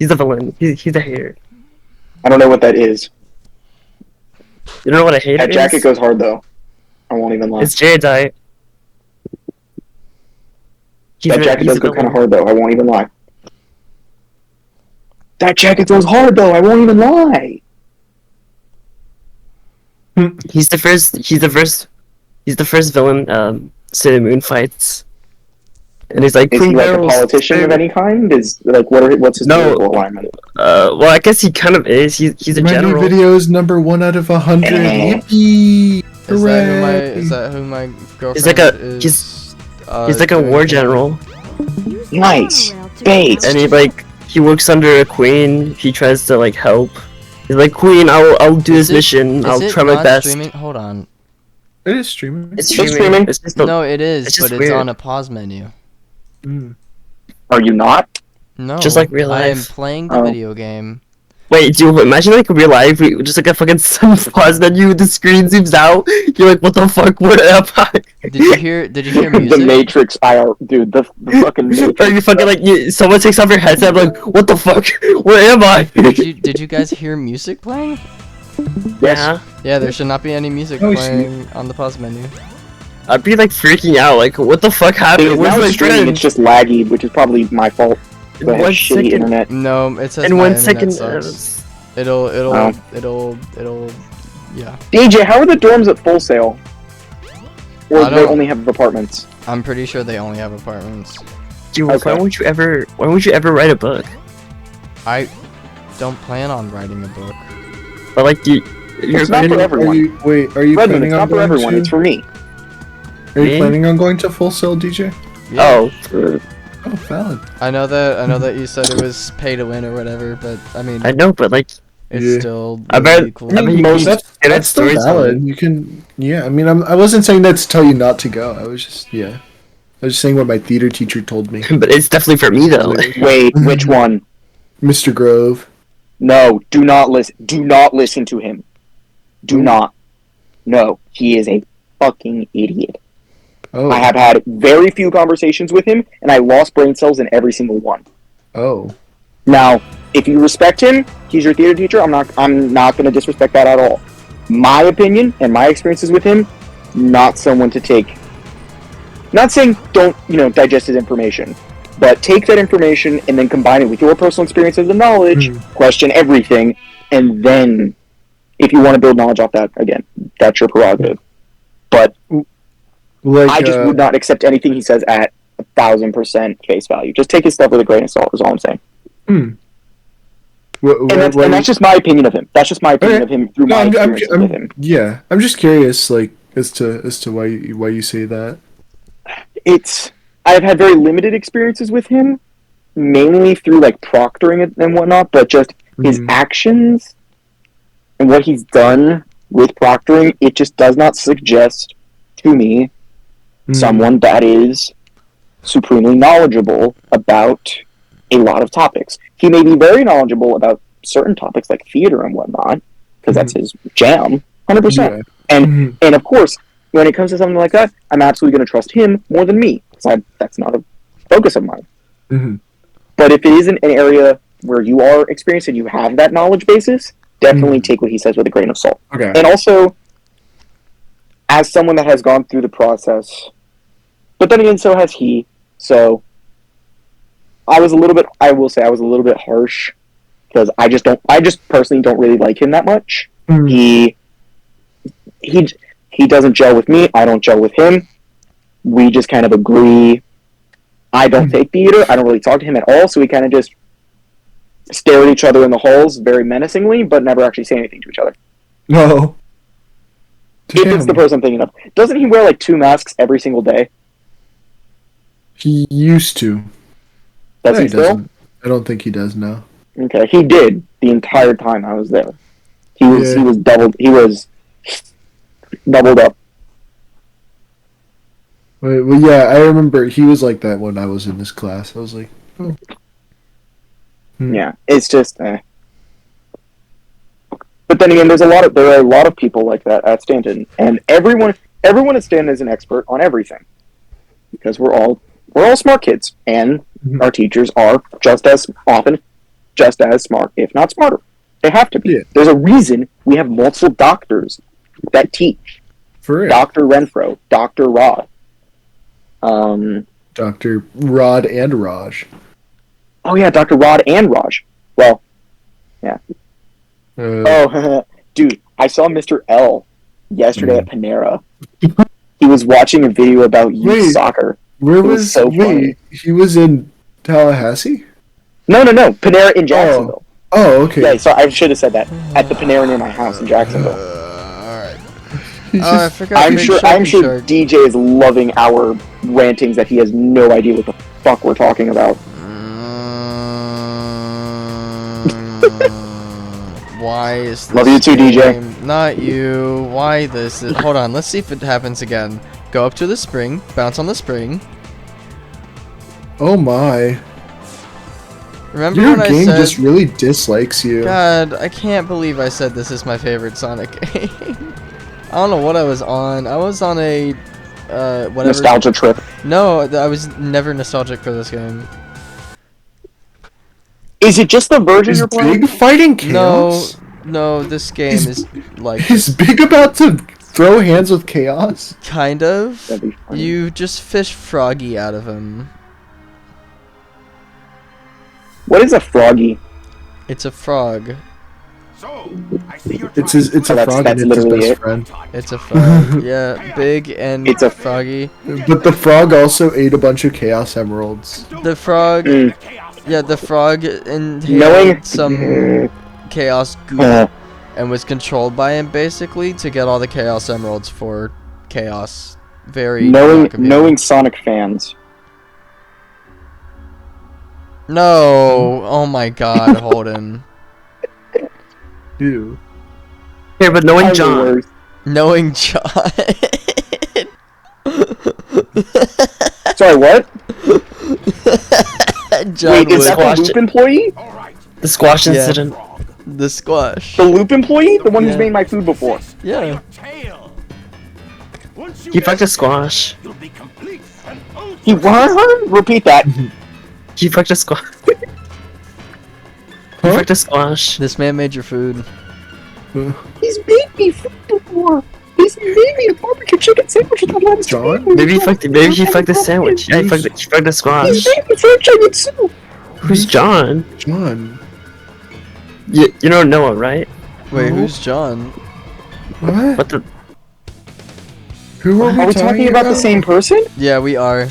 He's a villain. He's a hater. I don't know what that is. You know what a hater That jacket is? goes hard though. I won't even lie. It's Jadeite. That jacket does go kind of hard though. I won't even lie. That jacket goes hard though. I won't even lie. He's the first villain. Sailor Moon fights, and he's like, is he like a politician of any kind? Is like what's his political alignment? Well, I guess he kind of is. He's a general. Videos #1 out of 100. Yippee! Is that who my girlfriend is? He's like a war general. Nice. Bait. And he works under a queen. He tries to like help. He's like, Queen, I'll do this mission. I'll try my best. Streaming? Hold on. It is streaming. It's streaming. No, it is, but weird. it's on a pause menu. Are you not? No. Just like real life. I am playing the video game. Wait, dude, imagine like real life, just like a fucking pause menu, the screen zooms out, you're like, what the fuck, what am I? Did you hear music? The Matrix dude, the fucking Matrix. Or you fucking like, someone takes off your headset, I'm like, what the fuck, where am I? Did you guys hear music playing? Yeah. Yeah, there should not be any music playing on the pause menu. I'd be like freaking out, like, what the fuck happened? Where's my streaming? It's just laggy, which is probably my fault. In 1 second. Internet. No, it says in my 1 second. It'll yeah. DJ, how are the dorms at Full Sail? Or do they only have apartments? I'm pretty sure they only have apartments. Dude, why won't you ever write a book? I don't plan on writing a book. But like, it's not for everyone. Are you Redmond, it's not for everyone, it's for me. Are you planning on going to Full Sail, DJ? Yeah. Oh, valid. I know that you said it was pay to win or whatever, but I mean, I know, but like, it's still I bet. really cool. I mean, that's still valid. You can, I mean, I wasn't saying that to tell you not to go. I was just, I was just saying what my theater teacher told me. But it's definitely for me though. Wait, which one? Mr. Grove. No, do not listen. Do not listen to him. Do not. No, he is a fucking idiot. Oh. I have had very few conversations with him, and I lost brain cells in every single one. Oh. Now, if you respect him, he's your theater teacher. I'm not going to disrespect that at all. My opinion and my experiences with him, not someone to take. Not saying don't digest his information, but take that information and then combine it with your personal experiences and knowledge. Question everything, and then if you want to build knowledge off that, again, that's your prerogative. But I just would not accept anything he says at 1,000% face value. Just take his stuff with a grain of salt, is all I'm saying. And that's just my opinion of him. That's just my opinion of him through my experience with him. Yeah, I'm just curious, like, as to why you say that. I've had very limited experiences with him, mainly through like proctoring and whatnot, but just his actions and what he's done with proctoring, it just does not suggest to me someone that is supremely knowledgeable about a lot of topics. He may be very knowledgeable about certain topics like theater and whatnot, because that's his jam, 100%. And of course, when it comes to something like that, I'm absolutely going to trust him more than me, because that's not a focus of mine. But if it isn't an area where you are experienced and you have that knowledge basis, definitely take what he says with a grain of salt. Okay. And also, as someone that has gone through the process, but then again, so has he, so I will say I was a little bit harsh, because I just personally don't really like him that much. He doesn't gel with me, I don't gel with him. We just kind of agree. I don't take theater, I don't really talk to him at all, so we kind of just stare at each other in the halls very menacingly, but never actually say anything to each other. No. If it's the person I'm thinking of. Doesn't he wear like 2 masks every single day? He used to. Does he still? Doesn't. I don't think he does now. Okay, he did the entire time I was there. He was doubled up. Well, yeah, I remember he was like that when I was in this class. I was like, oh. Yeah, it's just. But then again, there are a lot of people like that at Stanton, and everyone at Stanton is an expert on everything, because we're all smart kids, and our teachers are just as often just as smart, if not smarter. They have to be. Yeah. There's a reason we have multiple doctors that teach. For real. Dr. Renfro, Dr. Rod. Dr. Rod and Raj. Oh yeah, Dr. Rod and Raj. Well, yeah. Oh, dude, I saw Mr. L yesterday at Panera. He was watching a video about youth soccer. Where was so funny. He was in Tallahassee? No, Panera in Jacksonville. Oh, okay. Yeah, so I should have said that. At the Panera near my house in Jacksonville. Alright. I forgot. I'm sure DJ is loving our rantings that he has no idea what the fuck we're talking about. Why is this Love you too, game? DJ. Not you. Why this? Hold on. Let's see if it happens again. Go up to the spring. Bounce on the spring. Oh my. Remember Your when game I said? just really dislikes you. God, I can't believe I said this is my favorite Sonic game. I don't know what I was on. I was on a whatever. Nostalgia trip. No, I was never nostalgic for this game. Is it just the version Is you're playing? Big fighting Chaos? No, this game is like Is Big about to throw hands with Chaos? kind of. That'd be funny. You just fish Froggy out of him. What is a froggy? It's a frog. It's a frog that's and it's his literally best it. friend. It's a frog. Yeah, big and It's a- froggy. But the frog also ate a bunch of Chaos Emeralds. The frog. Mm. Yeah, the frog inhaled Knowing some chaos goop and was controlled by him basically to get all the Chaos Emeralds for chaos. Very dark of you. knowing Sonic fans. No! Oh my God, Holden. Ew. Here, but knowing I'm the John. worst. Knowing John. Sorry, what? John Wait, is Wood. that the Squashed Loop employee? The squash Yeah. incident. The squash. The Loop employee? The one Yeah. who's made my food before. Yeah. He fucked a squash. He what? Repeat that. He fucked a squash. He fucked a squash. This man made your food. He's made me food before. He's made me a barbecue chicken sandwich without lettuce. John? Maybe he fucked a sandwich. Yeah, he fucked a He's squash. made me fried chicken soup. Who's John? John. You know Noah, right? Wait, No. who's John? What? What the? Who are Are we talking about the same person? Yeah, we are.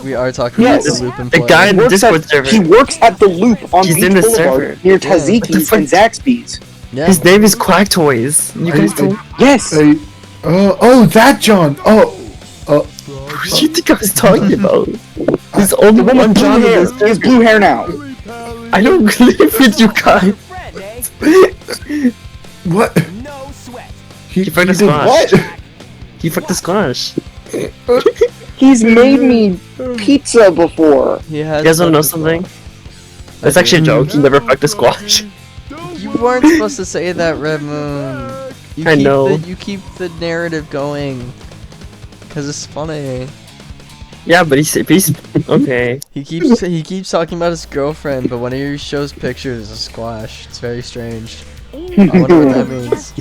We are talking Yes. about the Loop The employee. guy in the Works Discord at- server. He works at the Loop on He's Beach in the Boulevard server. near What the Taziki's fuck? and Zaxby's. Yeah. His name is Quack Toys. You guys don't. Yes. Oh, that John. Oh. Who do you think I was talking about? There's only The one one with blue John in hair. this He has server. blue hair now. I don't live with you guys. What? He fucked a did squash. what? He fucked a squash. He's made me pizza before. He has. You guys wanna know fucked a something? squash. That's actually a joke. He never fucked a squash. You weren't supposed to say that, Red Moon. You I keep know. you keep the narrative going. Cause it's funny. Yeah, but he's okay. He keeps talking about his girlfriend, but when he shows pictures, it's a squash. It's very strange. I wonder what that means.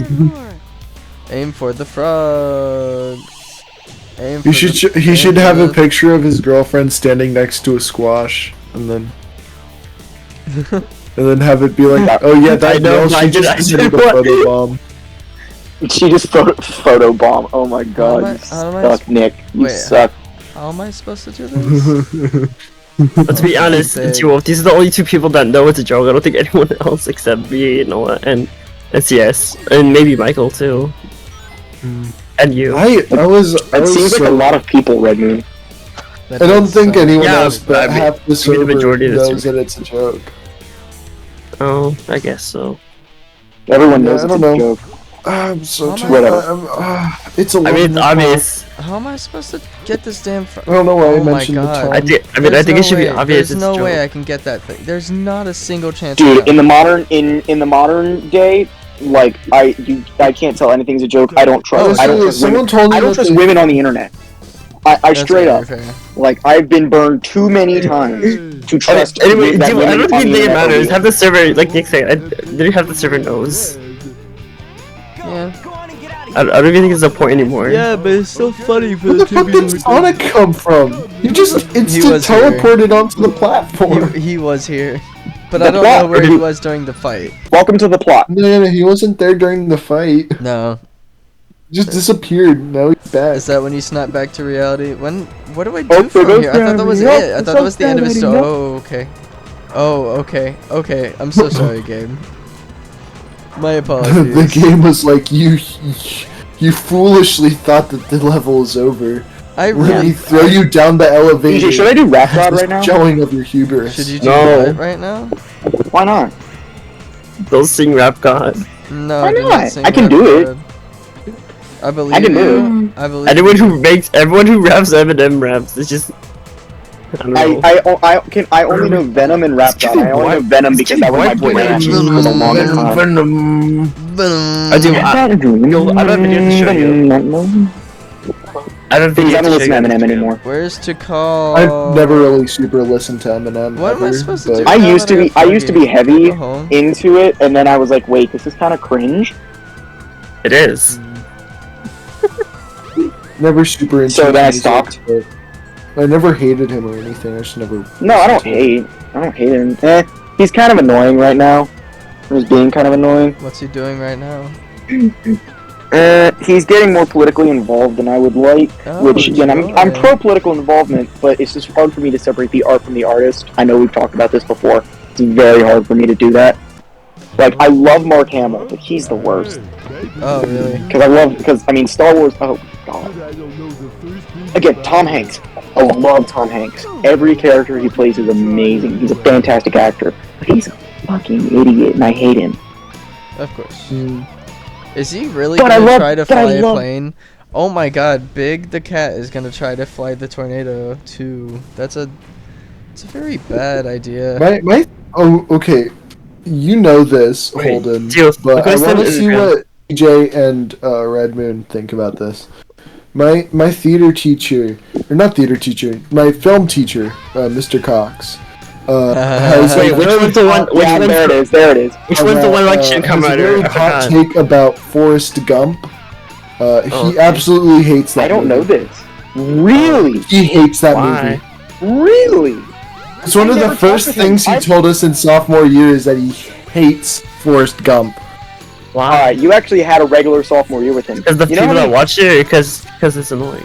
Aim for the frog. Aim for He should have a picture of his girlfriend standing next to a squash, and then have it be like, oh yeah, that I know, girl, I she did- just I decided to did what- photobomb. She just photo bomb. Oh my god, you how am I suck, Nick. You Wait. suck. How am I supposed to do this? But to be honest, Big. these are the only two people that know it's a joke. I don't think anyone else except me, Noah, and CS, and maybe Michael too, and you. I was That seems like a lot of people, Red Moon. I don't think anyone Yeah, else, but I mean, half the maybe the server majority of the knows server. that it's a joke. Oh, I guess so. Everyone Yeah, knows I it's don't a know. joke. I'm so Oh my tired. Whatever. It's a I mean, it's obvious. How am I supposed to get this damn frog? I don't know why I Oh my mentioned the God. time. I think it should be obvious. There's It's no a joke. way I can get that thing. There's not a single chance. Dude, in the modern day, like I can't tell anything's a joke. I don't trust. I don't Honestly, trust someone women. told me I don't that trust they- women on the internet. I That's straight very up, fair. like I've been burned too many times to trust. Anyway, that I women don't on think the it internet are matters. real. Have the server, like Nick said, did have the server knows. Yeah. I don't even think it's a point anymore. Yeah, but it's so funny for Where the fuck did Sonic come from? You just instant was here. teleported onto the platform. He was here, but The I don't plot, know where he dude. was during the fight. Welcome to the plot. No, he wasn't there during the fight. No. He just disappeared. Now he's back. Is that when you snap back to reality? What do I do Oh, there from goes here? I thought that was gravity. it. I Oh, thought that was the end of his gravity. story. Oh, okay. Oh, okay. Okay. I'm so sorry, game. My The apologies. game was like, you foolishly thought that the level was over. I Let me really. throw you down the elevator. DJ, should I do Rap God right now? Showing of your hubris. Should you do No. that right now? Why not? They'll sing Rap God. No, Why do not? sing I can Rap do it. God. I believe I can do you. I believe Everyone you. who raps Eminem raps, it's just... I don't know. I only know Venom and Rap God. I only know Venom because that was my branch for the longest time. I do, I don't have a video to show you. I don't Please, video I don't to listen show to you. Eminem anymore. Where's to call? I've never really super listened to Eminem. What am I ever, supposed to but do? I Now used that to I be got I used to be heavy Go home. into it, and then I was like, wait, this is kind of cringe. It is. Never super into So then I music, stopped. but I never hated him or anything. I just never. No, I don't hate him. He's kind of annoying right now. He's being kind of annoying. What's he doing right now? He's getting more politically involved than I would like. Oh, Which again, I'm joy. pro political involvement, but it's just hard for me to separate the art from the artist. I know we've talked about this before. It's very hard for me to do that. Like, I love Mark Hamill, but he's the worst. Oh, really? Because I mean, Star Wars. Oh God. Again, Tom Hanks. I love Tom Hanks. Every character he plays is amazing. He's a fantastic actor, but he's a fucking idiot, and I hate him. Of course. Mm. Is he really But I gonna love- try to but I fly a love- plane? Oh my god, Big the cat is gonna try to fly the tornado too. It's a very bad idea. Oh, okay. You know this, Wait, Holden, Gio, but look I what's want to on see Instagram. what DJ and Red Moon think about this. My theater teacher, or not theater teacher, my film teacher, Mr. Cox, has Wait, a which very one's the one? Which Yeah, one's there it is. There it is. Which one's the one like shit come has out a very I hot forgot. take about Forrest Gump. He okay. absolutely hates that. I don't know movie. this. Really? He hates that Why? movie. Really? It's one I of the never first talked with him. things he told us in sophomore year is that he hates Forrest Gump. Why? Alright, you actually had a regular sophomore year with him. Because the You know people how that many- watch it, or because it's annoying.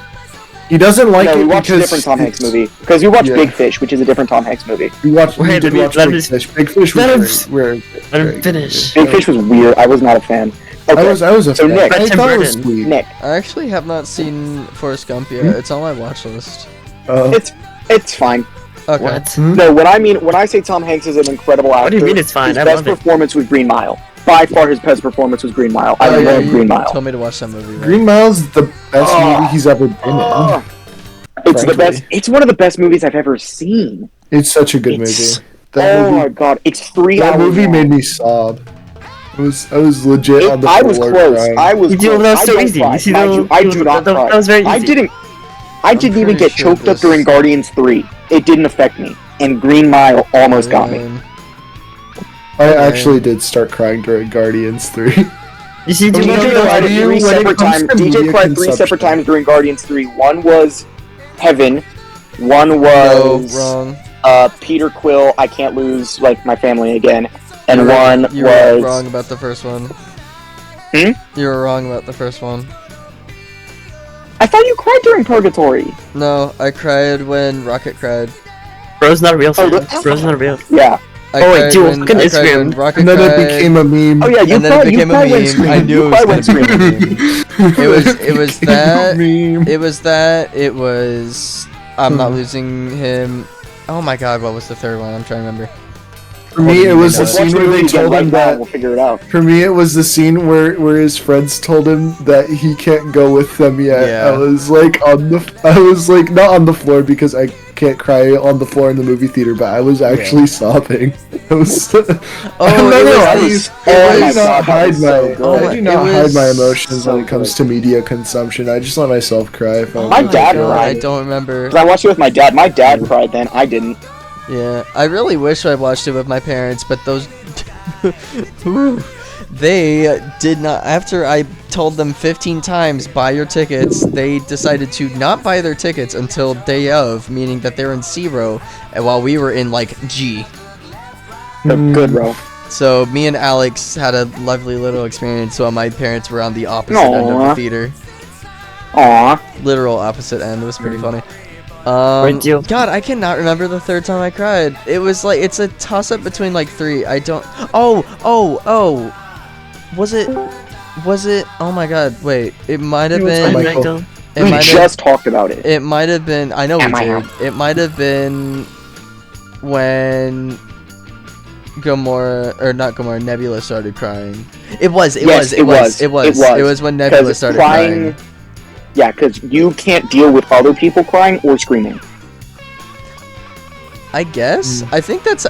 He doesn't like No, it we watched a because different Tom Hanks it's- movie. Because we watched Yeah. Big Fish, which is a different Tom Hanks movie. We watched. Wait, We did watch let me- Big Fish. Big Fish let him- was very. Let him very finish. Big Fish was weird. I was not a fan. Okay, I was a So fan. Nick- I Tim thought it was Burton. sweet. Nick, I actually have not seen Forrest Gump yet. It's on my watch list. it's fine. Okay. What? No, when I say Tom Hanks is an incredible actor, What do you mean it's fine? his I best love it. performance was Green Mile. By far, his best performance was Green Mile. I Oh, yeah, love you Green Mile. Told me to watch that movie. Right? Green Mile's the best Oh. movie he's ever been Oh, in. it's the Frankly. best. It's one of the best movies I've ever seen. It's such a good It's- movie. That Oh my movie, god, it's 3 that hours movie long. made me sob. I was legit on the I floor was close. crying. I was You do, close. that was I so don't easy. cry. You see, Mind you, I do not that cry. was very easy. I didn't even pretty get sure choked up this- during Guardians 3. It didn't affect me. And Green Mile almost got me. I actually did start crying during Guardians 3. You see, do Well, you you know know, cried do you- three when it separate comes times. to DJ media cried 3 consumption- separate times during Guardians 3. One was Heaven. One No, was wrong. Peter Quill. I can't lose like my family again. And You were- one you were was wrong about the first one. Hmm? You were wrong about the first one. I thought you cried during Purgatory. No, I cried when Rocket cried. Bro's not real. Oh, Bro's not real. Yeah. I Oh, wait, cried dude, when, look at I cried Instagram. when Rocket And then cried. it became a meme. Oh yeah, you And then it cried. You became a cried when meme. Scream. I knew You it was cried when gonna be a Scream. It was that. Meme. It was that. It was. I'm not Hmm. losing him. Oh my god, what was the third one? I'm trying to remember. For me, it was the Let's watch scene the where movie they again told right him now. that. We'll figure it out. For me, it was the scene where his friends told him that he can't go with them yet. Yeah. I was like not on the floor because I can't cry on the floor in the movie theater, but I was actually sobbing. I was. Oh, no, it no, was- I it do was- oh my not God, that hide was so my. good. Oh I my- do not it hide my was emotions so when it comes good. to media consumption. I just let myself cry. If I Oh My my dad God, cried. I don't remember. 'Cause I watched it with my dad. My dad cried then. I didn't. Yeah, I really wish I watched it with my parents, but those they did not. After I told them 15 times buy your tickets, they decided to not buy their tickets until day of, meaning that they're in C row, and while we were in like G. Good, bro. So me and Alex had a lovely little experience while my parents were on the opposite end of the theater. Aw. Literal opposite end. It was pretty funny. God, I cannot remember the third time I cried. It was like, it's a toss-up between like 3. I don't... Oh! Was it... Oh my god, wait. It might have been... We just talked about it. It might have been... I know we did. It might have been... when... Nebula started crying. It was when Nebula started crying. Yeah, because you can't deal with other people crying or screaming. I guess. I think that's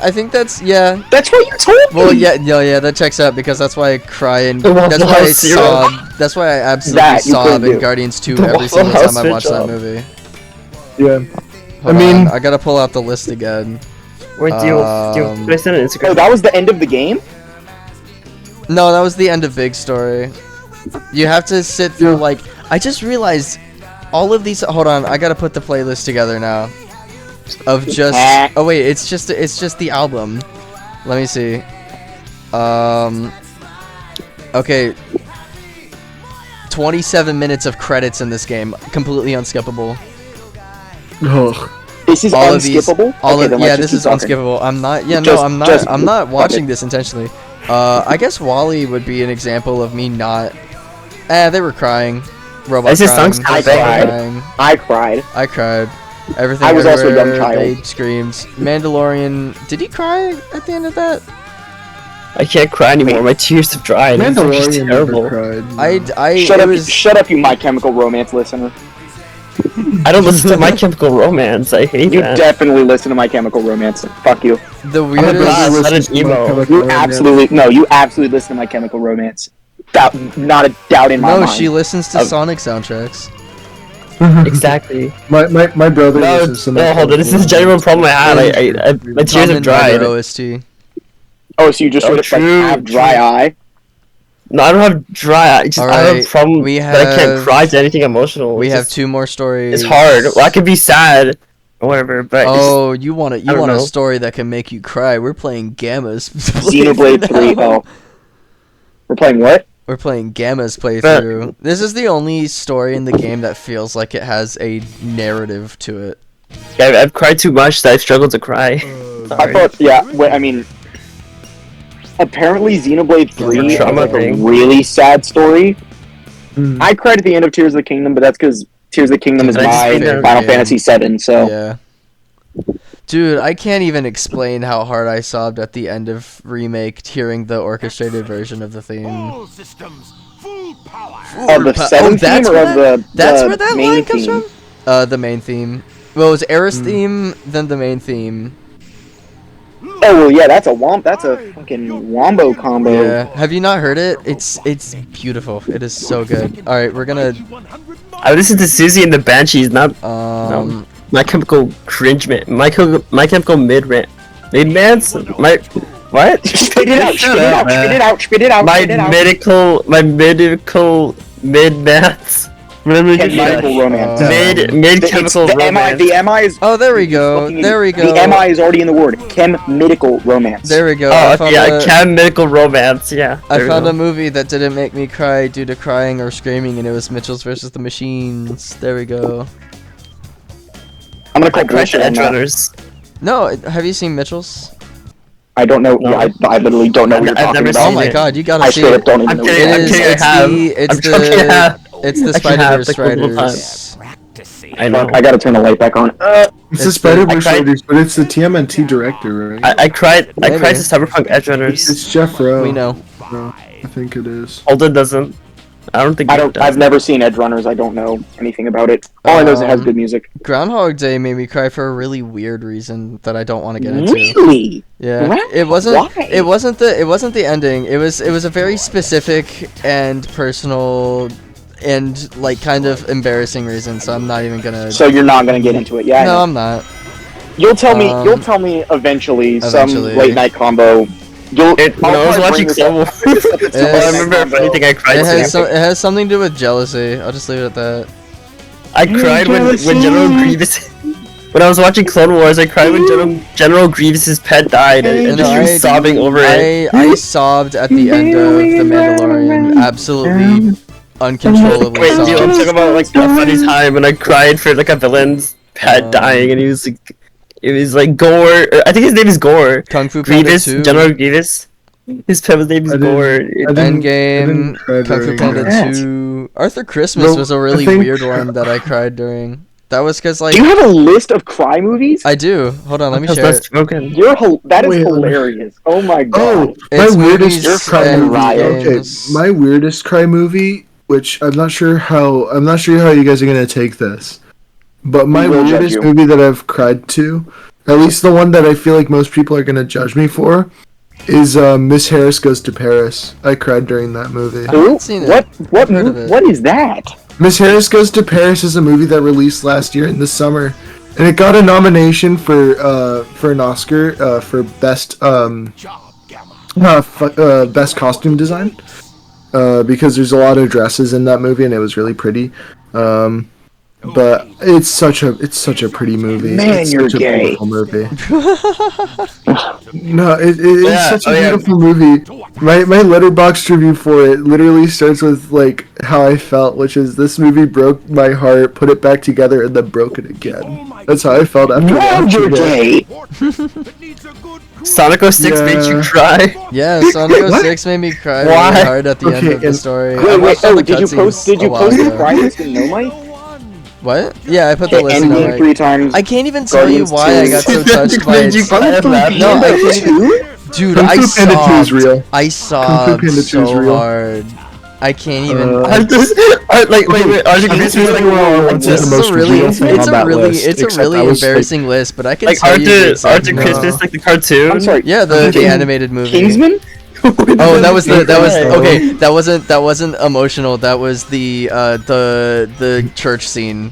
yeah. That's what you told me. Well, yeah, that checks out because that's why I cry and that's why I sob. That's why I absolutely sob in Guardians 2 every single time I watch that movie. Yeah. Hold on, I gotta pull out the list again. Wait, do you send an Instagram? Oh, that was the end of the game? No, that was the end of Big Story. You have to sit through like... I just realized all of these... Hold on, I gotta put the playlist together now. Of just... Oh wait, it's just the album. Let me see. Okay. 27 minutes of credits in this game. Completely unskippable. Ugh. This is unskippable? This is unskippable. I'm not... Yeah, I'm not watching this intentionally. I guess Wall-E would be an example of me not... they were crying. Robots crying. I cried. Everything I was also a young everywhere, child. they screams. Mandalorian... Did he cry at the end of that? I can't cry anymore. My tears have dried. Mandalorian terrible. Cried. Shut up, you My Chemical Romance listener. I don't listen to My Chemical Romance. I hate You that. definitely listen to My Chemical Romance. Fuck you. The weirdest... You absolutely listen to My Chemical Romance. Not a doubt in my mind. No, she listens to Sonic soundtracks. Exactly. My brother listens to No, hold on. This is a genuine problem I had. My tears have dried. OST. Oh, so you just sort of like have dry eye? No, I don't have dry eye. I have a problem that I can't cry to anything emotional. We have 2 more stories. It's hard. Well, I could be sad or whatever, but you want a story that can make you cry. We're playing Gamma's. Xenoblade 3. Oh. We're playing what? We're playing Gamma's playthrough. This is the only story in the game that feels like it has a narrative to it. Yeah, I've cried too much that I've struggled to cry. I thought, I mean, apparently Xenoblade 3 is like a really sad story. I cried at the end of Tears of the Kingdom, but that's because Tears of the Kingdom is my Final Fantasy VII, so... Yeah. Dude, I can't even explain how hard I sobbed at the end of Remake hearing the orchestrated version of the theme. Of the 7th theme or of the That's where that main line comes theme? from? The main theme. Well, it was Aerith's theme, then the main theme. Oh, well, yeah, that's a fucking wombo combo. Yeah. Have you not heard it? It's beautiful. It is so good. Alright, we're gonna... I listened to Susie and the Banshees, not... My Chemical Cringe Man. My Chemical Mid-Rant. Mid-Mans? What? Spit it out. My medical mid-mats. Medical romance. Mid-chemical romance. The MI is... Oh, there we go. The MI is already in the word. Chem-medical romance. There we go. Chem-medical romance, yeah. I found a movie that didn't make me cry due to crying or screaming, and it was Mitchell's versus the Machines. There we go. I'm gonna call bullshit on that. No, have you seen Mitchell's? I don't know. No. I literally don't know what you're talking about. Oh my god, you gotta see it. I don't even know. It's the Spider-Verse writers. I know. I gotta turn the light back on. It's the Spider-Verse writers, but it's the TMNT director, right? I cried to Cyberpunk Edge Runners. It's Jeff Rowe. We know. I think it is. Holden doesn't. I don't think I've never seen Edge Runners. I don't know anything about it. All I know is it has good music. Groundhog Day made me cry for a really weird reason that I don't want to get into. Really? Yeah. Why? It wasn't the ending. It was a very specific and personal and like kind of embarrassing reason, so I'm not even gonna... So you're not gonna get into it, yeah? No, I'm not. You'll tell me. Um, You'll tell me eventually. Some eventually. late night combo. When I was watching Clone Wars, I remember if anything I cried it has something to do with jealousy. I'll just leave it at that. I cried when General Grievous. When I was watching Clone Wars, I cried when General Grievous's pet died, and I was sobbing over it. I sobbed at the end of The Mandalorian. Absolutely uncontrollably Wait, dude, I'm sobbed. talking about like a funny time when I cried for like a villain's pet dying, and he was like, it was like Gore. I think his name is Gore. Kung Fu Panda Grievous, 2. General Grievous. His pet's name is Gore. Endgame, cry Kung Fu during Panda that. 2. Arthur Christmas Well, was a I really think- weird one that I cried during. That was because, like, Do you have a list of cry movies? I do. Hold on, let me Because share that's it. broken. That is Wait, hilarious. Oh my Oh, god. my It's weirdest movies cry and movie. Riot. Okay, games. my weirdest cry movie, which I'm not sure how you guys are gonna take this, but my We will judge weirdest you. movie that I've cried to, at least the one that I feel like most people are gonna judge me for, is Miss Harris Goes to Paris. I cried during that movie. I haven't seen it. What I've heard of it. what is that? Miss Harris Goes to Paris is a movie that released last year in the summer, and it got a nomination for an Oscar for best best costume design because there's a lot of dresses in that movie and it was really pretty. But it's such a pretty movie. Man, it's you're such gay. a beautiful movie. No, it is Yeah, such a oh, yeah. beautiful movie. My letterbox review for it literally starts with like how I felt, which is this movie broke my heart, put it back together, and then broke it again. That's how I felt after Man, you're watching it. gay. Sonic 06 made you Yeah. cry. Yeah, Sonic What? 06 made me cry Why? really hard at the end Okay, of the and- story. I Wait, watched all the did you cutscenes post a while the ago. cry list in No Mic? What? Yeah, I put the list in Endgame there. 3 times. I can't even tell you Guardians why I 2. got so touched by Made you it. cry. No, I can't even. Dude, Kung I Fu Panda 2 is sobbed. real. I Kung Fu sobbed Panda 2 is so real. hard. I can't even. Wait, Archie Grievous was like, What's This the is most a really, real it's thing on a that really, list, it's a except really I was, like- embarrassing list. But I can like tell you the exact Arthur no. Christmas, like the cartoon. I'm sorry. Yeah, the King- animated movie. Kingsman? Oh, that was Right. okay. That wasn't emotional. That was the church scene.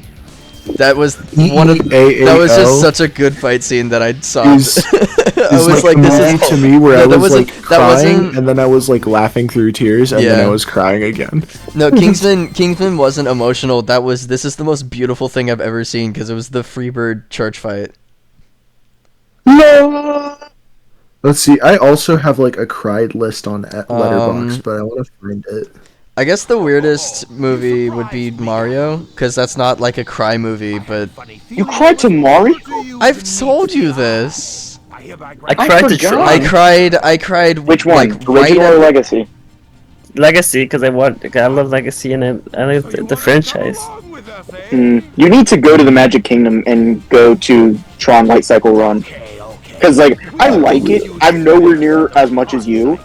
That was one of that was just such a good fight scene that I sobbed. I was like, this is to me where No, I that was wasn't- like that crying wasn't- and then I was like laughing through tears and then Yeah. I was crying again. no Kingsman wasn't emotional. This is the most beautiful thing I've ever seen because it was the Freebird church fight. No. Let's see. I also have like a cried list on Letterboxd, but I want to find it. I guess the weirdest movie would be Mario because that's not like a cry movie, but You cried to Mario? I've told you this. I cried to forgot. Tron. I cried. Which one? Like, right Original or at, Legacy? Legacy, because I love Legacy and I like the franchise. You need to go to the Magic Kingdom and go to Tron Light Cycle Run. Because, like, I like it. I'm nowhere near as much as you.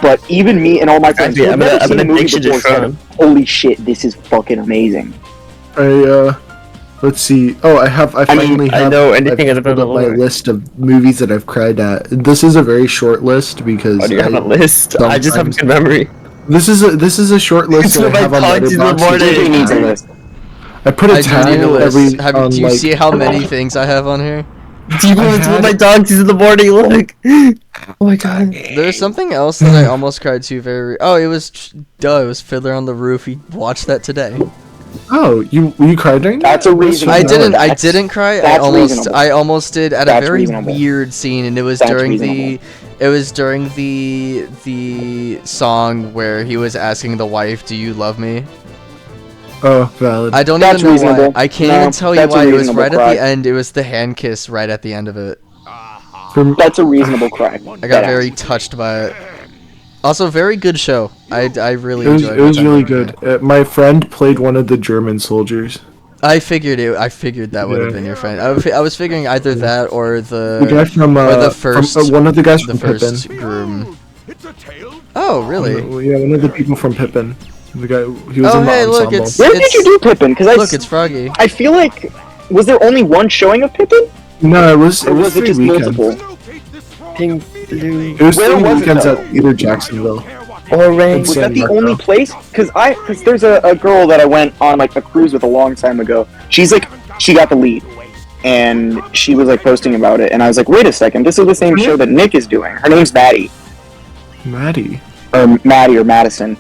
But even me and all my friends Actually, who've I'm never an seen the movie addiction to before said, Tron. holy shit, this is fucking amazing. Let's see. Oh, I finally I have. know anything I've about pulled up my the lore. list of movies that I've cried at. This is a very short list because Why do you have a list? I just have a sometimes- good memory. this is a short list It's that what I have my on colleagues in the Letterboxd. morning. JJ needs a list. I put a I do tab need a list. every. Do you like, see how many things I have on here? Do you know it's what my dog sees in the morning? Look. Oh my god. There's something else that I almost cried to very. Oh, it was it was Fiddler on the Roof. We watched that today. Oh, you cried during that? That's a reason. I No, didn't. I that's- didn't cry. that's reasonable. I almost did at a That's very reasonable. weird scene, and it was That's during reasonable. the song where he was asking the wife, "Do you love me?" Oh, valid. I don't That's even know reasonable. why. I can't No, even tell you that's a why. It was reasonable right at cry. the end. It was the hand kiss right at the end of it. That's a reasonable cry. I got very touched by it. Also, very good show. I really It was, enjoyed it was my time really watching good. it. My friend played one of the German soldiers. I figured that would have Yeah. been your friend. I was figuring either that or The guy from or the from, first one of the guys the from first Pippin. groom. Oh, really? Yeah, one of the people from Pippin. The guy he was Oh, in the hey, look, ensemble. it's- Where did you do Pippin? Because Look, it's Froggy. I feel like was there only one showing of Pippin, No, it was or was it 3 just weekends. multiple? Pink, blue, It was Where 3 was it, weekends though? at either Jacksonville. orange. Was San that the Marco. only place? Because there's a girl that I went on like a cruise with a long time ago. She got the lead, and she was like posting about it, and I was like, wait a second, this is the same show that Nick is doing. Her name's Maddie. Maddie. Or Maddie or Madison.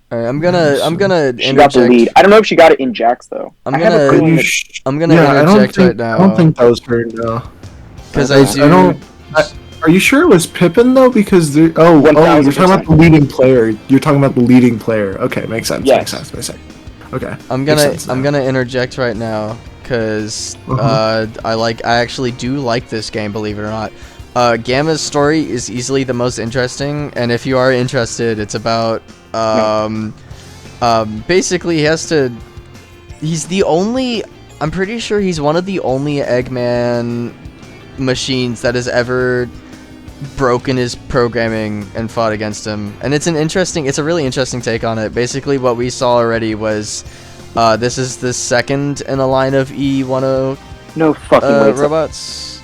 Alright, I'm gonna She got the lead. interject. I don't know if she got it in Jax though. I'm I have a gonna- feeling that- I'm gonna Yeah, interject right now. I don't think that was her, no. Because I don't- Are you sure it was Pippin though? Because you're talking about 1000%. the leading player. You're talking about the leading player. Okay, makes sense. Yes. Makes sense. Okay. I'm Makes gonna sense I'm now. gonna interject right now because I actually do like this game, believe it or not. Gamma's story is easily the most interesting, and if you are interested, it's about basically he's the only, I'm pretty sure he's one of the only Eggman machines that has ever broken his programming and fought against him, and it's a really interesting take on it. Basically what we saw already was this is the second in a line of E10 No fucking way. robots,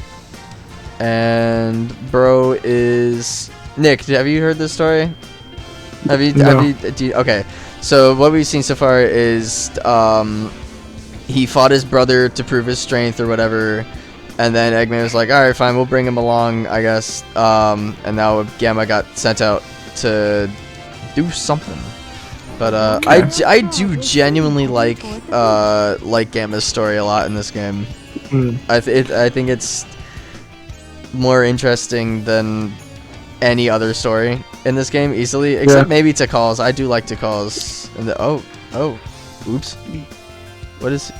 and bro is Nick. Have you heard this story? Okay, so what we've seen so far is he fought his brother to prove his strength or whatever, and then Eggman was like, alright, fine, we'll bring him along, I guess. And now Gamma got sent out to do something. But I do genuinely like Gamma's story a lot in this game. I think it's more interesting than any other story in this game easily, except maybe Takal's. I do like Takal's. And oops. What is?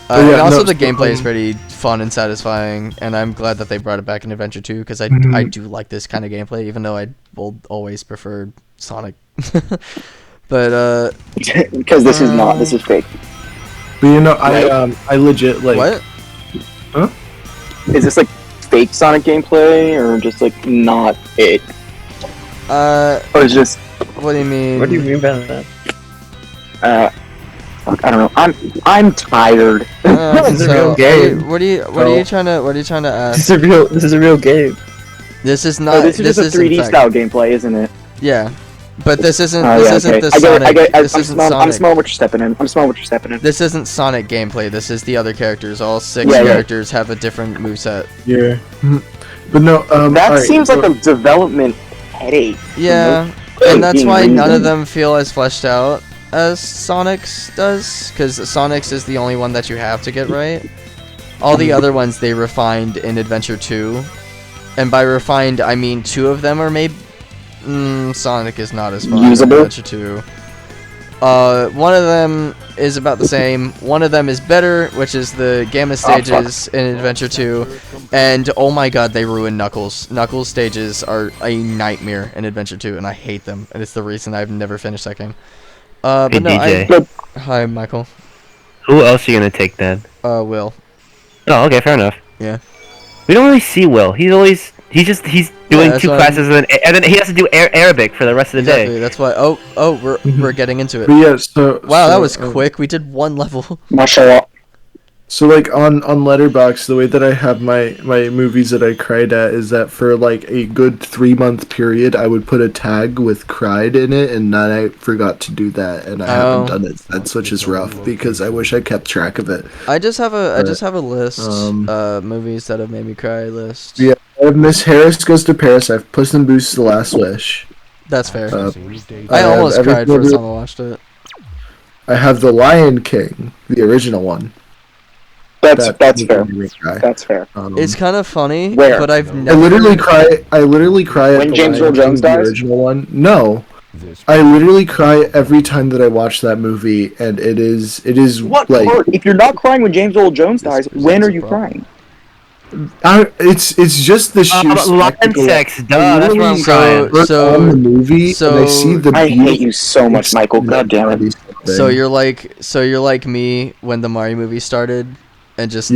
And also the gameplay is pretty fun and satisfying, and I'm glad that they brought it back in Adventure 2 because I do like this kind of gameplay, even though I will always prefer Sonic. But because this is fake. But you know, I legit like. what? Huh? Is this like fake Sonic gameplay or just like not it? Or is just What do you mean? What do you mean by that? fuck, I don't know. I'm tired. This is a real game. What are you trying to ask? This is a real game. This is No, not. this is just a 3D style gameplay, isn't it? Yeah, but this isn't. Oh, This yeah, isn't okay. the I get it, Sonic. I get it. This isn't I'm Sonic. smelling what you're stepping in. This isn't Sonic gameplay. This is the other characters. All six Yeah, yeah. characters have a different moveset. Yeah. But no. That alright, seems like so- a development headache. Yeah, and that's why none of them feel as fleshed out as Sonic's does, because Sonic's is the only one that you have to get right. All the other ones they refined in Adventure 2, and by refined I mean 2 of them are maybe. Sonic is not as fun as Usable? Adventure 2. One of them is about the same. One of them is better, which is the Gamma stages in Adventure 2. And oh my god, they ruined Knuckles. Knuckles stages are a nightmare in Adventure 2, and I hate them. And it's the reason I've never finished that game. But Hey, no, DJ. Hi, Michael. Who else are you gonna take then? Will. Oh, okay, fair enough. Yeah. We don't really see Will. He's doing that's 2 why classes and then he has to do Arabic for the rest of the Exactly. day. That's why. We're getting into But it. yeah, so Wow, so, that was quick. We did 1 level. Mashallah. So like on Letterboxd, the way that I have my movies that I cried at is that for like a good 3-month period, I would put a tag with cried in it, and then I forgot to do that, and I haven't done it since, which is rough because I wish I kept track of it. I just have a list. Movies that have made me cry list. Yeah, I have Miss Harris Goes to Paris. I have Puss in Boots: The Last Wish. That's fair. I I almost have cried first every- time I watched it. I have The Lion King, the original one. That's That fair. made me cry. That's fair. It's kind of funny, Where? but I've I never. literally cry. I literally cry When at the James Lion Earl Jones King, the dies? original one. No, I literally cry every time that I watch that movie, and it is What like part? If you're not crying when James Earl Jones dies, when are you crying? it's just the sheer Lion spectacle. sex, duh, that's where I'm Literally crying. work on the movie, and I see the I hate beauty you so much, Michael. God damn it. So you're like me when the Mario movie started, and just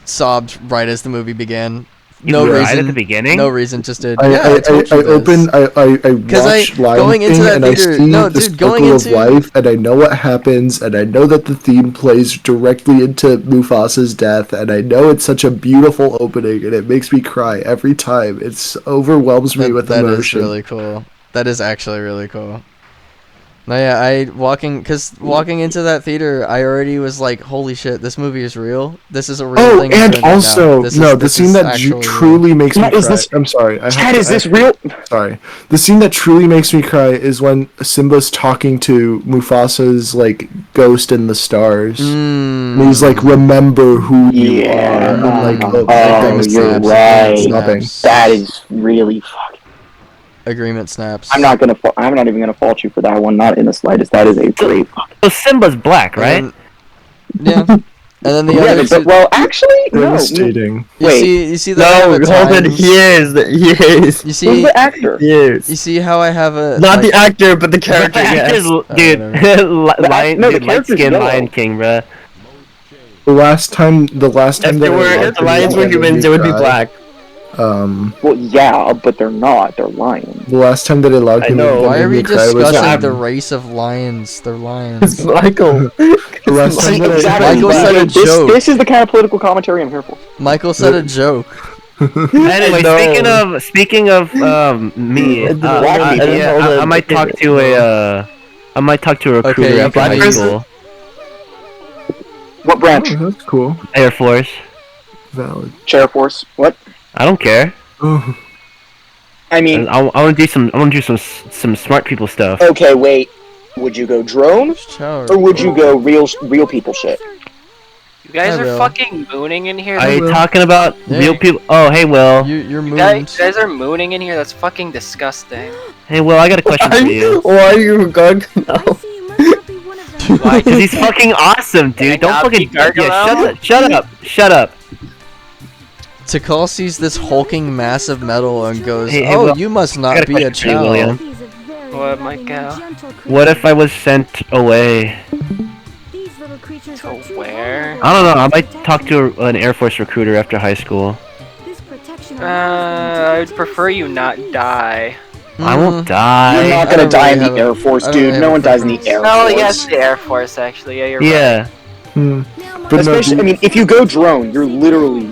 sobbed right as the movie began. No You cried reason at the beginning? No reason, just did. I told you this. I watch Lion going into King that and I theater- see no, the dude, going circle into- of life, and I know what happens, and I know that the theme plays directly into Mufasa's death, and I know it's such a beautiful opening, and it makes me cry every time. It overwhelms me with That is emotion. really cool. That is actually really cool. No, yeah, walking into that theater, I already was like, "Holy shit, this movie is real. This is a real Oh, thing." I'm and doing right also, now. the scene that truly makes me Matt, is cry. this- I'm sorry. Chad, is this real? Sorry. The scene that truly makes me cry is when Simba's talking to Mufasa's like ghost in the stars, and he's like, "Remember who you Yeah. are." And, like, Oh, you're right. Nothing. That is really fucking. Agreement snaps. I'm not even gonna fault you for that one. Not in the slightest. That is a great. So Simba's black, right? Yeah. And then the Yeah, other. but, well, actually, no. Devastating. You see that I No, have a Holden, times- he is. You Who's see, the actor? He is. you see how I have a Not like, the actor, but the The character. actor's, Yes. dude, light no, the character's skin yellow. Lion King, bruh. The last time If that the lions were humans, it would be black. Well, yeah, but they're not. They're lions. The last time that I logged I him know. that Why made are me we cry was discussing the race of lions? They're lions. It's Michael. the last time that Exactly. Michael said a joke. This is the kind of political commentary I'm here for. Michael said a joke. Anyway, No. speaking of me, I might talk to a recruiter Okay, after you high can- school, What branch? Oh, that's cool. Air Force. Valid. Chair Force. What? I don't care. Oh. I mean, I want to do some smart people stuff. okay, wait. Would you go drone Shower. or would you go real people shit? You guys I are will. fucking mooning in here. Are you Will. talking about Hey. real people? Oh, hey, Will. You're You mooned. guys are mooning in here. That's fucking disgusting. Hey, Will, I got a question for you. Why are you going now? Why? Because he's fucking awesome, Can I dude. Don't not fucking... be Gargamel? Yeah, shut up. Tikal sees this hulking mass of metal and goes, Hey, "Oh, Will, you must I not got a be a question for you, child." William. What, Michael? What if I was sent away? To where? I don't know. I might talk to an Air Force recruiter after high school. I would prefer you not die. I won't You're die. not I gonna don't die really in the have a- Air Force, I don't dude. have No a one dies in the preference. Air Oh, Force. yes, the Air Force, actually. Yeah, you're right. Yeah. But no, Especially, I mean, if you go drone, you're literally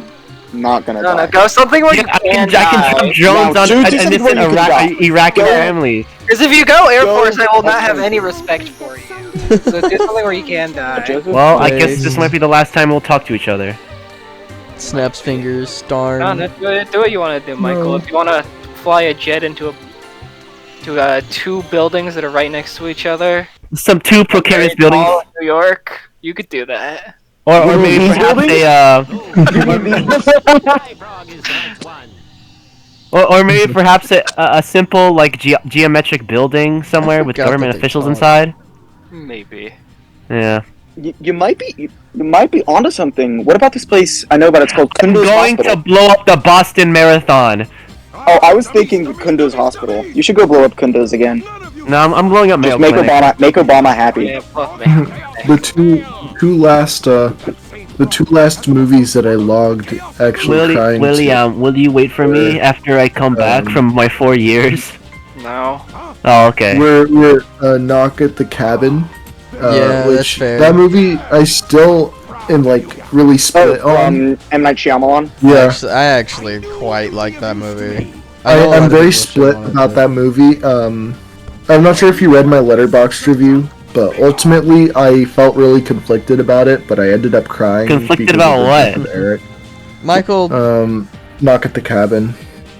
not gonna No, die. go something where Yeah, you I can can die. drop drones No, on dude, just innocent somewhere you can die. Iraqi Go. families. Because if you go Air Go. Force, I will not have any respect for you. So do something where you can die. Joseph? Well, I guess Please. this might be the last time we'll talk to each other. Snaps fingers. Darn. No, do what you want to do, Michael. No. If you want to fly a jet into two buildings that are right next to each other, Some two precarious Great buildings, Mall in New York, you could do that. or maybe These perhaps or maybe perhaps a simple like geometric building somewhere with forgot government that they officials call it. inside. Maybe. Yeah. You might be onto something. What about this place? I know about it. It's called I'm Kundo's going Hospital. to blow up the Boston Marathon. Oh, I was thinking Kundo's Hospital. You should go blow up Kundo's again. No, I'm blowing up Mayo Just make Clinic. Obama happy. Yeah, fuck me. the two last movies that I logged actually crying to. Will you wait for me after I come back from my 4 years? No. Oh, okay. We're Knock at the Cabin. Yeah, which, that's fair. That movie I still am like really split on. M. Night Shyamalan. Yeah, I actually quite like that movie. I know a lot I'm of very people split shit on it, about but- that movie. I'm not sure if you read my Letterboxd review, but ultimately I felt really conflicted about it. But I ended up crying. Conflicted because about of the what? death of Eric. Michael, Knock at the Cabin.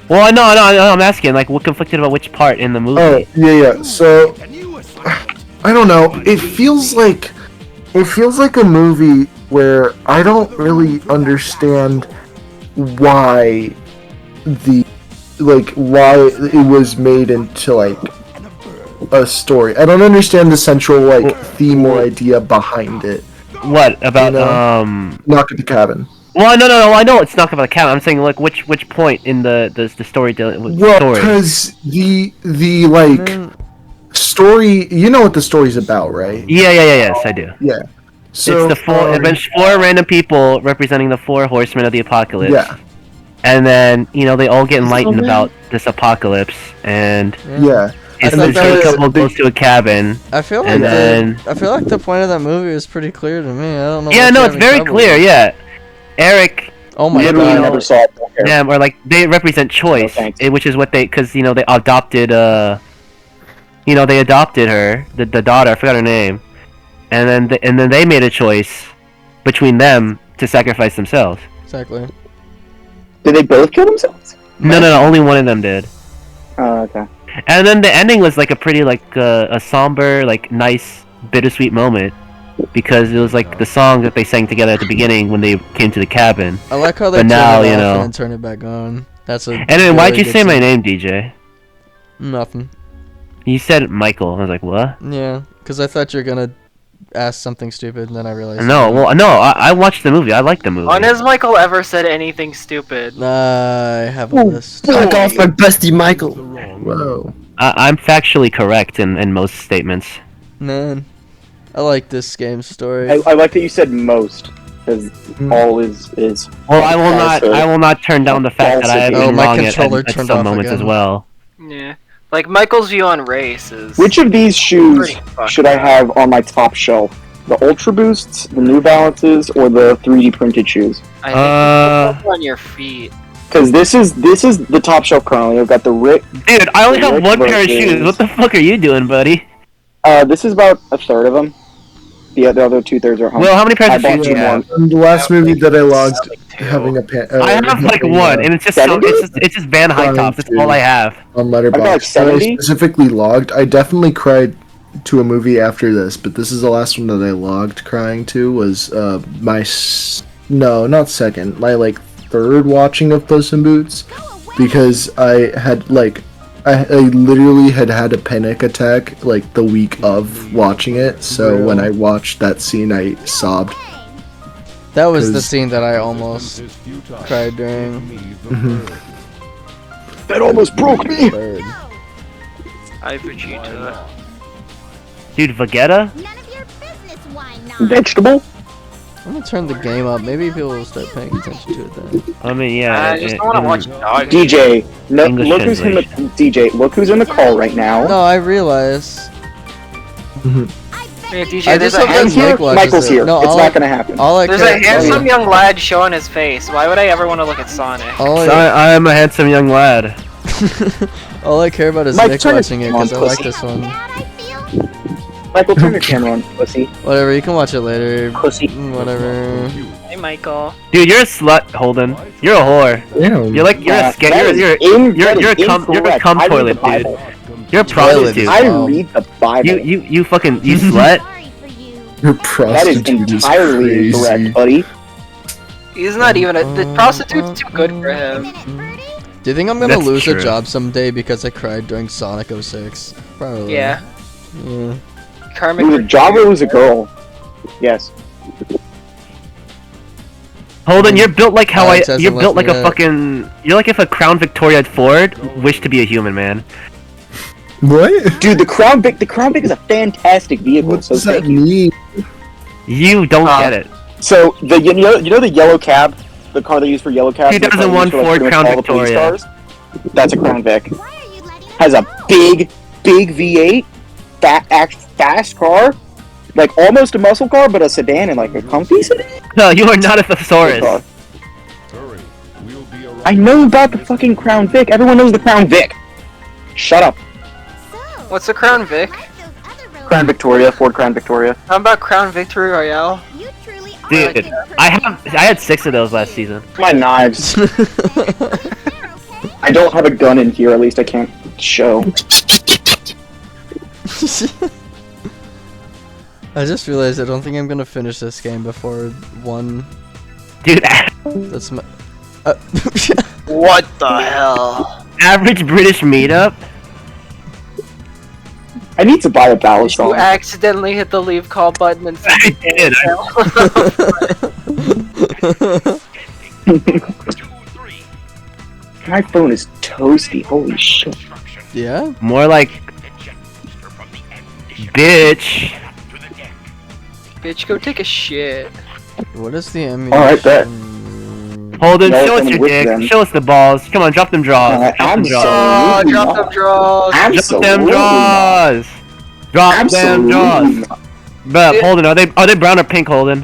Well, no, I'm asking, like, what conflicted about which part in the movie? Oh, yeah. So I don't know. It feels like a movie where I don't really understand why why it was made into like a story. I don't understand the central like theme or idea behind it. What about You know? Knock at the Cabin. Well, no. I know it's not about the cat. I'm saying like which point in the story Well, story. because the like story, you know what the story's about, right? Yeah. Yes, I do. Yeah. So It's the bunch four random people representing the four horsemen of the apocalypse. yeah, And then they all get enlightened about this apocalypse, and yeah. it's I thought this that was- couple goes to a cabin. I feel like and then- I feel like the point of that movie is pretty clear to me. I don't know. Yeah, what no, you're it's having very trouble clear. with. Yeah, Eric. Oh my Literally you god. know, never saw it. before. Them, or like they represent choice, No, thanks. which is what they, because they adopted you know, they adopted her, the daughter. I forgot her name, and then they made a choice between them to sacrifice themselves. Exactly. Did they both kill themselves? No, only one of them did. Oh, okay. And then the ending was like a pretty like a somber, like nice, bittersweet moment, because it was like the song that they sang together at the beginning when they came to the cabin. I like how they But turn now, it you off know. and then turn it back on. That's a. And then really why'd you good say my scene. name, DJ? Nothing. You said Michael. I was like, what? Yeah, because I thought you were gonna ask something stupid, and then I realized. No, you well, no, I watched the movie. I like the movie. When has Michael ever said anything stupid? I have a list. Fuck off my bestie Michael. Whoa. I'm factually correct in most statements. Man, I like this game's story. I like that you said most, because all is. Well, I will not turn down the fact that I have Oh, been my wrong controller at turned some off moments again. as well. Yeah. Like, Michael's view on race is... Which of these shoes Pretty fucked should I up. have on my top shelf? The Ultra Boosts, the New Balances, or the 3D printed shoes? I think it's on your feet. Because this is the top shelf currently. I've got the Rick. Dude, I only have Rick one pair of versus- shoes. What the fuck are you doing, buddy? This is about a third of them. The other 2/3 are home. Well, how many pairs I of bought shoes do two you more. have? And the last movie that I logged Like two. having a pan. I have like one, and it's just so, 70? it's just Van High tops. That's all I have. on I've got, like, Letterboxd. That I 70. specifically logged. I definitely cried to a movie after this, but this is the last one that I logged crying to. Was no, not second. My like third watching of Puss in Boots, because I had like. I literally had a panic attack like the week of watching it, so when I watched that scene, I sobbed. That was the 'Cause- scene that I almost cried during. That almost broke me. Bird. I Vegeta. Dude, Vegeta? None of your business, why not? Vegetable. I'm gonna turn the game up. Maybe people will start paying attention to it then. I mean, yeah. I just don't want to watch dog shit. DJ, no, English look who's in the DJ. Look who's in the call right now. No, I realize. Hey, DJ, I there's just a hope I'm handsome, here. Nick watches Michael's it. here. No, it's all not I- gonna happen. All I there's care. a handsome young lad showing his face. Why would I ever want to look at Sonic? All So I, I am a handsome young lad. all I care about is Mike, Nick turn your watching it camera because I on, like pussy. this one. Bad I feel? Michael, turn your camera on, pussy. Whatever, you can watch it later. Pussy. Whatever. Hey, Michael. Dude, you're a slut, Holden. You're a whore. Damn. You're like you're a That sca- is you're that is cum incorrect. cum I read the toilet, dude. Bible. You're a prostitute. I Wow. read the Bible. You fucking you slut. Sorry for you. Your That is prostitute is entirely crazy. incorrect, buddy. He's not even a... The prostitute's too good for him. Do you think I'm gonna That's lose a true. job someday because I cried during Sonic 06? Probably. Yeah. Yeah. Karmic... Ooh, the Java was a girl. Yes. Holden, you're built like how Alex I. hasn't You're built left like me a yet. fucking. You're like if a Crown Victoria Ford wished to be a human, man. What? Dude, the Crown Vic is a fantastic vehicle. What So does that thank you. mean? You don't get it. So the you know the yellow cab, the car they use for yellow cabs. the car they 2001 use for, like, Ford pretty much Crown all the police Victoria. cars? That's a Crown Vic. Why are you letting Has a big V8, fast car, like almost a muscle car, but a sedan and like a comfy sedan. No, you are not a Car. thesaurus. I know about the fucking Crown Vic. Everyone knows the Crown Vic. Shut up. so? What's the Crown Vic? Like those other roads Crown Victoria, Ford Crown Victoria. How about Crown Victory Royale? You truly are Dude, looking for I had 6 of those last season. My knives. They're okay. I don't have a gun in here. At least I can't show. I just realized I don't think I'm gonna finish this game before 1. Dude, That's my. What the hell? average British meetup. I need to buy a ballad You song. accidentally hit the leave call button and I did. My phone is toasty. Holy shit. Yeah? More like, bitch. Bitch, go take a shit. What is the ammunition? Alright, bet. Holden, No, show us I'm your with dick. them. Show us the balls. Come on, drop them draws. Drop them draws. Oh, Absolutely drop not. them draws. Drop them Absolutely not. draws. Drop them Absolutely draws. not. But Holden, are they brown or pink, Holden?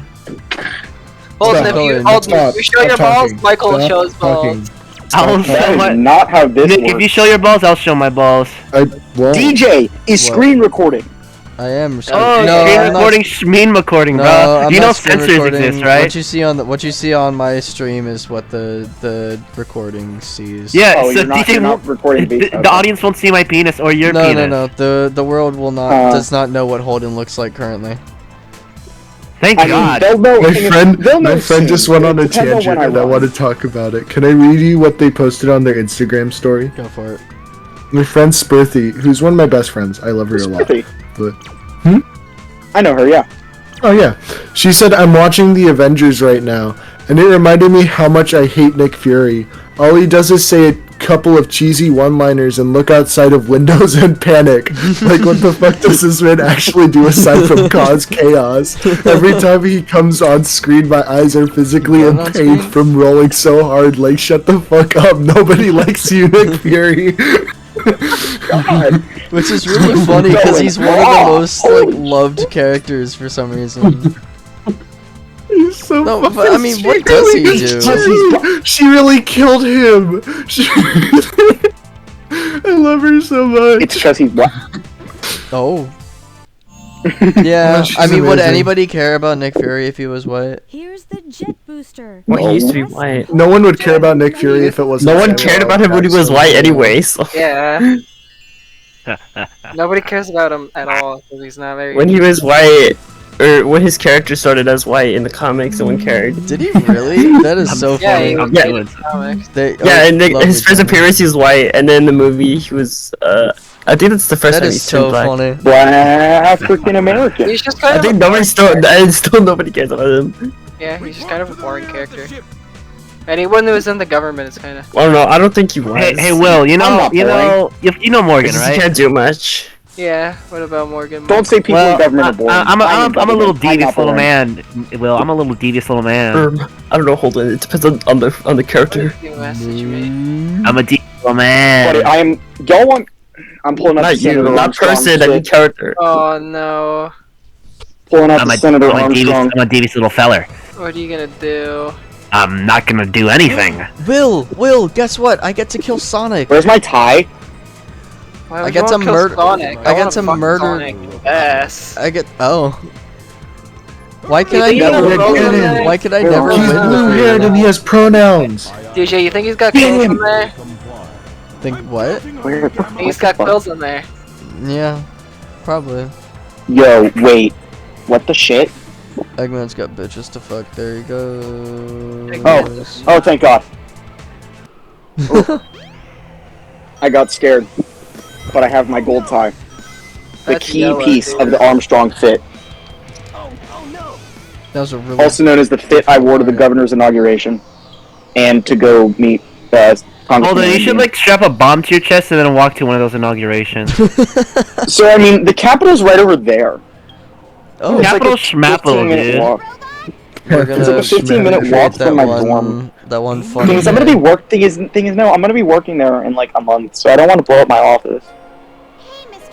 Holden, Stop if you, talking. Holden, Stop. if you show your Stop balls, talking. Michael will Stop show his talking. balls. I'll show That my. is not how this Nick, works. if you show your balls, I'll show my balls. I won't. DJ is What? screen recording. I am. Oh, No, screen I'm not- recording, mean recording, No, bro. I'm You not know screen censors recording. exist, right? What you see on my stream is what the recording sees. Yeah, Oh, so you're not, DJ you're not won't- recording the, beats. the audience won't see my penis or your No, penis. no, no. The world will not does not know what Holden looks like currently. Thank I mean, God. they'll know. They'll know My friend soon. just went on a It depends on tangent when and I run. want to talk about it. Can I read you what they posted on their Instagram story? Go for it. My friend Spurthy, who's one of my best friends, I love her a lot. Spurthy. But I know her, yeah. oh yeah, she said I'm watching the Avengers right now, and it reminded me how much I hate Nick Fury. All he does is say a couple of cheesy one-liners and look outside of windows and panic. Like, what the fuck does this man actually do aside from cause chaos? Every time he comes on screen, my eyes are physically in Going on pain screen? from rolling so hard. Like, shut the fuck up. Nobody likes you, Nick Fury. God. Which is really funny because Going he's one of the off. most like loved characters for some reason. He's so No, fucking but I mean, what does he do? She really killed him. I love her so much. It's because he's black. Oh. Yeah, She's I mean, would amazing. anybody care about Nick Fury if he was white? Here's the jet booster. Well, he used to be white. No one would care about Nick Fury if it wasn't. No one Samuel cared about him when he was Jackson. white anyway, so. Yeah. Nobody cares about him at all because he's not very. When he was white, or when his character started as white in the comics, no one cared. Did he really? That is so Yeah, he funny. was Yeah. in the comics. Yeah, and love his each first other. appearance he was white, and then in the movie he was, I think that's the first That time is he's turned so black. funny. Black African American. He's just kind I of think a nobody boring still, character. and still nobody cares about him. Yeah, he's just kind of a boring character. Anyone who was in the government is kind of. I don't know, I don't think he was. Hey, Will, you I'm know, not you know Morgan, He right? can't do much. Yeah. What about Morgan? Don't say people in government are boring. I'm a little government. I'm devious not little boring. man. Will, I'm a little devious little man. I don't know, Holden. It depends on the character. What message you made? I'm a devious little But man. y'all want. I'm pulling up Not the Senator you, not Armstrong person, I mean shit. character. Oh no. Pulling up I'm the a, Senator I'm a devious, Armstrong. I'm a devious little feller. What are you gonna do? I'm not gonna do anything. Will, guess what? I get to kill Sonic. Where's my tie? Why I would get you to wanna kill murder- Sonic? I get wanna to fuck murder- Sonic. Yes. I get. Oh. Why can You I think he's never? got clothes on there? Why can I He's never He's win with blue-haired and he you? has pronouns. DJ, you think he's got quills in there? Think what? Where the I think he's got fuck? quills in there. Yeah, probably. Yo, wait. What the shit? Eggman's got bitches to fuck. There you go. Oh, thank God. I got scared. But I have my gold tie. The That's key yellow, piece dude. of the Armstrong fit. That was a really. Also known as the fit I wore to the governor's inauguration. And to go meet Congressman. Holden, you should Indian. like strap a bomb to your chest and then walk to one of those inaugurations. So, I mean, the Capitol's right over there. Oh, It's Capital like a Schmapple, 15-minute dude. walk. we're It's like gonna a 15-minute create walk that from my one. dorm. That one funny. Thing is, I'm gonna be no, I'm gonna be working there in like a month, so I don't want to blow up my office.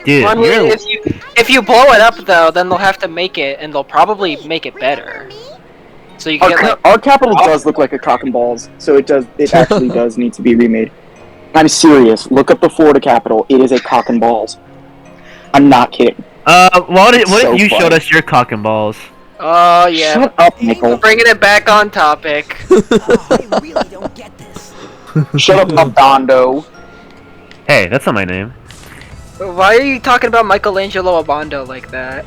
Dude, Well, I mean, you're if you blow it up though, then they'll have to make it, and they'll probably make it better. So you can get like. Our Capitol does look like a cock and balls, so it actually does need to be remade. I'm serious. Look up the Florida Capitol. It is a cock and balls. I'm not kidding. what if So you showed funny. us your cock and balls? Oh yeah. Shut up, Nickel. Bringing it back on topic. I really don't get this. Shut up, Abando. Hey, that's not my name. Why are you talking about Michelangelo Abando like that?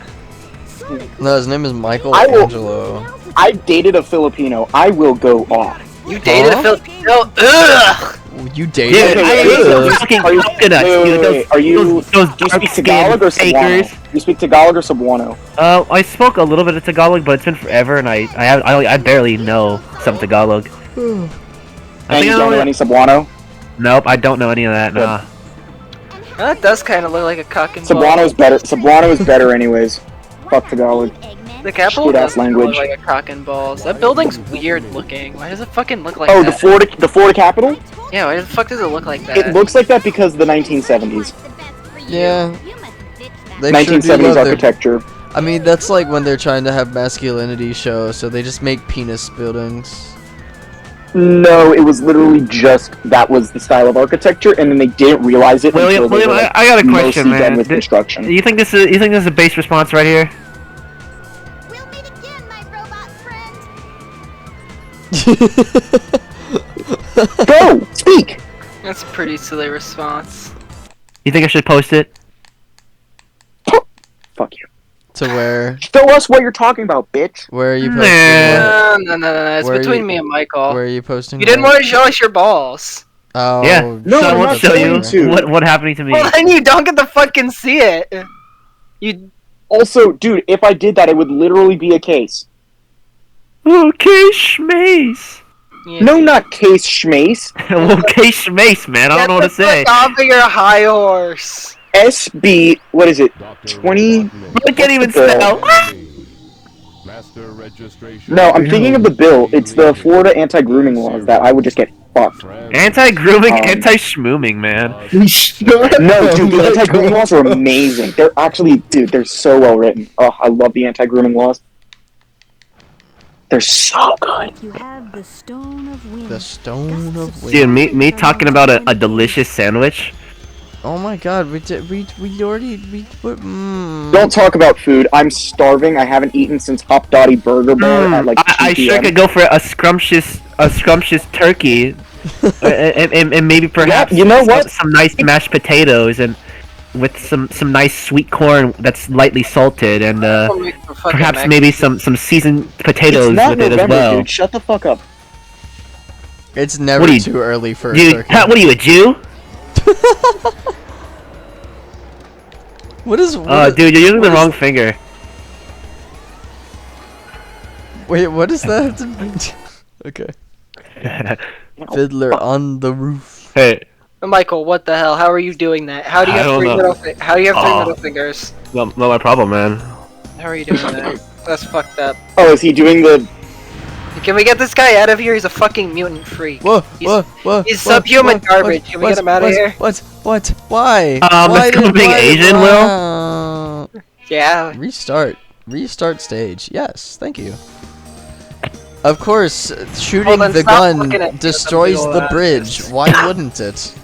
No, his name is Michael I will- Angelo. I dated a Filipino. I will go off. You dated Huh? a Filipino? Ugh! You Dude, dated? Okay, I wait, hate wait, those wait. fucking Are you- coconuts, wait, dude. wait, wait. Are you- those Do you speak dark-skinned Tagalog or fakers? Cebuano? Do you speak Tagalog or Cebuano? I spoke a little bit of Tagalog, but it's been forever, and I barely know some Tagalog. And I you think I don't know know. any Cebuano? Nope, I don't know any of that. Nah. That does kind of look like a cock and ball. Cebuano's better. Cebuano is better anyways. Fuck Tagalog. The capital Shit-ass does kinda language. look like a cock and balls. That building's weird looking. Why does it fucking look like Oh, that? the Florida Capitol? Yeah, why the fuck does it look like that? It looks like that because of the 1970s. Yeah. They sure do 1970s love their- architecture. I mean, that's like when they're trying to have masculinity show, so they just make penis buildings. No, it was literally just that was the style of architecture, and then they didn't realize it William, until they were, I got a question, mostly done man. with construction. You think this is a base response right here? We'll meet again, my robot friend. Go! Speak! That's a pretty silly response. You think I should post it? Fuck you. To where? Show us what you're talking about, bitch! Where are you posting? Nah. What? No. It's Where are between you- me and Michael. Where are you posting? You didn't what? want to show us your balls. Oh. Yeah. No, so I I'm won't not show you going to. what happened to me. Well, then you don't get to fucking see it. You. Also, dude, if I did that, it would literally be a case. Okay, schmace. Yeah. No, not case schmace. Okay, schmace, man. I don't know what to say. Get off of your high horse. SB, what is it? 20? I can't even Bill. spell. Master registration. No, I'm thinking of the bill. It's the Florida anti-grooming laws that I would just get fucked. Anti-grooming, Um, anti-schmooming, man. No, dude, the anti-grooming laws are amazing. They're actually, dude, they're so well written. Oh, I love the anti-grooming laws. They're so good. You have the stone of wind. The stone of Gusts wind. Dude, me talking about a delicious sandwich. Oh my god, we already Don't talk about food. I'm starving. I haven't eaten since Hop Dotty Burger Bar at like 2 I sure p.m. could go for a scrumptious turkey, and maybe perhaps you know what? some nice mashed potatoes and with some nice sweet corn that's lightly salted and perhaps maybe some seasoned potatoes It's not with it as November, well. dude. Shut the fuck up. It's never What are you- too early for a Dude, turkey. what are you, a Jew? What is? Dude, you're using the wrong finger. Wait, what does that have to be? Okay. Fiddler on the roof. Hey, Michael, what the hell? How are you doing that? How do you I have don't three know. How do you have three Oh. middle fingers? not my problem, man. How are you doing that? That's fucked up. Oh, is he doing the... Can we get this guy out of here? He's a fucking mutant freak. Whoa, He's- whoa. he's subhuman garbage. Can we get him outta here? What? Why? Let's go being Asian, Will. Will? Yeah. Restart stage. Yes, thank you. Of course, shooting Holden, the stop gun looking at me destroys with the that. bridge. Why wouldn't it?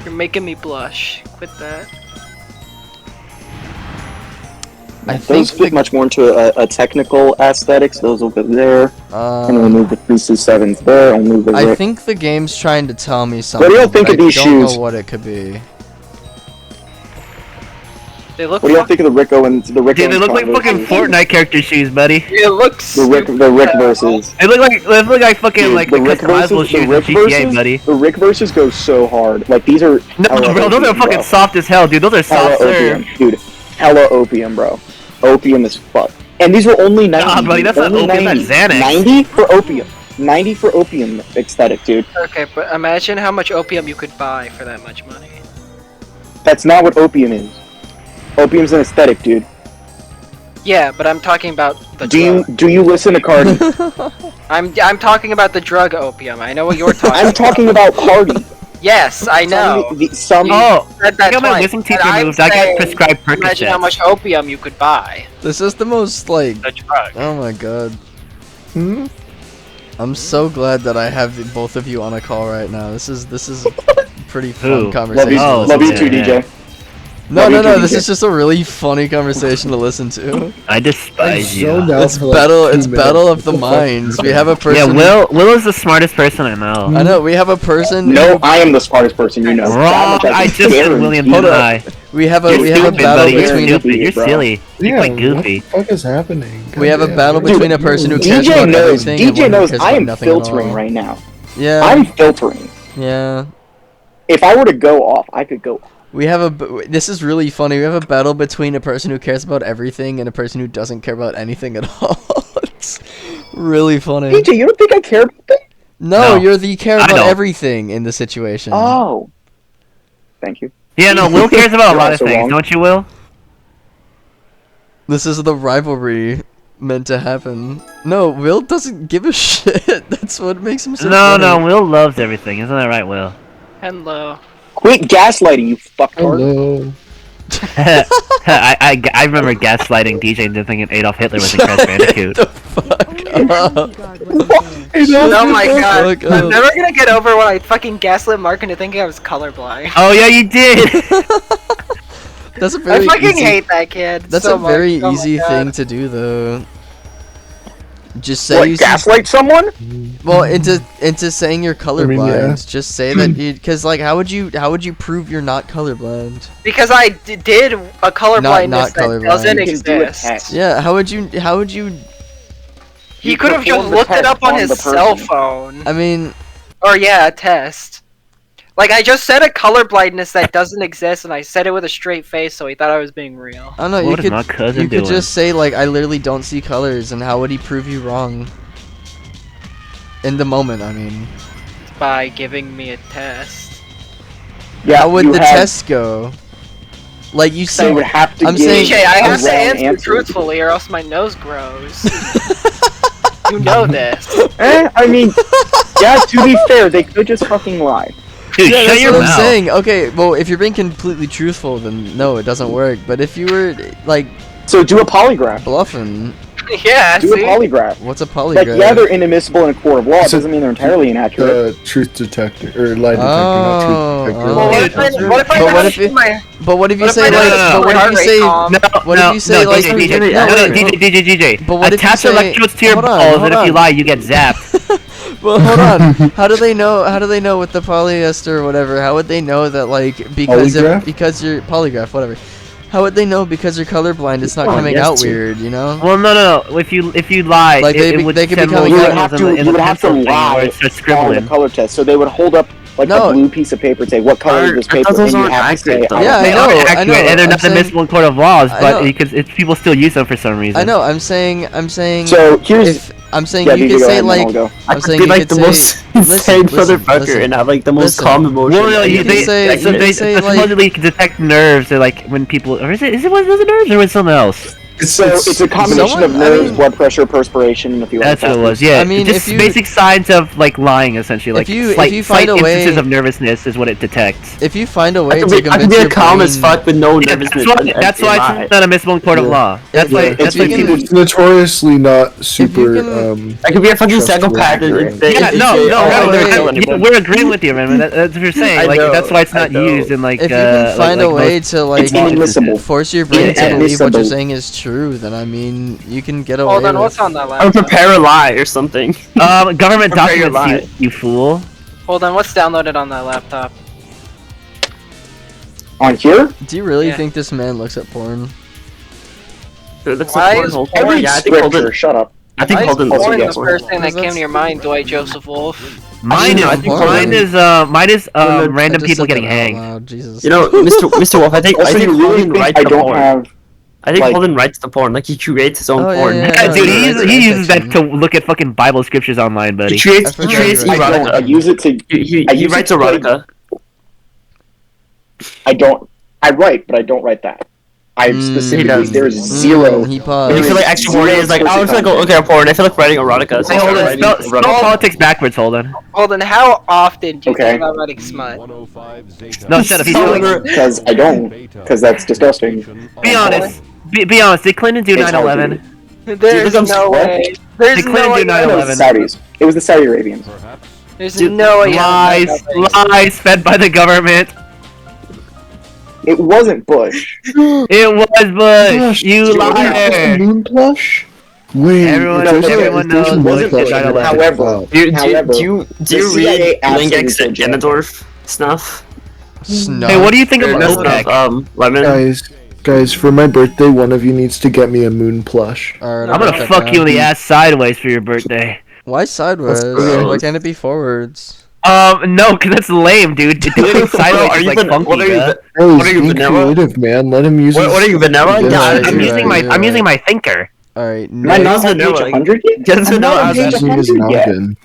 You're making me blush. Quit that. I Those think fit much more into a technical aesthetics. Those will go there. And we'll move the 327s there. And move the I Rick. think the game's trying to tell me something. do y'all think but of these I don't shoes? know what it could be. They look. What do y'all think of the Rico and the Rico? Dude, they and look like Converse fucking shoes? Fortnite character shoes, buddy. It looks. The Rick versus. They look like fucking Dude, like the the Rick customizable versus, shoes in GTA, buddy. The Rick versus go so hard. Like these are. No, hella bro, those are opium, fucking bro. soft as hell, dude. Those are Hella soft serve. opium, dude. Hella opium, bro. Opium as fuck. And these were only 90. Nah, buddy, that's not only opium, 90. that's Xanax. 90 for opium. 90 for opium aesthetic, dude. Okay, but imagine how much opium you could buy for that much money. That's not what opium is. Opium's an aesthetic, dude. Yeah, but I'm talking about the Do drug. you listen to Cardi? I'm talking about the drug opium. I know what you're talking. I'm talking about Cardi. Yes, I know. Some Oh, Said I that got my twice. wisdom teeth And I'm removed. I saying, got prescribed Imagine how Percocets. much opium you could buy. This is the most like. The drug. Oh my god. I'm so glad that I have both of you on a call right now. This is a pretty fun Who? love conversation. you, to Oh, listen love you to. too, yeah. DJ. No, Love you too, this DJ. is just a really funny conversation to listen to. I despise you. zoned out It's for, like, battle. 2 It's minutes. battle of the What fuck? minds. We have a Yeah, person. Will is the smartest person I know. I know. We have a person. No, I am the smartest person you know. Wrong. That much I can just said guarantee. William Hold didn't up. I? We have You're we have a stupid, battle buddy. You're between. stupid. You're bro. silly. You're quite goofy. What the fuck is happening? We have a Goddamn. battle Dude, between a person who dude, cares DJ about knows. everything and DJ one who knows. cares I about am nothing at filtering all. right now. Yeah. I'm filtering. Yeah. If I were to go off, I could go off. We have this is really funny. We have a battle between a person who cares about everything and a person who doesn't care about anything at all. It's really funny. DJ, you don't think I care about that? No, No, you're the care I about don't. everything in the situation. Oh. Thank you. Yeah, no, Will cares about a You're lot of also things, wrong. don't you, Will? This is the rivalry meant to happen. No, Will doesn't give a shit. That's what makes him so No, funny. Will loves everything. Isn't that right, Will? Hello. Quit gaslighting, you fucktard. Hello. I remember gaslighting DJ into thinking Adolf Hitler was in Crash Bandicoot. The fuck up. Oh my god. Fuck I'm up. never gonna get over when I fucking gaslit Mark into thinking I was colorblind. Oh yeah, you did. That's a I very fucking easy, hate that kid. That's so a very much. Oh my easy God. thing to do, though. Just say What, you see, gaslight someone? well into saying you're colorblind. yeah. Just say that you, because like how would you prove you're not colorblind? Because I did a colorblindness not that colorblind. doesn't You can do a exist. test. Yeah, how would you He You could have just perform the looked it test up on on his the person. cell phone. I mean, Or yeah, a test. Like I just said a colorblindness that doesn't exist, and I said it with a straight face, so he thought I was being real. I don't know, What is my cousin you could doing? just say like I literally don't see colors, and how would he prove you wrong? In the moment, I mean. By giving me a test. Yeah, How would you the have- test go? Like you So you see, would have to I'm give saying- DJ, I a have to wrong answer truthfully, or else my nose grows. You know this. I mean, yeah, to be fair, they could just fucking lie. Dude, yeah, shut that's your what I'm mouth. saying. Okay, well, if you're being completely truthful, then no, it doesn't work. But if you were like So do a polygraph. bluffing, Yeah, Do a see? polygraph. what's a Like, polygraph? yeah, they're inadmissible in a court of law. It So- doesn't mean they're entirely inaccurate. Truth detector or lie detector, Oh, not truth detector. oh. Well, what if I, what if I But what have if it- my... But what if you What if say I no, like? no, no, But what heart if you rate say? calm? No, What if no, you say, no, like- DJ, no, no, wait, DJ. But what if you Attach say- electrodes to your hold on, balls, hold and if you on. lie, you get zapped. Well, hold on. How do they know? How do they know with the polyester or whatever? How would they know that like because Polygraph? because you're polygraph whatever? How would they know because you're colorblind? It's not Well, coming yes, out too. weird, you know? Well, no. If you lie, Like, it would they could be send coming little out- You would signals have to, in you the would have to pencil thing lie where it starts on the scribbling. color test. So they would hold up like No. a blue piece of paper and say, "What color is this I paper?" thought those And you aren't have to say, accurate, though. Yeah, I They know, are I accurate, know, and they're I'm not saying- admissible in court of laws, I but know. because people still use them for some reason. I know. I'm saying. So here's If I'm saying yeah, you DJ, could go say ahead, and then like I'll go. I I'm could saying be you like could the say- most listen, insane listen, motherfucker listen, and have like the most listen. calm emotion. Well, no, You you, can say- they, so you they can say, like- supposedly can detect nerves, or like when people, or is it was it nerves or was it something else? So it's a combination someone- of nerves, I mean- blood pressure, perspiration, and a few other That's what it was. factors. Yeah, I mean, just if you- basic signs of like lying, essentially. Like you- if slight, you find slight a way- instances of nervousness is what it detects. if you find a I way could to be convince your calm as brain- fuck with no Yeah, nervousness. that's why it's not admissible in court of Yeah. law. That's Yeah, why. if That's you why can- people. It's notoriously not super. can- I could be a fucking Trustworthy. psychopath and say, Yeah, and no, say, no, oh, I'll wait, never wait, kill wait. anyone. We're agreeing with you, man. That's what you're saying. I Like know, that's why it's I not know. used in like. If you can find a like way most- to like It's inadmissible. force your brain to believe what Inadmissible. you're saying is true, then I mean you can get away Hold on, with. what's on that I would laptop? prepare a lie or something. government Prepare your documents, you fool. Hold on, what's downloaded on that laptop? On here, Do you really Yeah. think this man looks at porn? It looks Why like is Holden. every Yeah, I think scripture. Holden. Shut up. I think Why is Holden looks porn like the porn. first thing that Because came to your that's- mind, Dwight Joseph Wolf? Mine know, I is think mine porn- is I random just people said getting that out hanged. loud, Jesus. You know, Mr. Wolf. I think Also, you really Holden think writes I the don't porn. have? I think like- Holden writes the porn. Like he creates his own Oh, yeah, porn. yeah, Yeah, dude, yeah, he uses that fiction. to look at fucking Bible scriptures online, buddy. He creates I forgot erotica. you I don't. I use it to. He I use writes it to, like, erotica. I don't. I write, but I don't write that. I specifically. does. There's zero. He When paused. you feel like actually horny, it's like, oh, I feel like okay, porn. I feel like writing erotica. So Hey, I hold start on, writing spell erotica. politics backwards, hold on. Hold on, how often do you Okay. think about writing smut? 105 Zeta. No, shut up, he's So- doing Because I don't. Because that's disgusting. Be honest. Be honest, did Clinton do It's hard to 9/11? There's Dude, no what? way. There's Did no Clinton do way. It was 9/11? the Saudis. It was the Saudi Arabians. Perhaps There's Dude, no way. Lies, lies fed by the government. It wasn't Bush. It was Bush. You dude, liar. Moon plush? Wait, Everyone- if there's a- everyone if there's a knows moon Bush plush, did I 9/11. would However, wow. Do you However, read CIA Lingex absolutely and Ganondorf stuff? Snuff. Hey, what do you think Or of no, OPEC? Lemon. Guys, for my birthday, one of you needs to get me a moon plush. Alright, I'm I'll gonna check fuck it you in out. the ass sideways for your birthday. Why sideways? gross. Why can't it be forwards? No, cause that's lame, dude. Doing it sideways Are is you like van- funky, what are you? bruh. Oh, What are you, he's being vanilla? creative, man. Let him use. What are you, vanilla? Yeah, Yeah, I'm you're using right, my I'm using my thinker. Alright, Am I no. not on vanilla. page 100 yet? Get I'm not vanilla on as page using his 100 yet. noggin.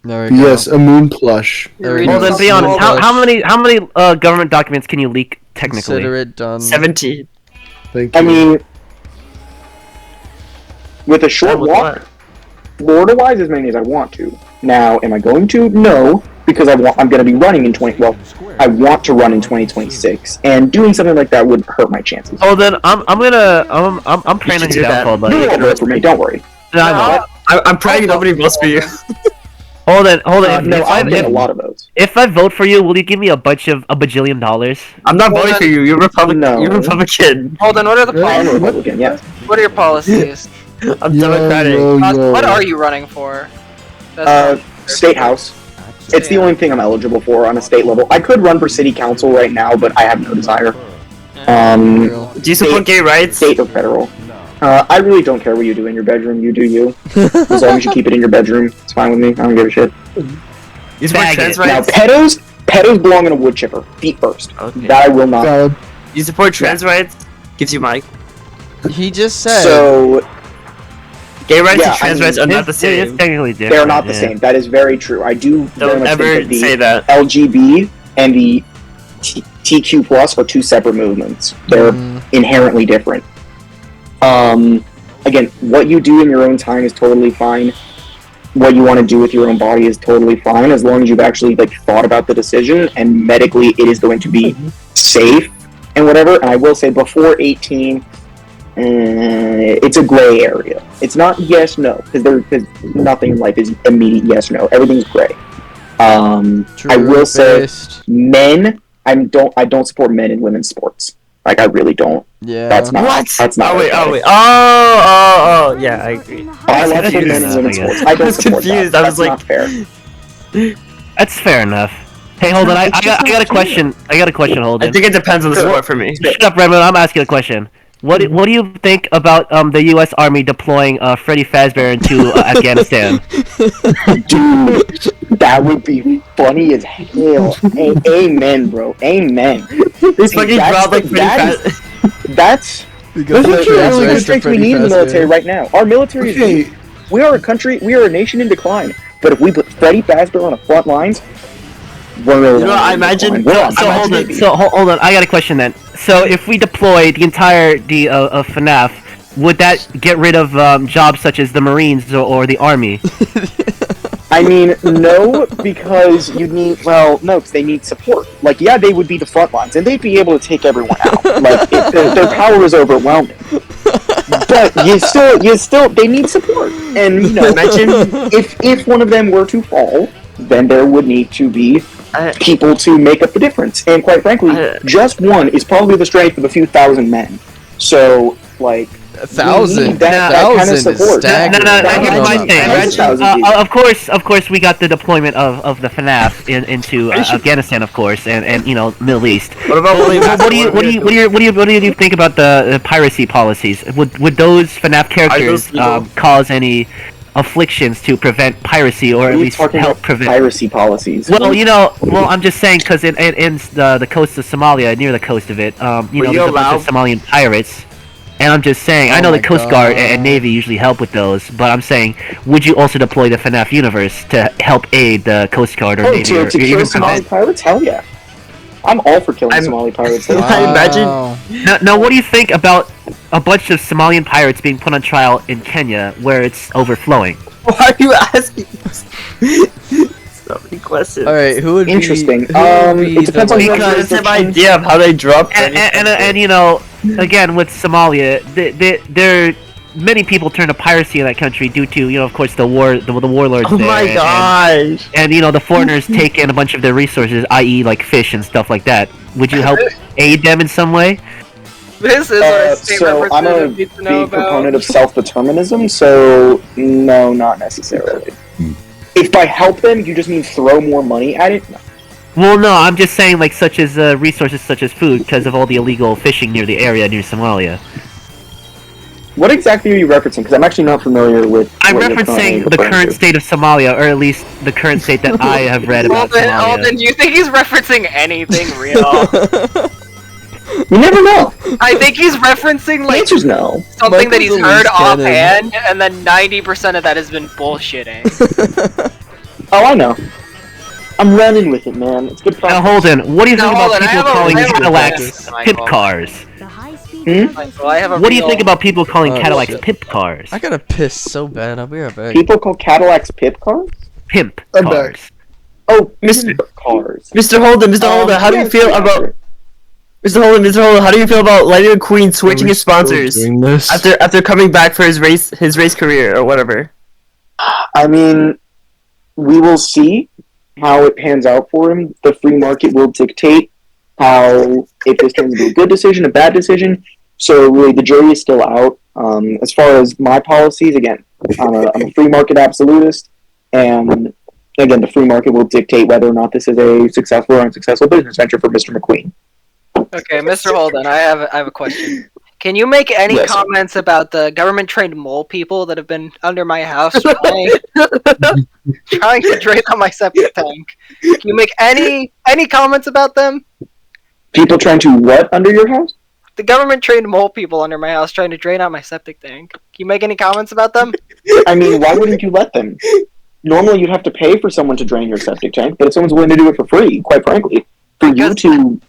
There we go. Yes, a moon plush. There we Well, go. then be honest. Small How bush. many government documents can you leak technically? Consider it done. 70. Thank you. I mean, with a short With walk, Florida-wise, as many as I want to. Now, am I going to? No, because I'm going to be running in I want to run in 2026, and doing something like that would hurt my chances. Oh, then I'm praying on your downfall, buddy. You will vote for me, don't worry. No, I won't. I'm praying nobody votes for you. Hold on. No, I've get a lot of votes. If I vote for you, will you give me a bajillion dollars? I'm not voting for you. You're Republican. No. You're Republican. Holden, what are the I'm a policies? Republican, yes. What are your policies? I'm Democratic. What are you running for? State House. It's the only thing I'm eligible for on a state level. I could run for city council right now, but I have no desire. Do you support gay rights? State or federal. I really don't care what you do in your bedroom. You do you. As long as you keep it in your bedroom, it's fine with me. I don't give a shit. You support trans rights? Now, pedos belong in a wood chipper. Feet first. Okay. That I will not. Valid. You support trans rights? Gives you mic. He just said. So Gay rights Yeah, and trans I mean, rights are not the It's same. technically different. they're not the same. That is very true. I do very Don't much ever think that the say that. LGB and the TQ plus are two separate movements. They're inherently different. Again, what you do in your own time is totally fine. What you want to do with your own body is totally fine, as long as you've actually thought about the decision and medically it is going to be safe and whatever. And I will say, before 18, it's a gray area. It's not yes no, because nothing in life is immediate yes no. Everything's gray. I will say, men. I don't support men in women's sports. I really don't. Yeah. That's not. What? That's not. Oh wait, okay. oh wait. Oh, yeah, I agree. I love men in women's sports. I don't was support confused. that. I was That's like- not fair. That's fair enough. Hey, Holden, I got a question. I got a question, Holden. I think it depends on the sport for me. Shut up, Redmond. I'm asking a question. What do you think about the U.S. Army deploying Freddy Fazbear into Afghanistan? Dude, that would be funny as hell. Amen, bro. Amen. This fucking dropped like pretty fast. That's Because those are the only Freddy good strengths we need in the military right now. Our military is Okay. weak. We are a country. We are a nation in decline. But if we put Freddy Fazbear on the front lines, we're You know, I imagine. Hold on. I got a question then. So if we deploy the entirety of FNAF, would that get rid of jobs such as the Marines or the Army? I mean, no, because you need. Well, no, because they need support. Yeah, they would be the front lines, and they'd be able to take everyone out. Their power is overwhelming. But you still, they need support. And Imagine if one of them were to fall, then there would need to be people to make up the difference. And quite frankly, just one is probably the strength of a few thousand men. So, 1,000. that kind of support. Here's my thing. Imagine- Of course, we got the deployment of the FNAF into Afghanistan, of course, and Middle East. What about What do you think about the piracy policies? Would those FNAF characters cause any afflictions to prevent piracy, or What at are you least talking help about prevent? piracy policies? Well, I'm just saying because in the coast of Somalia, near the coast of it, there's a bunch of Somalian pirates. And I'm just saying, I know the Coast Guard and Navy usually help with those, but I'm saying, would you also deploy the FNAF universe to help aid the Coast Guard or Navy? To kill even Somali pirates? Hell yeah. I'm all for killing Somali pirates. I imagine. Now, what do you think about a bunch of Somalian pirates being put on trial in Kenya, where it's overflowing? Why are you asking this? So many questions. All right, who would Interesting. be? Who would be It depends on Because I have an idea of how they drop. And again, with Somalia, there many people turn to piracy in that country due to, of course, the warlords Oh there. my gosh. And the foreigners take in a bunch of their resources, i.e. fish and stuff like that. Would you help aid them in some way? This is what a state so I'm a representative needs to know big proponent about. of self-determinism, so no, not necessarily. If by help them, you just mean throw more money at it, no. Well, no, I'm just saying, such as resources such as food, because of all the illegal fishing near the area near Somalia. What exactly are you referencing? Because I'm actually not familiar with. I'm what you're referencing currently the referring current to. state of Somalia, or at least the current state that I have read about Somalia. Holden, do you think he's referencing anything real? You never know. I think he's referencing The answer's no. something that he's Michael's heard a loose cannon. offhand, and then 90% of that has been bullshitting. Oh, I know. I'm running with it, man. It's good fun. Now, Holden, what do you think Now, about Holden, I people have a- calling I have a Cadillacs question, pip Michael. cars? The high-speed Michael, I have a What do you real- think about people calling Oh, Cadillacs shit. pip cars? I gotta piss so bad. I'll be right back. People call Cadillacs pip cars? Pimp I'm cars. Oh, Mr. cars. Mr. Holden, Mr. Holden, how do you feel about Mr. Holden, how do you feel about Lightning McQueen switching his sponsors Doing this? after coming back for his race career or whatever? I mean, we will see how it pans out for him. The free market will dictate how if this turns into a good decision, a bad decision. So really, the jury is still out. As far as my policies, again, I'm a free market absolutist, and again, the free market will dictate whether or not this is a successful or unsuccessful business venture for Mr. McQueen. Okay, Mr. Holden, I have a question. Can you make any Yes. comments about the government-trained mole people that have been under my house trying to drain out my septic tank? Can you make any comments about them? People trying to what under your house? The government-trained mole people under my house trying to drain out my septic tank. Can you make any comments about them? I mean, why wouldn't you let them? Normally, you'd have to pay for someone to drain your septic tank, but if someone's willing to do it for free, quite frankly, for you to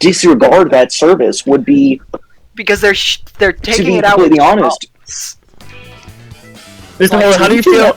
disregard that service would be, Because they're to taking be it out with completely honest, Mr. Holden, how do you feel?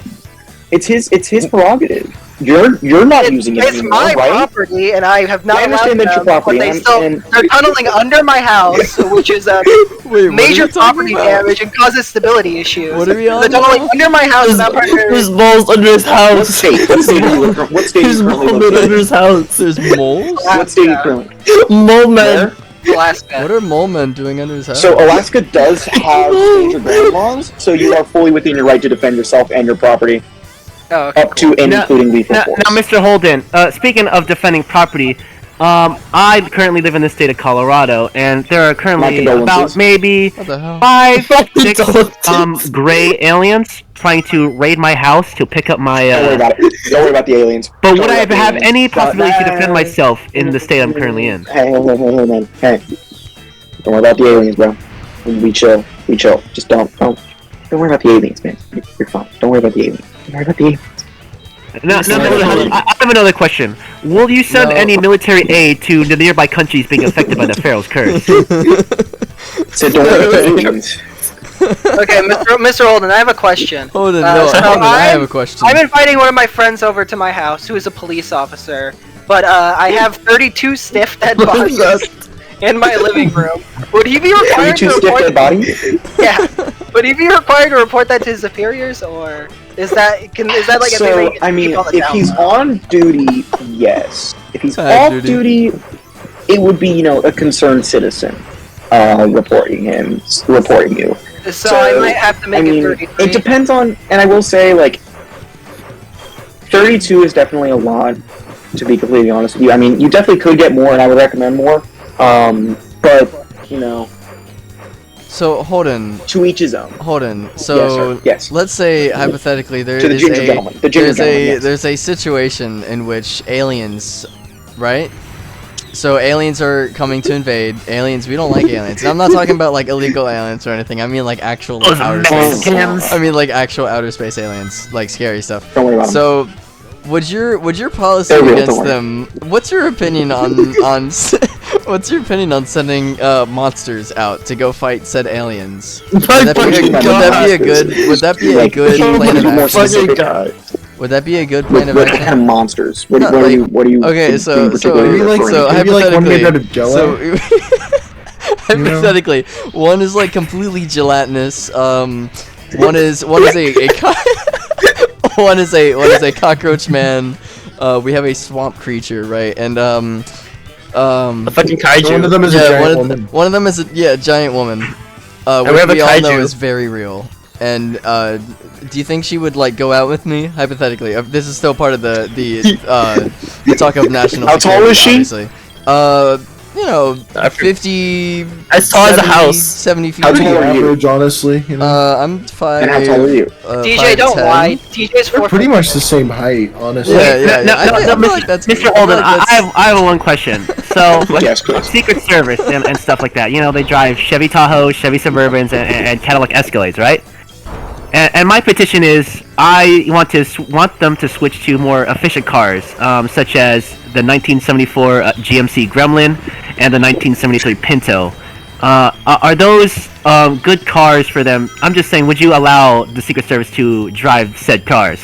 it's his prerogative. You're not using it It's anymore, my right? property, and I have not I understand allowed that's your them, property, but they and- still and- they're tunneling under my house, which is a Wait, what are major you talking property about? damage and causes stability issues. What are we on They're tunneling now? under my house without There's partner. moles under his house. What state? What state are you what state are There's you currently moles located under in? his house. There's moles? What state are you currently? Mole man. Where? Alaska. What are mole men doing under his house? So Alaska does have danger ground laws, so you are fully within your right to defend yourself and your property, Oh, okay, up to and Now- including lethal Now, force. Mr. Holden, speaking of defending property, I currently live in the state of Colorado, and there are My currently condolences. about maybe What the hell? 5, 6 Condolences. gray aliens trying to raid my house to pick up my. Don't worry about it. Don't worry about the aliens. But Don't would worry I about the have aliens. any possibility to defend Nah. myself in the state I'm currently in? Hey, man. Hey. Don't worry about the aliens, bro. We chill. Just don't worry about the aliens, man. You're fine. Don't worry about the aliens. Don't worry about the aliens. Now, I have another question. Will you send No. any military aid to the nearby countries being affected by the Pharaoh's curse? So don't worry about the aliens. Okay, Mr. Holden, I have a question. Holden, Uh, no, so Holden, I have I'm- a question. I'm inviting one of my friends over to my house who is a police officer, but I have 32 stiff dead bodies in my living room. Would he be required to 32 stiff report? dead bodies? Yeah. Would he be required to report that to his superiors, or is that like a thing So, that you I mean, keep on the if down he's low? on duty, yes. If he's Off off duty. duty, it would be, a concerned citizen reporting you. So I might have to make it 33. it depends on, and I will say, 32 is definitely a lot, to be completely honest with you. I mean, you definitely could get more, and I would recommend more, but, So, Holden, to each his own. so Yes, sir. Yes. let's say hypothetically there To the is ginger gentleman. The ginger gentleman, yes. there's a situation in which aliens, right? So aliens are coming to invade. Aliens, we don't like aliens. And I'm not talking about like illegal aliens or anything. I mean like actual Those outer space. Mexicans. I mean like actual outer space aliens, like scary stuff. Don't worry about it. So, would your policy They're real, don't against worry. them? What's your opinion on what's your opinion on sending monsters out to go fight said aliens? Would that be a, God. would that be a Like, good can you plan be of more action? specific? Would that be a good plan of What kind action? of monsters? What, Not what, are, you, like- what are you Okay, being so particularly Maybe like- referring so to? maybe like one made out of hypothetically, Jell-O? hypothetically, one is like completely gelatinous. One is a one is a cockroach man. We have a swamp creature, right? And A fucking kaiju. One of them is a yeah, giant one woman. of them is a giant woman. Which we have a we all know kaiju. is very real. And do you think she would like go out with me? Hypothetically, this is still part of the talk of national. How tall is she? Obviously. I for- 50. As tall as a 70 house. 70 feet. How Pretty tall are you? average, honestly. I'm 5. And how tall are you? TJ, don't 5'10". lie. TJ's 4 Pretty much the same height, honestly. Yeah, yeah, No, yeah. no, I no, feel like that's Mr. I feel Holden, like that's- I have one question. So, Yes, please. Secret Service and stuff like that, they drive Chevy Tahoes, Chevy Suburbans, and Cadillac Escalades, right? And my petition is, I want them to switch to more efficient cars, such as the 1974 GMC Gremlin and the 1973 Pinto. Are those good cars for them? I'm just saying, would you allow the Secret Service to drive said cars?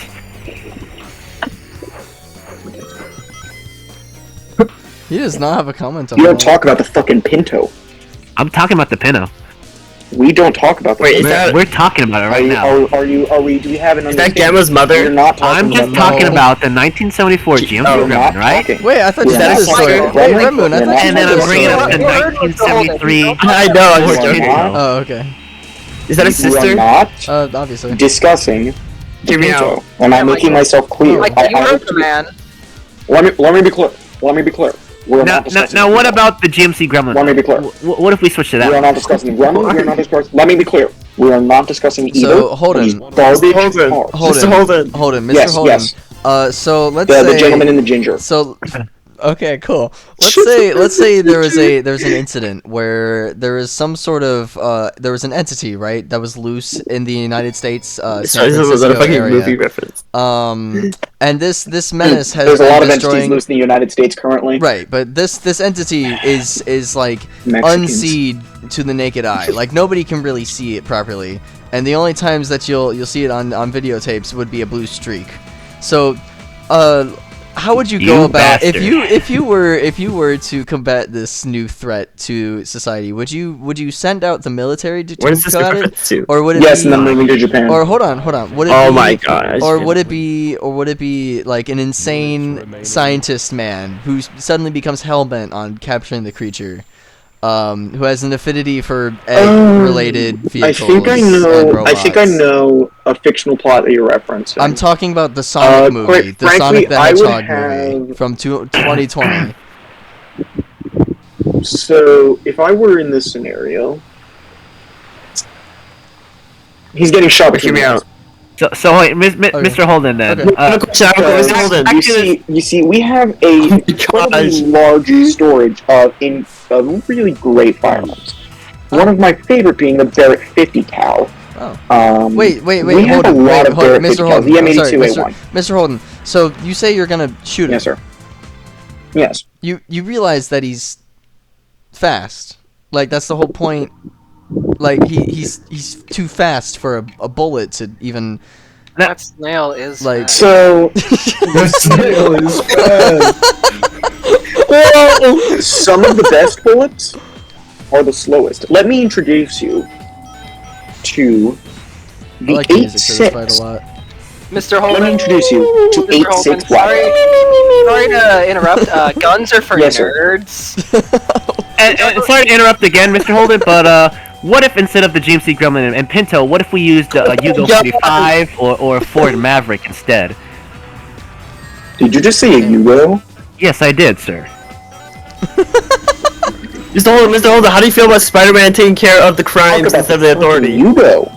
He does not have a comment on You don't that. talk about the fucking Pinto. I'm talking about the Pinto. We don't talk about the Wait, is Pinto. that- We're talking about it Are right you, now. are we, do we have an Is that understanding? Gamma's mother? We're not talking I'm just about talking No. about the 1974 GMC We're not Gremlin, right? talking. Wait, I thought you We're said not this talking story. about Wait, Gremlin. Red Moon, I We're thought not you And then said I'm this bringing story. up the You heard Mr. Holden. 1973. I know. I was You are joking. not- Oh, okay. Is that a We are sister? not Obviously. discussing the Hear me Pinto. out. Am I making myself clear? Like, you heard the man. Let me be clear. Let me be clear. We're Now, not discussing now, the what Pinto. about the GMC Gremlin? Let me be clear. What if we switch to that? We are one? not discussing Gremlin. We are not discussing. Let me be clear. We are not discussing either. So, of Holden. these garbage Holden. cars. Mr. Holden. Holden, Mr. Yes, Holden. yes. So let's The say gentleman in the ginger. So, okay, cool. Let's say there's an incident where there is some sort of there was an entity, right, that was loose in the United States, San Sorry, this was a Francisco fucking area. movie reference. And this menace has There's a been lot of entities destroying. loose in the United States currently. Right, but this entity is like Mexicans. unseen to the naked eye. Like nobody can really see it properly, and the only times that you'll see it on videotapes would be a blue streak. So, how would you go You about bastard. if you were to combat this new threat to society? Would you send out the military to What is this combat it, reference to? or would it Yes, be, and then moving to Japan. or hold on, would it Oh be, my gosh. or would it be like an insane scientist man who suddenly becomes hellbent on capturing the creature, who has an affinity for egg-related I vehicles think I and know. robots? I think I know a fictional plot that you're referencing. I'm talking about the Sonic movie, quite the frankly, Sonic the I would Hedgehog movie have- from 2020. So, if I were in this scenario, he's getting shot. But hear me out. So wait, Mr. Holden then. Okay. No question, I have a question, Mr. Holden. You see, we have a gosh. incredibly large storage of really great firearms. One of my favorite being the Barrett 50 cal. Oh. Wait, We hold have a on, lot of hold on, Barrett 50 Mr. cals. Holden. The I'm sorry, M82A1. Mr. Holden. So you say you're gonna shoot him. Yes, sir. Yes. You realize that he's fast. Like that's the whole point. Like he's too fast for a bullet to even That snail is like. So, That snail is fast. some of the best bullets are the slowest. Let me introduce you to I the like the music for this fight a 8.6. lot. Mr. Let Holden. me introduce you to Mr. Holden, 8.6 Black. sorry to interrupt. Guns are for Yes, sir. nerds. And sorry to interrupt again, Mr. Holden, but what if instead of the GMC Gremlin and Pinto, what if we used a Yugo 45 or a Ford Maverick instead? Did you just say a Yugo? Yes, I did, sir. Mr. Holden, how do you feel about Spider-Man taking care of the Talk crimes about instead of the authority? Yugo.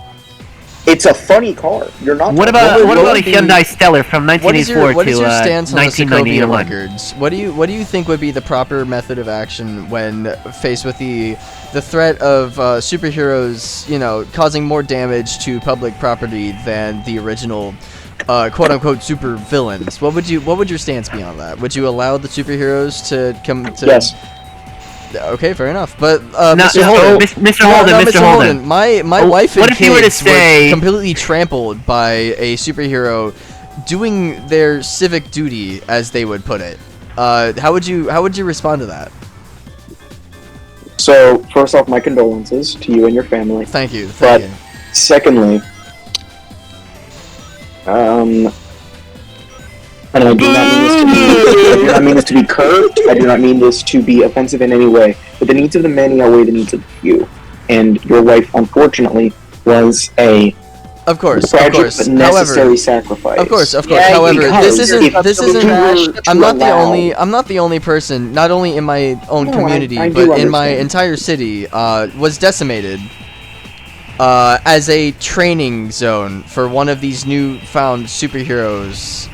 It's a funny car. You're not. What talking about a the- Hyundai Stellar from What is 1984 your to stance on the Sokovia 1991? records? What do you think would be the proper method of action when faced with the threat of superheroes, causing more damage to public property than the original quote unquote super villains? What would your stance be on that? Would you allow the superheroes to come to? Yes. Okay, fair enough. But Mr. Holden, Mr. Holden. My wife and What if you were to kids say- were completely trampled by a superhero doing their civic duty, as they would put it. How would you respond to that? So first off, my condolences to you and your family. Thank you. But Thank you. secondly, and I do not mean this to be curved. I do not mean this to be offensive in any way. But the needs of the many outweigh the needs of the few. And your wife, unfortunately, was a Of course. tragic but necessary However, sacrifice. of course. Yeah, However, because this if isn't. you were to I'm not allow- the only person, not only in my own No, community, I do but in my understand. entire city, was decimated as a training zone for one of these newfound superheroes.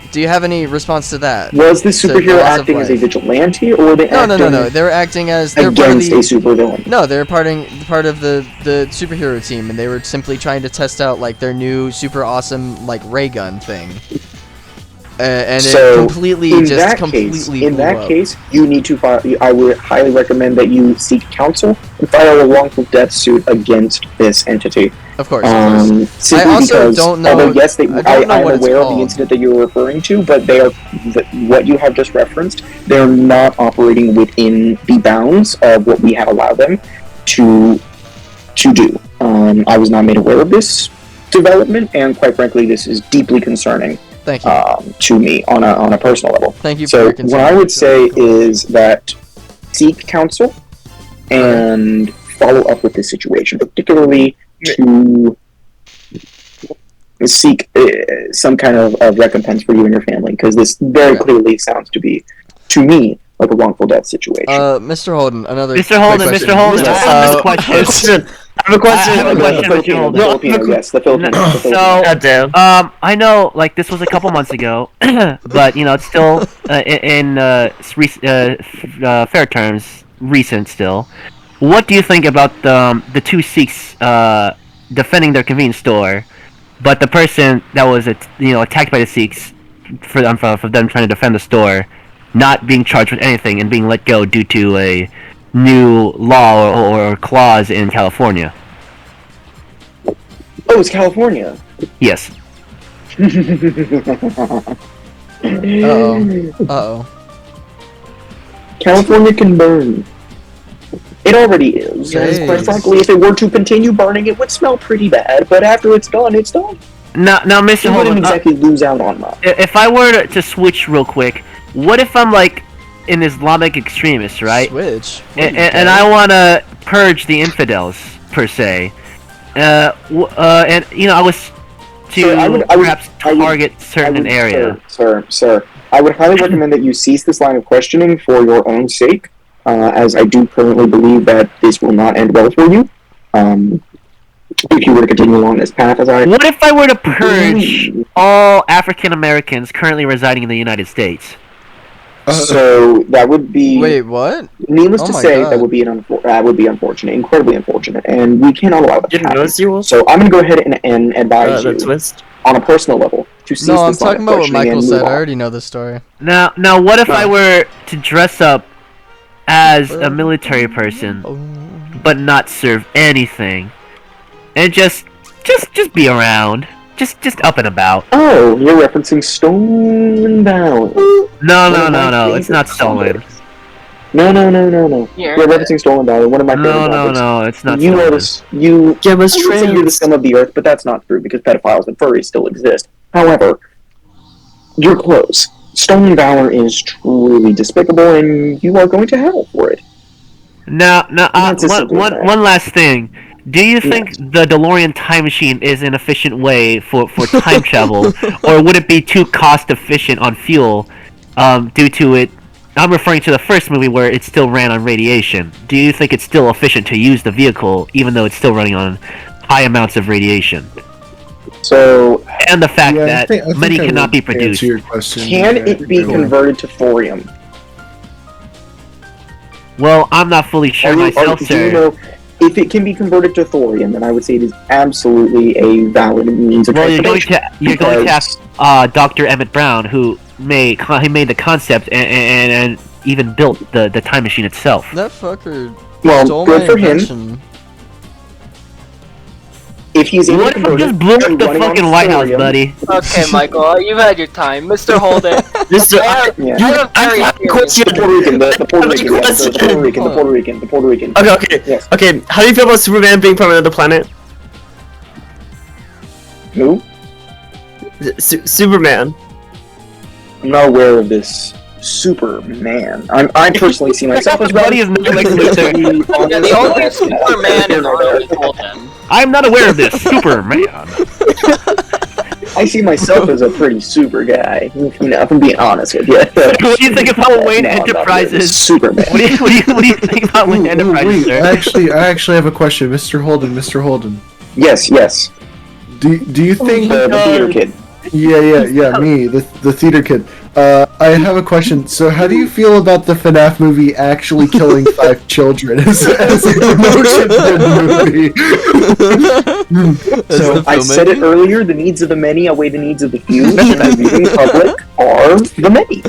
Do you have any response to that? Was the To superhero loss of acting as a life? vigilante, or were they No, acting no. They're acting as they're part of against the. a supervillain? No, they're part of the superhero team, and they were simply trying to test out like their new super awesome like ray gun thing. and So, it completely in just that completely case, in blew that up. case, you need to file. I would highly recommend that you seek counsel and file a wrongful death suit against this entity. Of course. Simply I also because, don't know. although yes, I don't know I am what it's aware of the called. incident that you're referring to, but they are what you have just referenced. They're not operating within the bounds of what we have allowed them to do. I was not made aware of this development, and quite frankly, this is deeply concerning. Thank you. To me on a personal level. Thank you for So your what concern. I would say is that seek counsel and follow up with this situation, particularly to seek some kind of recompense for you and your family, because this very clearly sounds to be, to me, like a wrongful death situation. Mr. Holden, another. Mr. Holden, quick Mr. Holden, question. I have a question. I have a question. I have a question, The Mr. Filipino, Holden. the Filipino, yes, the Filipino. So, Goddamn. I know, like, this was a couple months ago, but, you know, it's still, in fair terms, recent still. What do you think about the two Sikhs, defending their convenience store, but the person that was, attacked by the Sikhs, for them trying to defend the store, not being charged with anything and being let go due to a new law or clause in California? Oh, it's California. Yes. Uh-oh. California can burn. It already is. And quite frankly, if it were to continue burning, it would smell pretty bad. But after it's done, it's done. Now, Mr. You wouldn't Holden, exactly lose out on much. if I were to switch real quick, what if I'm like an Islamic extremist, right? Switch. And I want to purge the infidels per se. And I was to perhaps target certain area. Sir, I would highly recommend that you cease this line of questioning for your own sake, as I do currently believe that this will not end well for you. If you were to continue along this path, What if I were to purge all African Americans currently residing in the United States? So that would be. Wait, what? Needless to say, God. that would be unfortunate, incredibly unfortunate, and we cannot allow that to happen. So I'm going to go ahead and advise you on a personal level to cease No, I'm this line talking of about what questioning Michael and move said. I on. already know this story. Now, what if I were to dress up as a military person, but not serve anything, and just be around, just up and about? Oh, you're referencing Stolen Valley. No, it's not stolen. No. You're referencing Stolen Valley, one of my favorite topics. No, it's not You stolen. notice, I would say you're the scum of the earth, but that's not true because pedophiles and furries still exist. However, you're close. Stolen Valor is truly despicable, and you are going to hell for it. Now, That's as simple as that. one last thing. Do you think the DeLorean time machine is an efficient way for time travel, or would it be too cost efficient on fuel due to it? I'm referring to the first movie where it still ran on radiation. Do you think it's still efficient to use the vehicle even though it's still running on high amounts of radiation? So, and the fact I that think money I cannot be would produced. answer your question. can it be converted to thorium? Well, I'm not fully sure myself, Do sir. you know, if it can be converted to thorium, then I would say it is absolutely a valid means of Well, you're going transportation. to ask Dr. Emmett Brown, who made the concept and even built the time machine itself. That fucker Well, stole good my for him. invention. If he's able What to if I convert just it blew up to the running on fucking White House, thorium- buddy? Okay, Michael, you've had your time. Mr. Holden, Mr. I have a very serious The Puerto Rican, the Puerto Rican, Quick yes, the question. Puerto Rican. Okay. Yes. Okay, how do you feel about Superman being from another planet? Who? Superman. I'm not aware of this Superman. I personally see myself as Buddy is not like Luther. Yeah, the only Superman is really Holden. I'm not aware of this. Superman. I see myself as a pretty super guy. You know, if I'm being honest with you. What do you think about Wayne No, I'm not Enterprises? Superman. What do you think about Wayne Enterprises, sir? I actually have a question, Mr. Holden. Yes. Do you think The theater kid. Yeah, me, the theater kid. I have a question. So, how do you feel about the FNAF movie actually killing 5 children as a promotion for the movie? So I said it earlier: the needs of the many outweigh the needs of the few, and the viewing public are the many.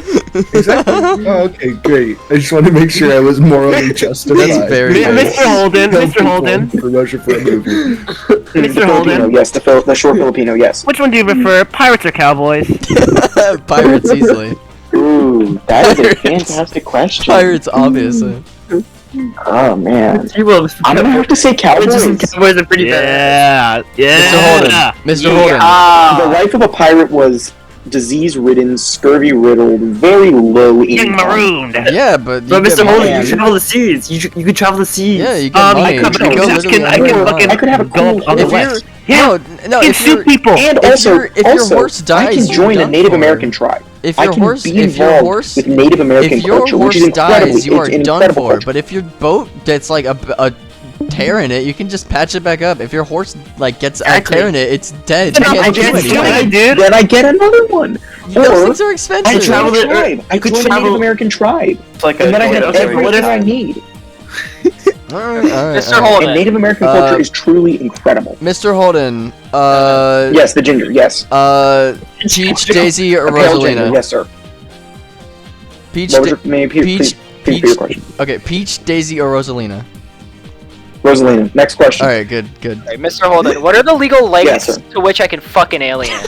Exactly. Oh, okay, great. I just wanted to make sure I was morally justified. That's very nice. Mr. Holden, Mr. Holden, Promotion for a movie. Mr. Holden. Filipino, yes, the short Filipino, yes. Which one do you prefer, pirates or cowboys? Pirates easily. Ooh, that is a Pirates. fantastic question. Pirates, obviously. Oh man, You will. I'm gonna have to say Cowboys. Cowboys are pretty bad. Yeah, Mr. Holden. Mr. Holden. The life of a pirate was disease-ridden, scurvy-riddled, very low Getting income. marooned. Yeah, but you But get Mr. Holden, money. you travel the seas. You could travel the seas. Yeah, you get money. I could, You go literally I can anywhere fucking you I could have a go cool on the If west. you're Yeah, no, can if sue you're people. And If also, your- if your also, horse I dies, can you're join a done Native for. American tribe. if I your can horse be if your involved horse with Native American if your culture, which is horse incredible. dies, you are It's an done incredible for. culture. But if your boat gets like a tear in it, you can just patch it back up. If your horse like gets a Exactly. tear in it, it's dead. Then You I can't do guess anything. do it, dude. Then I get another one. Those Or things are I expensive. travel join a the- tribe. I could join a travel- Native American tribe. Like And then I have what everything if I need. Alright, Mr. And Holden. Native American culture is truly incredible. Mr. Holden, Yes, the ginger, yes. Peach, Daisy, or The pale ginger, Rosalina? yes, sir. Peach, What was your, may I please, Peach, please repeat your Peach. question. Okay, Peach, Daisy, or Rosalina? Rosalina, next question. All right, good. Alright, Mr. Holden, what are the legal lengths sir. to which I can fuck an alien?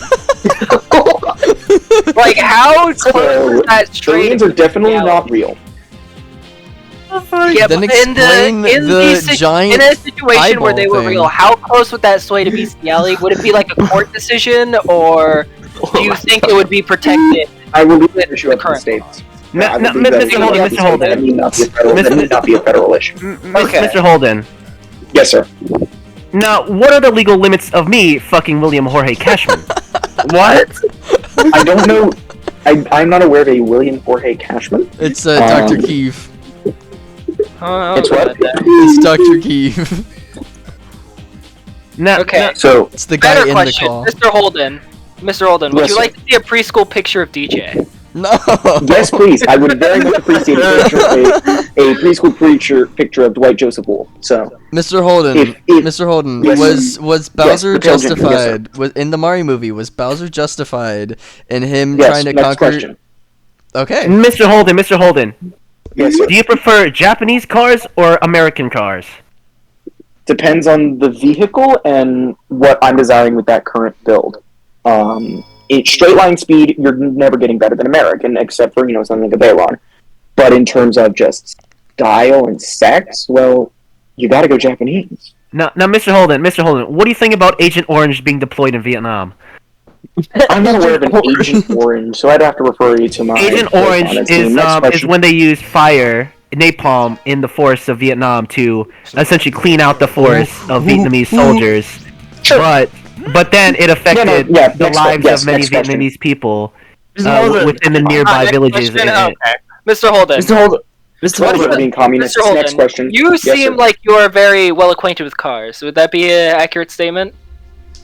Like, how close is that straight? Aliens are definitely reality? not real. Yeah, Then but explain the giant in a situation where they eyeball were thing. real, how close would that sway to bestiality? Would it be like a court decision, or do you think it would be protected? I will leave that issue up to the Current states. No, I no, will leave that Mr. issue Holden, up to Mr. the Holden. states. That need not be a federal issue. Okay. Mr. Holden. Yes, sir. Now, what are the legal limits of me fucking William Jorge Cashman? What? I don't know. I'm not aware of a William Jorge Cashman. It's Dr. Keefe. It's what? It's Dr. Keefe. Now, Okay. So, It's the guy Better in question, the call. Mr. Holden. Mr. Holden, would Yes, you sir. like to see a preschool picture of DJ? No. yes, please. I would very much appreciate a preschool picture of Dwight Joseph Wolf. So, Mr. Holden, If- Mr. Holden, Yes. was Bowser the pale ginger, yes, justified? Was in the Mario movie? Was Bowser justified in him yes, trying to next conquer? question. Okay. Mr. Holden, Yes, sir. do you prefer Japanese cars or American cars? Depends on the vehicle and what I'm desiring with that current build. In straight line speed, you're never getting better than American, except for something like a Bayron. But in terms of just style and sex, well, you got to go Japanese. Now, Mr. Holden, what do you think about Agent Orange being deployed in Vietnam? I'm not aware of an Agent Orange, so I'd have to refer you to my. Agent course Orange on it. is Next question. when they use fire, napalm, in the forests of Vietnam to essentially clean out the forests of Vietnamese soldiers. Sure. But then it affected yeah, the next lives yes, of many next question. Vietnamese people Mr. Holden. within the nearby Next villages. question, and- okay. Mr. Holden. Mr. Holden. Mr. What is Holden. being communist? Mr. Holden, Next question. you Yes, seem sir. like you are very well acquainted with cars. Would that be an accurate statement?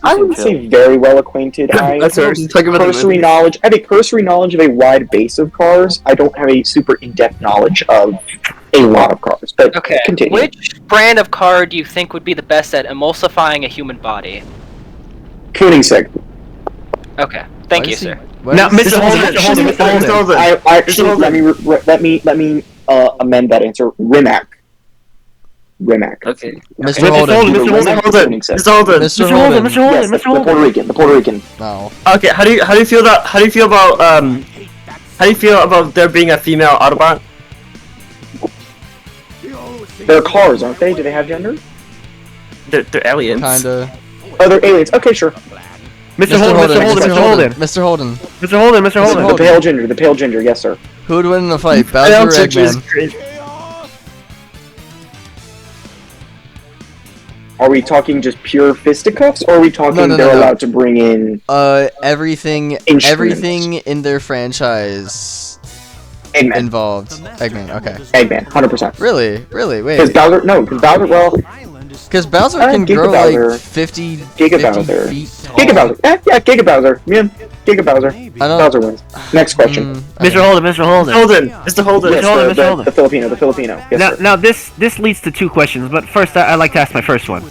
I wouldn't say very well acquainted. I That's have what we're talking about. cursory knowledge. I have a cursory knowledge of a wide base of cars. I don't have a super in-depth knowledge of a lot of cars. But Okay. continue. Which brand of car do you think would be the best at emulsifying a human body? Koenigsegg. Okay. Thank you, sir. Now, Mr. Holden, Holden, Mr. Holden, Mr. Holden. I actually Mr. let me amend that answer. Rimac. Okay. Mr. Holden. Mr. Holden, Mr. Holden. Mr. Holden. Mr. Holden. Mr. Holden, Yes, Mr. the Holden. Puerto Rican. The Puerto Rican. No. Okay. How do you feel about there being a female Autobot? They're cars, aren't they? Do they have gender? They're aliens. Kinda. Oh, they're aliens. Okay, sure. Mr. Holden, Mr. Holden, Mr. Holden. Mr. Holden, Mr. Holden. The pale ginger. The pale ginger. Yes, sir. Who would win in a fight, I Bowser or don't think she's Eggman? crazy. Are we talking just pure fisticuffs, or are we talking No, they're no. allowed to bring in Everything in their franchise Eggman? involved. Eggman, okay. Eggman, 100%. Really? Because Wait. Bowser, no, because Bowser, well, Because Bowser Uh, can Giga grow Bowser. like 50 Giga 50 Bowser. feet tall. Giga Bowser. Yeah, Giga Bowser. Yeah. Giga Bowser. Bowser wins. Next question. Mr. Holden. Mr. Holden. Yes, Mr. Holden. the Filipino. Yes, sir. Now this leads to two questions, but first I'd like to ask my first one.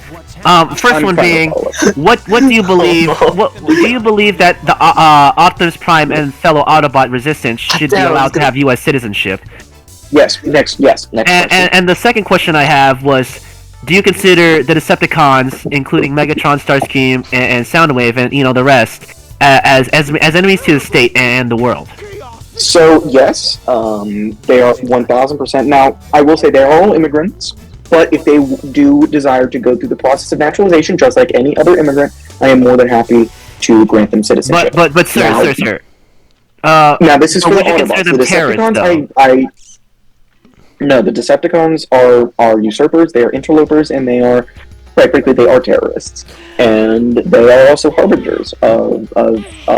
First one being, what do you believe? What do you believe that the Optimus Prime and fellow Autobot Resistance should be allowed to have U.S. citizenship? Yes. Next question. And the second question I have was, do you consider the Decepticons, including Megatron, Starscream, and Soundwave, and the rest, as enemies to the state and the world? So yes, they are 1,000%. Now, I will say they're all immigrants, but if they do desire to go through the process of naturalization, just like any other immigrant, I am more than happy to grant them citizenship. But sir. Now this is for the would you consider Autobots. them The terrorists, Decepticons, No, the Decepticons are usurpers, they are interlopers, and they are, quite frankly, they are terrorists. And they are also harbingers of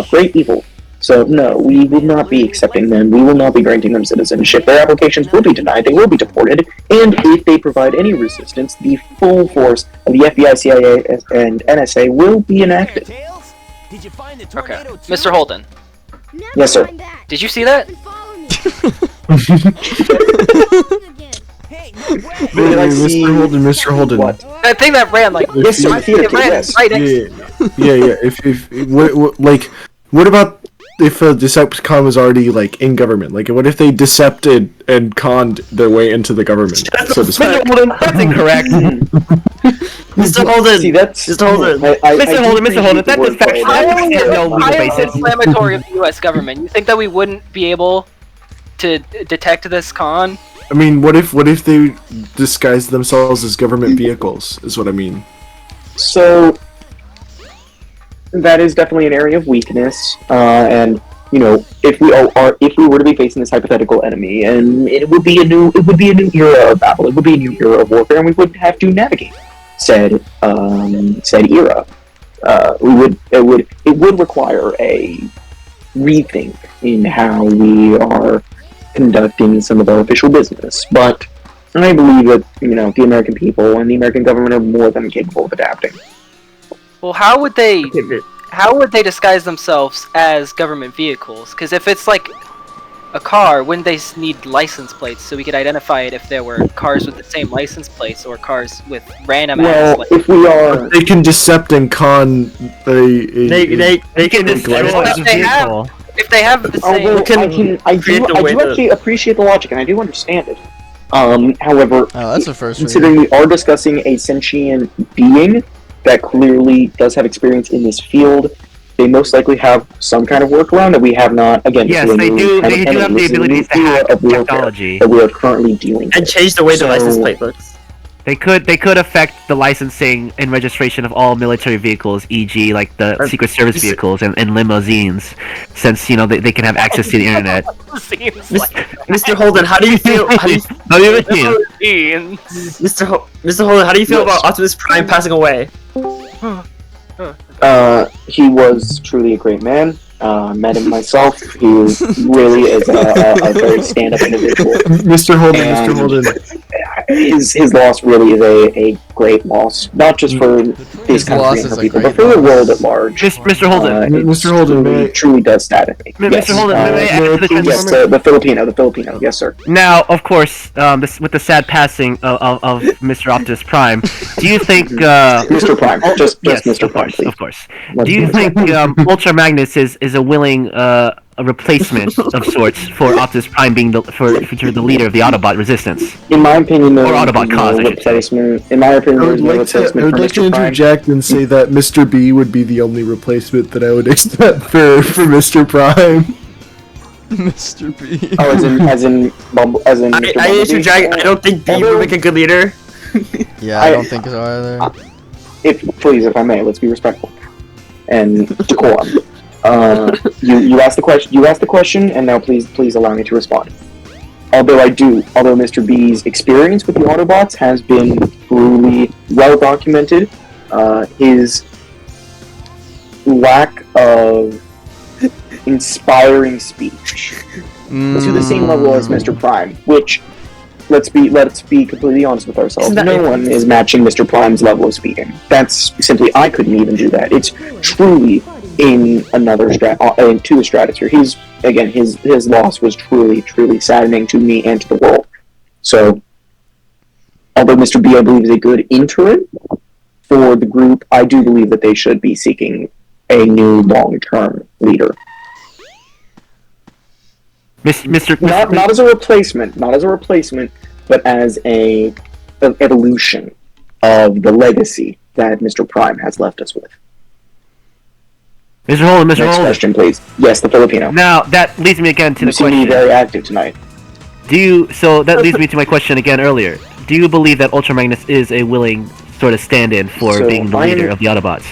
great evil. So, no, we will not be accepting them, we will not be granting them citizenship. Their applications will be denied, they will be deported, and if they provide any resistance, the full force of the FBI, CIA, and NSA will be enacted. Okay. Mr. Holden, Yes, sir. did you see that? Mr. Holden. What? That thing that ran like Yes, sir. it ran Yes. right next Yeah. What about if a Decepticon was already like in government? Like, what if they decepted and conned their way into the government? So to speak. That's incorrect. Mr. Holden. See, that's Mr. Holden. Mr. Holden, that is factually I am no legal basis. inflammatory of the U.S. government. You think that we wouldn't be able to detect this con? I mean, what if they disguise themselves as government vehicles? Is what I mean. So that is definitely an area of weakness, and if we were to be facing this hypothetical enemy, and it would be a new era of battle, it would be a new era of warfare, and we would have to navigate said era. It would require a rethink in how we are conducting some of our official business, but I believe that the American people and the American government are more than capable of adapting. Well, how would they disguise themselves as government vehicles? Because if it's like a car, wouldn't they need license plates so we could identify it if there were cars with the same license plates or cars with random Well, if we are, they can decept and con They can Well, if they have the same... I do actually appreciate the logic, and I do understand it. However, that's a first. considering we are discussing a sentient being that clearly does have experience in this field, they most likely have some kind of workaround that we have not. Again, yes, they do. They do have the ability to hack technology that we are currently dealing and with. change the way the license plate looks. They could affect the licensing and registration of all military vehicles, e.g., like the Secret Service vehicles and limousines, since they can have access to the internet. Mr. Holden, how do you feel? Mr. Holden, how do you feel about Optimus Prime passing away? He was truly a great man. Met him myself. He really is a very stand-up individual. Mr. Holden. His loss really is a great loss, not just for his country and for people, but for the world at large. Mr. Holden. Mr. Holden, it truly does sadden me. Mr. Holden, yes, the Filipino. Yes, sir. Now, of course, with the sad passing of Mr. Optimus Prime, do you think Mr. Prime, just yes, Mr. Prime, please. Of course. Do you think Ultra Magnus is a willing a replacement of sorts for Optimus Prime being the leader of the Autobot Resistance? In my opinion, or Autobot cause, I should say. In my opinion, I would like to interject and say that Mr. B would be the only replacement that I would accept for Mr. Prime. Mr. B. Oh, as in I interject. I don't think B would make a good leader. Yeah, I don't think so either. If I may, let's be respectful and decorum. You asked the question. You asked the question, and now please allow me to respond. Although Mr. B's experience with the Autobots has been truly well documented, his lack of inspiring speech to the same level as Mr. Prime, which let's be completely honest with ourselves. No one is matching Mr. Prime's level of speaking. That's simply, I couldn't even do that. It's truly in another into the stratosphere. His loss was truly saddening to me and to the world. So, although Mr. B, I believe, is a good interim for the group, I do believe that they should be seeking a new long-term leader. Not as a replacement, but as an evolution of the legacy that Mr. Prime has left us with. Mr. Holden, Next question, please. Yes, the Filipino. Now, that leads me again to the question. You seem to be very active tonight. So that leads me to my question again earlier. Do you believe that Ultra Magnus is a willing sort of stand-in for being the leader of the Autobots?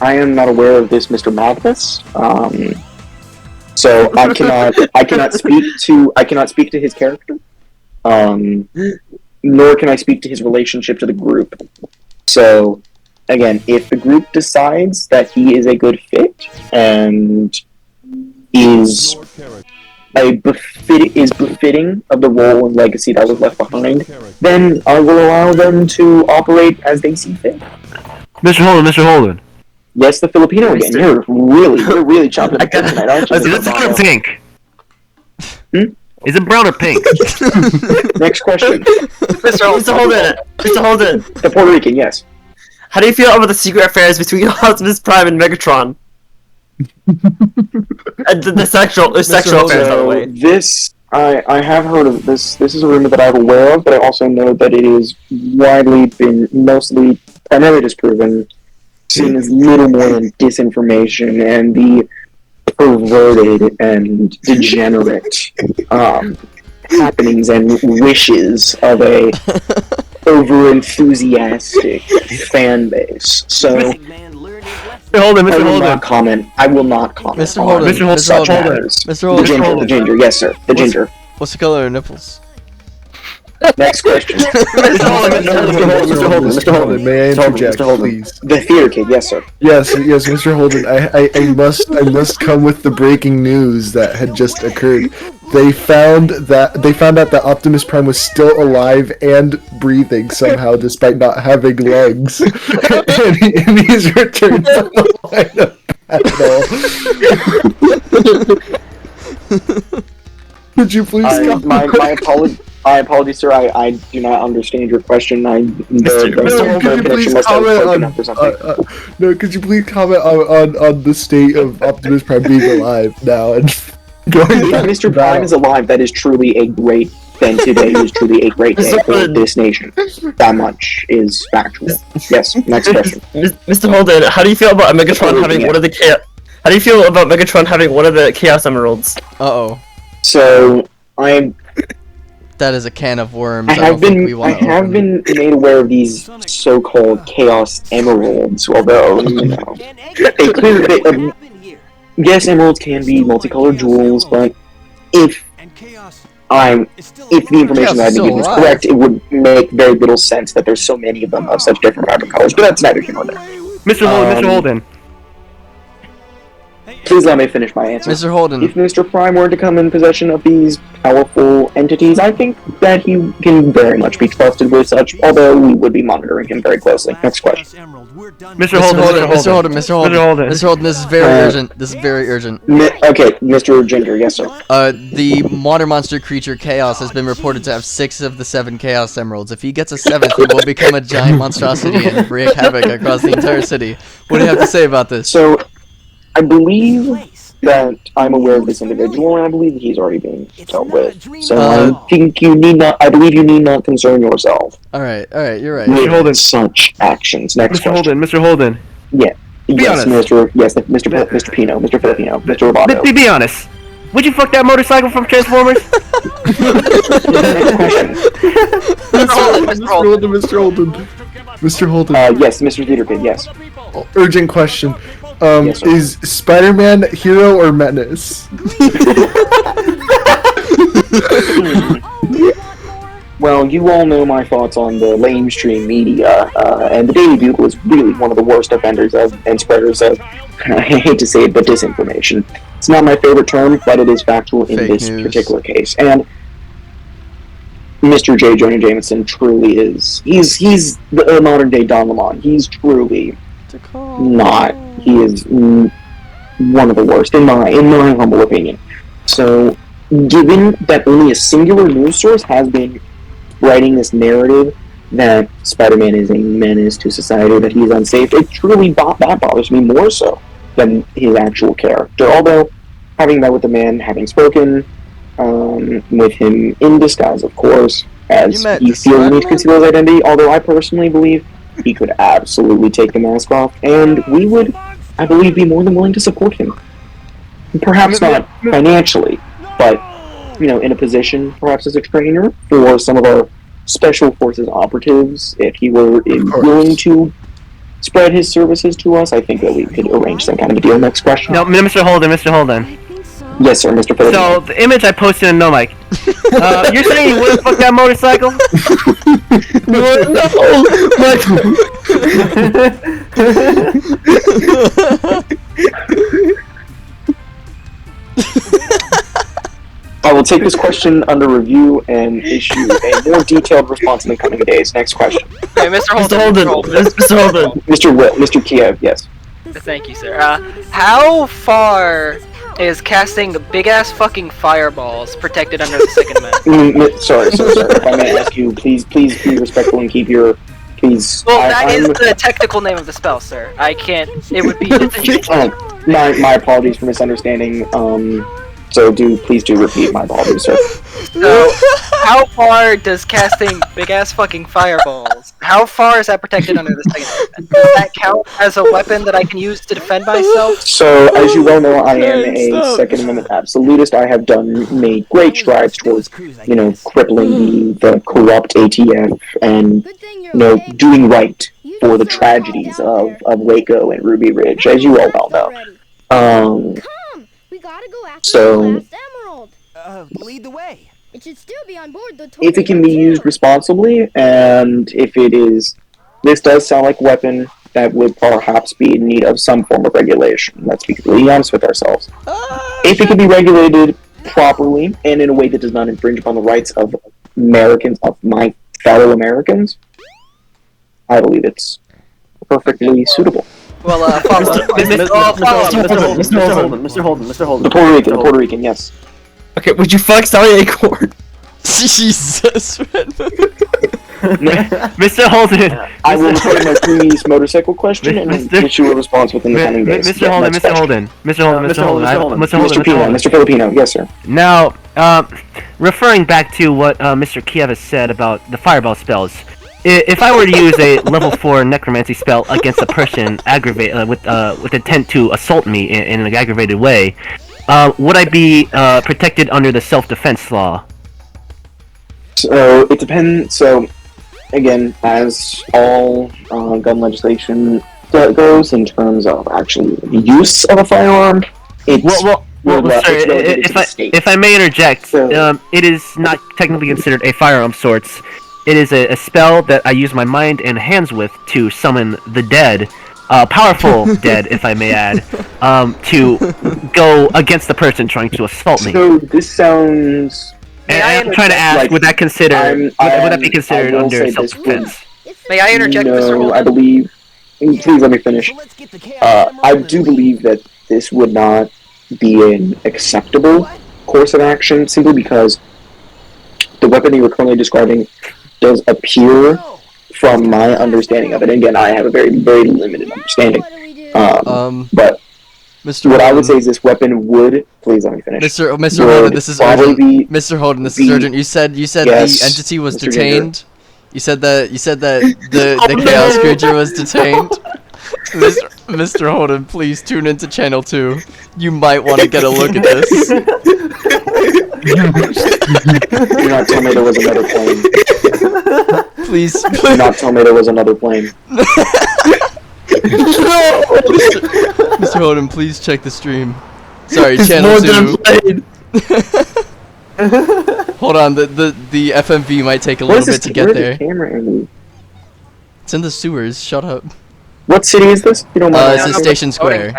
I am not aware of this Mr. Magnus. So I cannot speak to his character. Nor can I speak to his relationship to the group. So, again, if the group decides that he is a good fit and is befitting of the role and legacy that was left behind, then I will allow them to operate as they see fit. Mr. Holden. Yes, the Filipino again. You're really chopping the foot tonight, aren't you? Is it brown or pink? Is it brown or pink? Next question. Mr. Holden. The Puerto Rican, yes. How do you feel about the secret affairs between Optimus Prime and Megatron? And the sexual affairs, by the way. This, I have heard of this. This is a rumor that I'm aware of, but I also know that it is widely been primarily disproven, seen as little more than disinformation and the perverted and degenerate happenings and wishes of a over-enthusiastic fan base. So, I will not comment. Mr. Holden. The ginger, yes sir. The ginger. What's the color of nipples? Next question. Mr. Holden, may I interject, please? The theater kid, yes sir. Yes, Mr. Holden. I must come with the breaking news that had just occurred. They found out that Optimus Prime was still alive and breathing somehow, despite not having legs, and he's returned to the line of battle. Could you please come? My apologies, sir. I do not understand your question. Could you please comment on the state of Optimus Prime being alive now and going back? If Mr. Prime is alive, that is truly a great thing today. It is truly a great day for this nation. That much is factual. Yes. Next question. Mr. Holden, how do you feel about Megatron having one of the Chaos? How do you feel about Megatron having one of the Chaos Emeralds? So that is a can of worms. I have been made aware of these so-called Chaos Emeralds, although, yes, emeralds can be multicolored jewels, but if the information that I've been given is correct, it would make very little sense that there's so many of them of such different vibrant colors, but that's neither here nor there. Mr. Holden. Please let me finish my answer. Mr. Holden. If Mr. Prime were to come in possession of these powerful entities, I think that he can very much be trusted with such, although we would be monitoring him very closely. Next question. Mr. Holden, this is very urgent. This is very urgent. Okay, Mr. Ginger, yes sir. The modern monster creature Chaos has been reported to have 6 of the 7 Chaos Emeralds. If he gets a 7th, he will become a giant monstrosity and wreak havoc across the entire city. What do you have to say about this? So, I believe that I'm aware of this individual, and I believe that he's already being dealt with. So I think I believe you need not concern yourself. Alright, you're right. Mr. Holden, such actions. Next question. Mr. Holden. Yeah. Yes, Mr. Pino, Mr. Filipino, Mr. Roboto. Be honest. Would you fuck that motorcycle from Transformers? Mr. Holden. Yes, Mr. Theater Kid, yes. Urgent question. Yes, is Spider-Man hero or menace? Well, you all know my thoughts on the lamestream media, and the Daily Bugle is really one of the worst offenders of and spreaders of, I hate to say it, but disinformation. It's not my favorite term, but it is factual in this particular case. And Mr. J. Jonah Jameson truly is. He's the modern day Don Lemon. He's truly not. He is one of the worst, in my humble opinion. So, given that only a singular news source has been writing this narrative that Spider-Man is a menace to society, that he's unsafe, it truly that bothers me more so than his actual character. Although, having met with the man, having spoken with him in disguise, of course, as he feels the need to conceal his identity, although I personally believe he could absolutely take the mask off, and we would, I believe, be more than willing to support him. Perhaps not financially, but, you know, in a position, perhaps as a trainer for some of our special forces operatives, if he were willing to spread his services to us, I think that we could arrange some kind of a deal. Next question. No, Mr. Holden. Yes, sir, Mr. Phillips. So, the image I posted in No Mic, you're saying you wouldn't fuck that motorcycle? I will take this question under review and issue a more detailed response in the coming days. Next question. Hey, Mr. Holden. Mr. Kiev, yes. Thank you, sir. How far is casting big-ass fucking fireballs protected under the Second Amendment? Sorry. If I may ask you, please be respectful and keep your... Please... Well, that is the technical name of the spell, sir. I can't... It would be... my apologies for misunderstanding. So please do repeat. My apologies, sir. So, how far does casting big-ass fucking fireballs, how far is that protected under the Second Amendment? Does that count as a weapon that I can use to defend myself? So, as you well know, I am a Second Amendment absolutist. I have made great strides towards, crippling the corrupt ATF and, doing right for the tragedies of Waco and Ruby Ridge, as you all well know. So, lead the way. It should still be on board the if it can be used responsibly, and if it is, this does sound like a weapon that would perhaps be in need of some form of regulation. Let's be completely honest with ourselves. If it can be regulated properly and in a way that does not infringe upon the rights of Americans, of my fellow Americans, I believe it's perfectly suitable. Well, Mr. Holden. The Puerto Rican, yes. Okay, would you fuck Sally Acorn? Jesus, Mr. Holden. I will refer to my previous motorcycle question and issue a response within the coming days. Mr. Holden. Mr. Filipino, yes, sir. Now, referring back to what Mr. Kiev has said about the fireball spells, if I were to use a level 4 necromancy spell against a person with intent to assault me in an aggravated way, would I be protected under the self-defense law? So it depends. So again, as all gun legislation goes in terms of actually the use of a firearm, it's if I may interject, it is not technically considered a firearm of sorts. It is a spell that I use my mind and hands with to summon the dead, powerful dead, if I may add, to go against the person trying to assault me. So this sounds... And I'm trying to ask, would that be considered under self-defense? May I interject, Mr. Holden? I believe... Please let me finish. I do believe that this would not be an acceptable course of action, simply because the weapon you were currently describing does appear, from my understanding of it, and again, I have a very, very limited understanding, but Mr. what Holden, I would say is this weapon would... Please let me finish. Mr. Holden, this is urgent. Mr. Holden, this is urgent. You said yes, the entity was Mr. detained. You said that the Chaos Creature was detained. Mr. Holden, please tune into Channel 2. You might want to get a look at this. Do not tell me there was another plane. Please. Do not tell me there was another plane. Mr. Holden, please check the stream. Sorry, Channel 2. Hold on, the FMV might take a little bit to get there. It's in the sewers. Shut up. What city is this? You don't mind. It's in Station Square.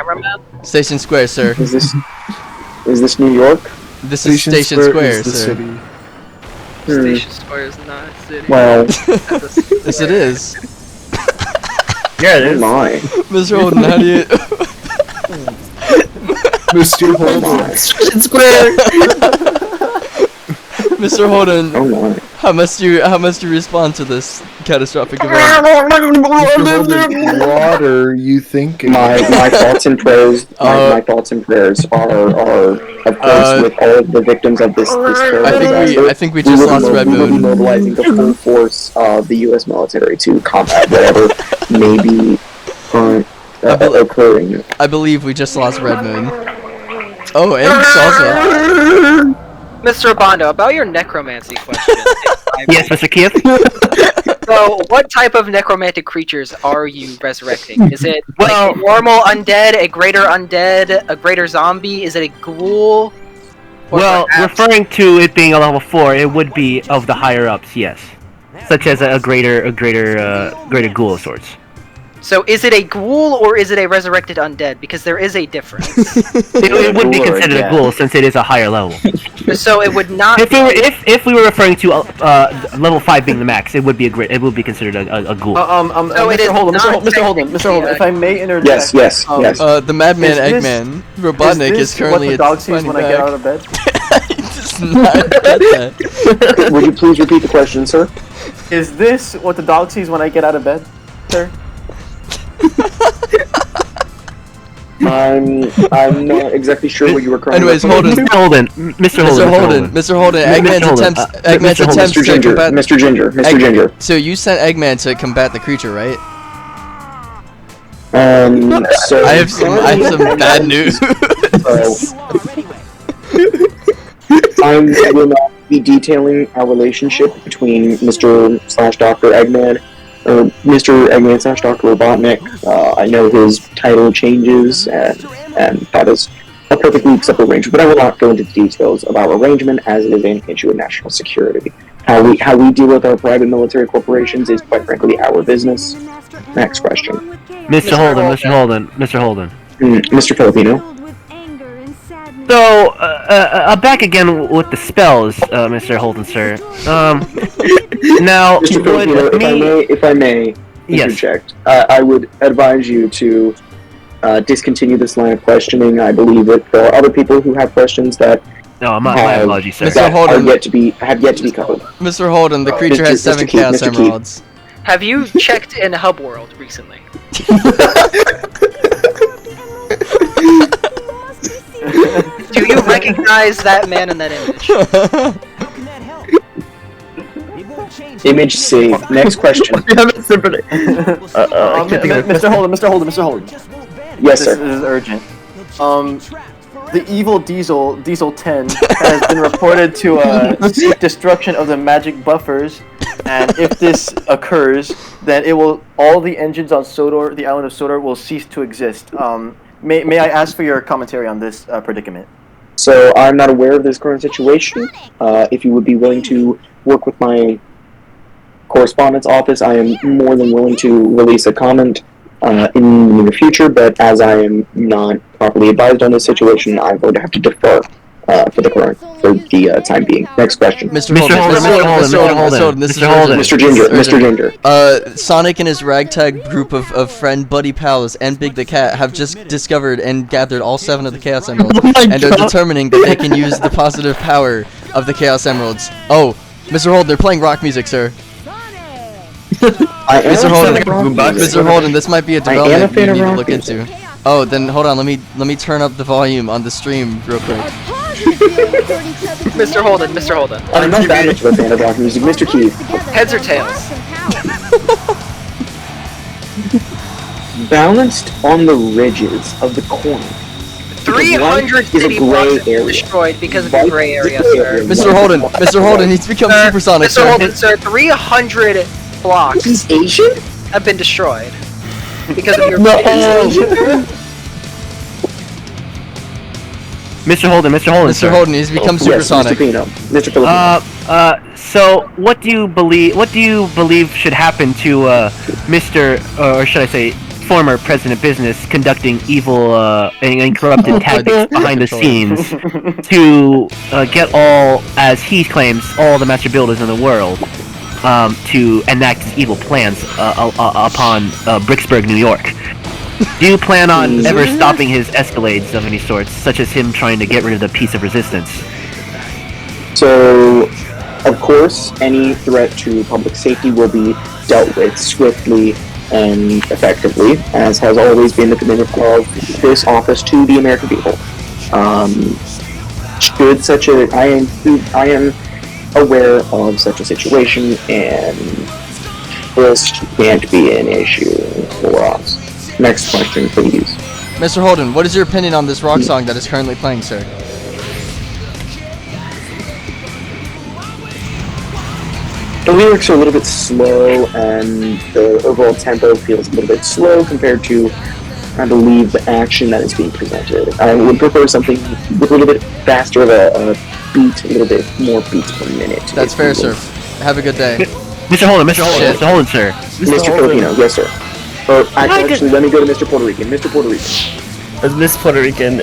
Station Square, sir. Is this New York? This is Station Square, sir. Station Square is not a city. Well, yes, it is. Yeah, it Oh is. my. Mr. Holden, how do you? Mr. Holden. It's square. Mr. Holden, Oh my. how must you respond to this catastrophic event? Mr. Holden, what are you thinking? My thoughts and prayers. My thoughts and prayers are of course with all of the victims of this terrible disaster. I think we just lost Red We will be Moon. mobilizing the full force of the U.S. military to combat whatever may be occurring. I believe we just lost Red Moon. Oh, and Salsa. Mr. Abondo, about your necromancy question. Yes, Mr. Kiev? So, what type of necromantic creatures are you resurrecting? Is it Well- like a normal undead, a greater undead, a greater zombie? Is it a ghoul? Or Well, perhaps- referring to it being a level 4, it would be of the higher ups, yes. Such as a greater ghoul of sorts. So, is it a ghoul or is it a resurrected undead? Because there is a difference. It would be ghoul or considered a dead. ghoul since it is a higher level. So, it would not. If we were referring to level 5 being the max, it would be considered a ghoul. So it is Mr. Holden, not Mr. Holden, Mr. Holden, if I may interject. Yes. The Madman Is this- Eggman, Robotnik, is currently what the dog sees when I get out of bed? Does not get that. Would you please repeat the question, sir? Is this what the dog sees when I get out of bed, sir? I'm not exactly sure what you were crying. Anyways, about. Holden. Mr. Holden. Mr. Holden, Eggman's Holden, Eggman's Mr. Holden, attempts Mr. to Ginger, combat. Mr. Ginger, Mr. Ginger. So you sent Eggman to combat the creature, right? So I have some bad news. I will not be detailing our relationship between Mr./Dr. Eggman, or Mr. Eggman/Dr. Robotnik. I know his title changes, and that is a perfectly acceptable arrangement, but I will not go into the details of our arrangement as it is an issue of national security. How we deal with our private military corporations is, quite frankly, our business. Next question. Mr. Holden. Mr. Filipino. So, back again with the spells, Mr. Holden, sir. Now, Mr. Filipino, if I may Yes. interject, I would advise you to discontinue this line of questioning. I believe that there are other people who have questions that No, my apologies, sir. Mr. that Holden. have yet to be covered. Mr. Holden, the creature has Mr. 7 Keith, Chaos Mr. Keith. Emeralds. Have you checked in Hub World recently? Do you recognize that man in that image? Image saved. Next question. Mr. Holden. Yes, This sir. is urgent. The evil Diesel 10 has been reported to seek destruction of the magic buffers, and if this occurs, then all the engines on Sodor, the island of Sodor, will cease to exist. May I ask for your commentary on this predicament? So I'm not aware of this current situation. If you would be willing to work with my correspondence office, I am more than willing to release a comment in the near future, but as I am not properly advised on this situation, I'm going to have to defer for the time being. Next question. Mr. Mr. Holden, this is urgent. Mr. Ginger, Mr. Ginger. Sonic and his ragtag group of friend buddy pals and Big the Cat have just discovered and gathered all 7 of the Chaos Emeralds and are determining that they can use the positive power of the Chaos Emeralds. Oh, Mr. Holden, they're playing rock music, sir. Mr. Holden, this might be a development you need to look into. Oh, then hold on, let me turn up the volume on the stream real quick. Mr. Holden. I'm not that much of a fan of rock music. Mr. Keith. Heads or tails? Balanced on the ridges of the coin. 300 is a city gray blocks have been area. destroyed because of the White gray area, is a sir. Mr. Holden, he's become supersonic, Mr. sir. Holden, sir, 300 blocks He's Asian? have been destroyed because of your Mr. Holden, Mr. Holden, he's become supersonic. Yes, Mr. Filipino. So what do you believe should happen to Mr. or should I say former President Business conducting evil and corrupted tactics behind the scenes to get all, as he claims, all the master builders in the world? to enact his evil plans upon Bricksburg, New York. Do you plan on ever stopping his escalades of any sorts, such as him trying to get rid of the Peace of Resistance? So, of course, any threat to public safety will be dealt with swiftly and effectively, as has always been the commitment of this office to the American people. Should such a, I am aware of such a situation, and this can't be an issue for us. Next question, please. Mr. Holden, what is your opinion on this rock song that is currently playing, sir? The lyrics are a little bit slow, and the overall tempo feels a little bit slow compared to, I believe, the action that is being presented. I would prefer something with a little bit faster of a beat, a little bit more beats per minute. That's fair, sir. Have a good day. Mr. Holden, sir. Mr. Filipino, yes, sir. Actually, let me go to Mr. Puerto Rican. Mr. Puerto Rican. Miss Puerto Rican.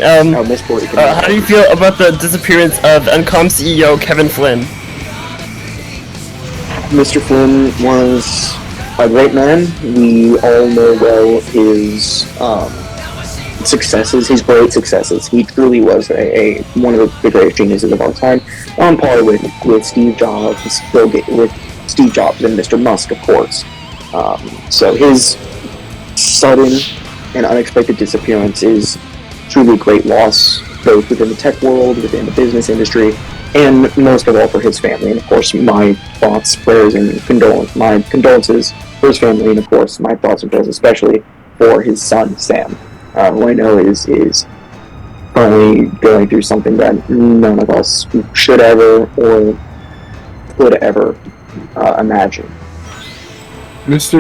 Miss Puerto Rican. How do you feel about the disappearance of Uncom CEO Kevin Flynn? Mr. Flynn was a great man. We all know well his successes, his great successes. He truly was one of the greatest geniuses of our time, on par with Steve Jobs, with Steve Jobs and Mr. Musk, of course. So his sudden and unexpected disappearance is truly a great loss, both within the tech world, within the business industry, and most of all for his family. And of course, my thoughts, prayers, and condolences for his family, and of course, my thoughts and prayers especially for his son, Sam, who I know is probably going through something that none of us should ever or could ever imagine. Mr.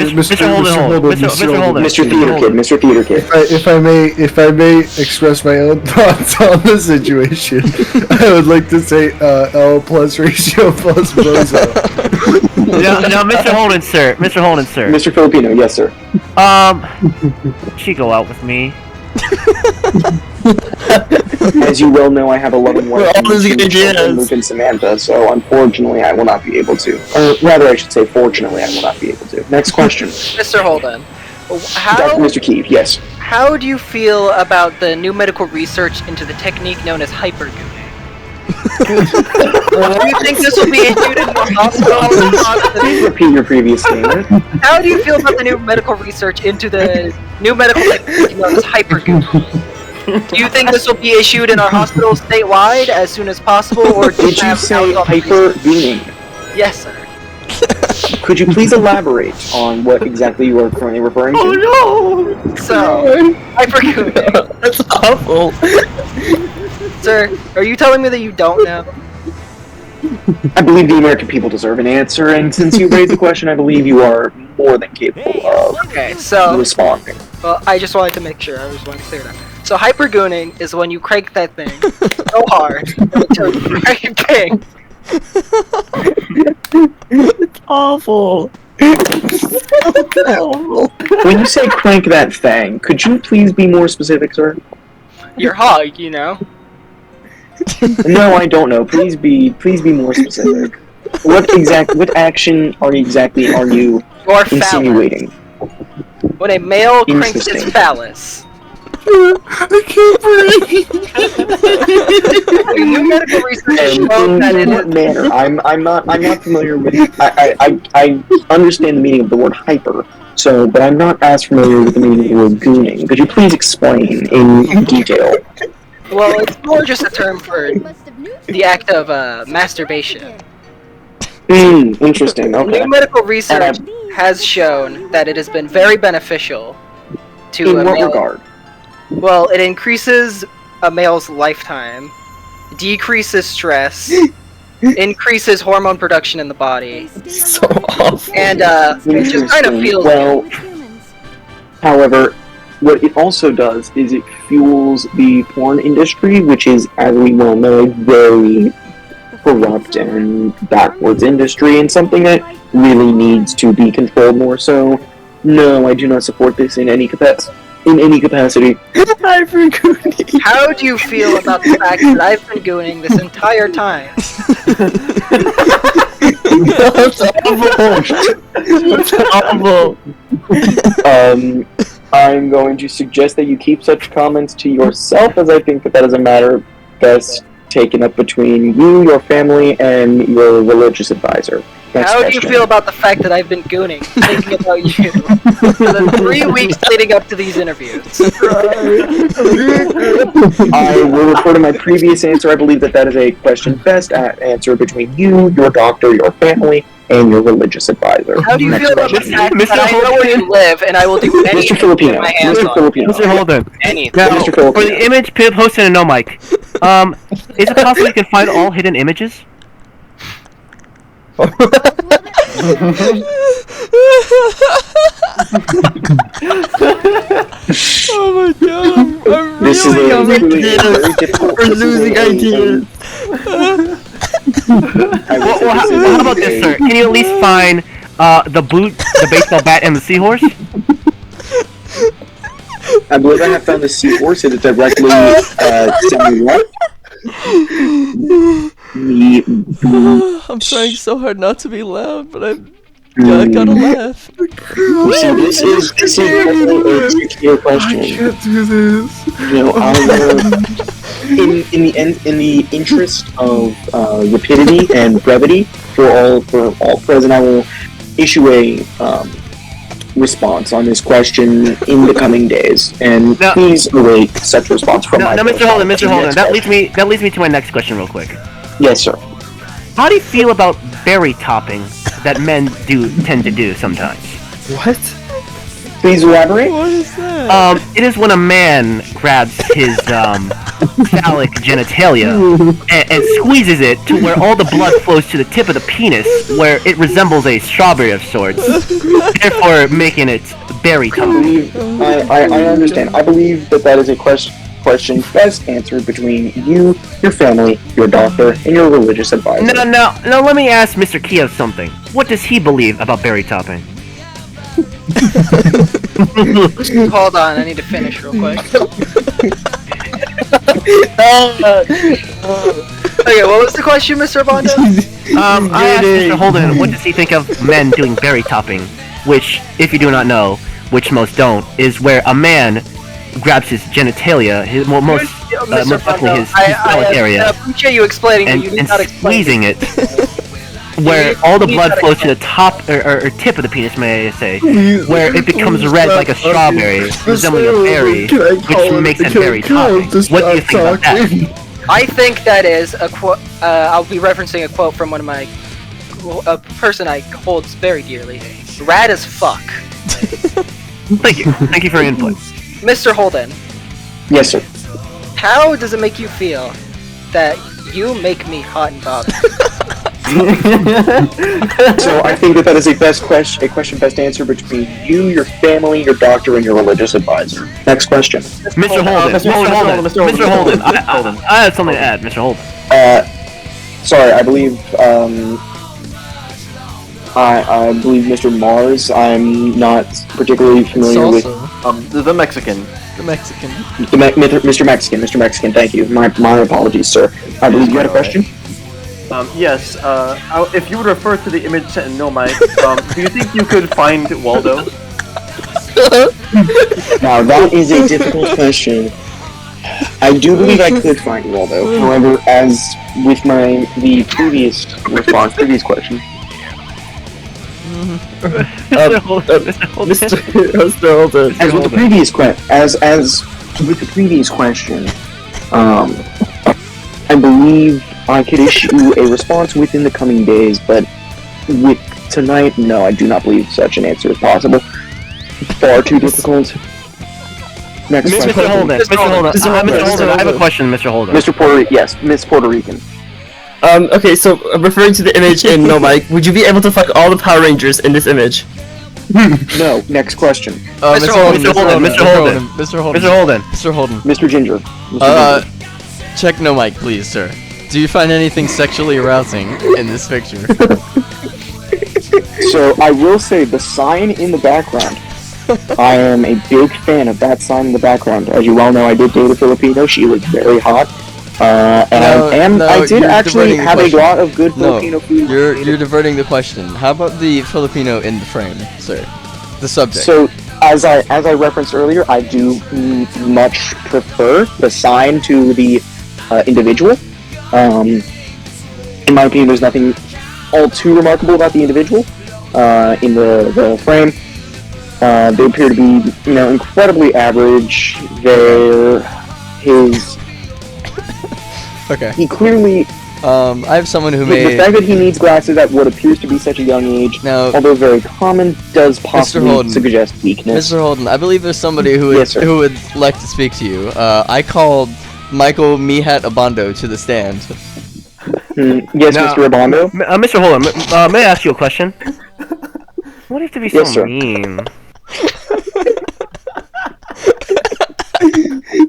Theater Kid. If I may express my own thoughts on the situation, I would like to say L plus ratio plus bozo. No, Mr. Holden, sir. Mr. Filipino, yes, sir. She go out with me. As you well know, I have a loving wife and Luke and Samantha, so unfortunately I will not be able to. Or rather, I should say, fortunately, I will not be able to. Next question. Mr. Holden, Mr. Keeve, yes. How do you feel about the new medical research into the technique known as hypergooning? Do you think this will be issued in your hospital? Please repeat your previous statement. How do you feel about the new medical research into the new medical technique known as hypergooning? Do you think this will be issued in our hospitals statewide as soon as possible, or did you say hypergooning? Yes, sir. Could you please elaborate on what exactly you are currently referring to? Oh no! So, hypergooning. That's awful. Sir, are you telling me that you don't know? I believe the American people deserve an answer, and since you raised the question, I believe you are more than capable of responding. Well, I just wanted to make sure. I just wanted to clear it up. So hypergooning is when you crank that thing so hard until you crank a king. It's awful. When you say crank that thing, could you please be more specific, sir? Your hog, you know. No, I don't know. Please be more specific. What action are you insinuating? When a male cranks his phallus. I can't breathe. New medical research shows that in what manner? I'm not familiar with. I understand the meaning of the word hyper. So, but I'm not as familiar with the meaning of the word gooning. Could you please explain in detail? Well, it's more just a term for the act of masturbation. Interesting. Okay. New medical research has shown that it has been very beneficial to in what regard? Well, it increases a male's lifetime, decreases stress, increases hormone production in the body. So awful. And it just kind of feels well. However, what it also does is it fuels the porn industry, which is, as we well know, a very corrupt and backwards industry, and something that really needs to be controlled more. So, no, I do not support this in any capacity. in any capacity. Hypergooning. How do you feel about the fact that I've been gooning this entire time? That's awful. I'm going to suggest that you keep such comments to yourself, as I think that is a matter best taken up between you, your family, and your religious advisor. How do you feel about the fact that I've been gooning, thinking about you, for the 3 weeks leading up to these interviews? I will refer to my previous answer. I believe that is a question best answered between you, your doctor, your family, and your religious advisor. How do you feel about the fact that I know where you live and I will do anything Mr. Filipino. to get my hands Mr. on? Filipino. Mr. Holden. Anything. Now, Mr. for Filipino. the image posted in No Mic, is it possible you can find all hidden images? Oh my god, I'm This is really a on very difficult. We're losing ideas. Well, how about this, sir? Can you at least find the boot, the baseball bat, and the seahorse? I believe I have found the seahorse. It is directly semi left. I'm trying so hard not to be loud, but I gotta laugh. So this is a tricky question. I can't do this. You know, in the interest of rapidity and brevity for all present, I will issue a response on this question in the coming days, and Now- please await such response from my. No, Mr. Holden, Mr. Holden. Next That question. leads me to my next question, real quick. Yes, sir. How do you feel about berry topping that men tend to do sometimes? What? Please elaborate. What is that? It is when a man grabs his phallic genitalia and squeezes it to where all the blood flows to the tip of the penis, where it resembles a strawberry of sorts, therefore making it berry I topping. believe I understand. I believe that is a question best answered between you, your family, your doctor, and your religious advisor. No, let me ask Mr. Kiev something. What does he believe about berry topping? Hold on, I need to finish real quick. Okay, what was the question, Mr. Bondo? I asked Mr. Holden, what does he think of men doing berry topping? Which, if you do not know, which most don't, is where a man grabs his genitalia, most likely his phallic I area, appreciate you explaining, but you did and not explain. squeezing it, where all the blood flows to the top or tip of the penis, may I say, where it becomes red like a strawberry, resembling a berry, which makes it berry topping. What do you think about that? I think that is a quote. I'll be referencing a quote from a person I hold very dearly. Rad as fuck. Thank you for your input. Mr. Holden, Yes, sir. how does it make you feel that you make me hot and bothered? So I think that is a question best answered between you, your family, your doctor, and your religious advisor. Next question. Mr. Holden, I have something to add, Mr. Holden. Sorry, I believe I believe Mr. Mars. I'm not particularly familiar with The Mexican. The Mexican. Mr. Mexican. Mr. Mexican, thank you. My apologies, sir. I believe you had a question. Yes. If you would refer to the image sent in No Mic, do you think you could find Waldo? Now that is a difficult question. I do believe I could find Waldo. However, as with the previous question, Mr. Holden. Mr. Holden. as with the previous question, I believe I could issue a response within the coming days, but with tonight, no, I do not believe such an answer is possible. Far too difficult. Next Mr. question. Holden, I have a question, Mr. Holden. Mr. Miss Puerto Rican. Okay, so referring to the image in No Mic, would you be able to find all the Power Rangers in this image? No, next question. Mr. Holden. Mr. Ginger. Check no mic, please, sir. Do you find anything sexually arousing in this picture? So I will say the sign in the background I am a big fan of that sign in the background. As you well know, I did date a Filipino. She was very hot. I did actually have a lot of good Filipino food. You're diverting the question. How about the Filipino in the frame, sir? The subject. So, as I referenced earlier, I do much prefer the sign to the individual. In my opinion, there's nothing all too remarkable about the individual in the frame. They appear to be, incredibly average. Okay. He clearly. I have someone who The fact that he needs glasses at what appears to be such a young age, although very common, does possibly suggest weakness. Mr. Holden, I believe there's somebody who would like to speak to you. I called Michael Mihat Abando to the stand. Yes, Mr. Abando? Mr. Holden, may I ask you a question? What do you have to be so mean?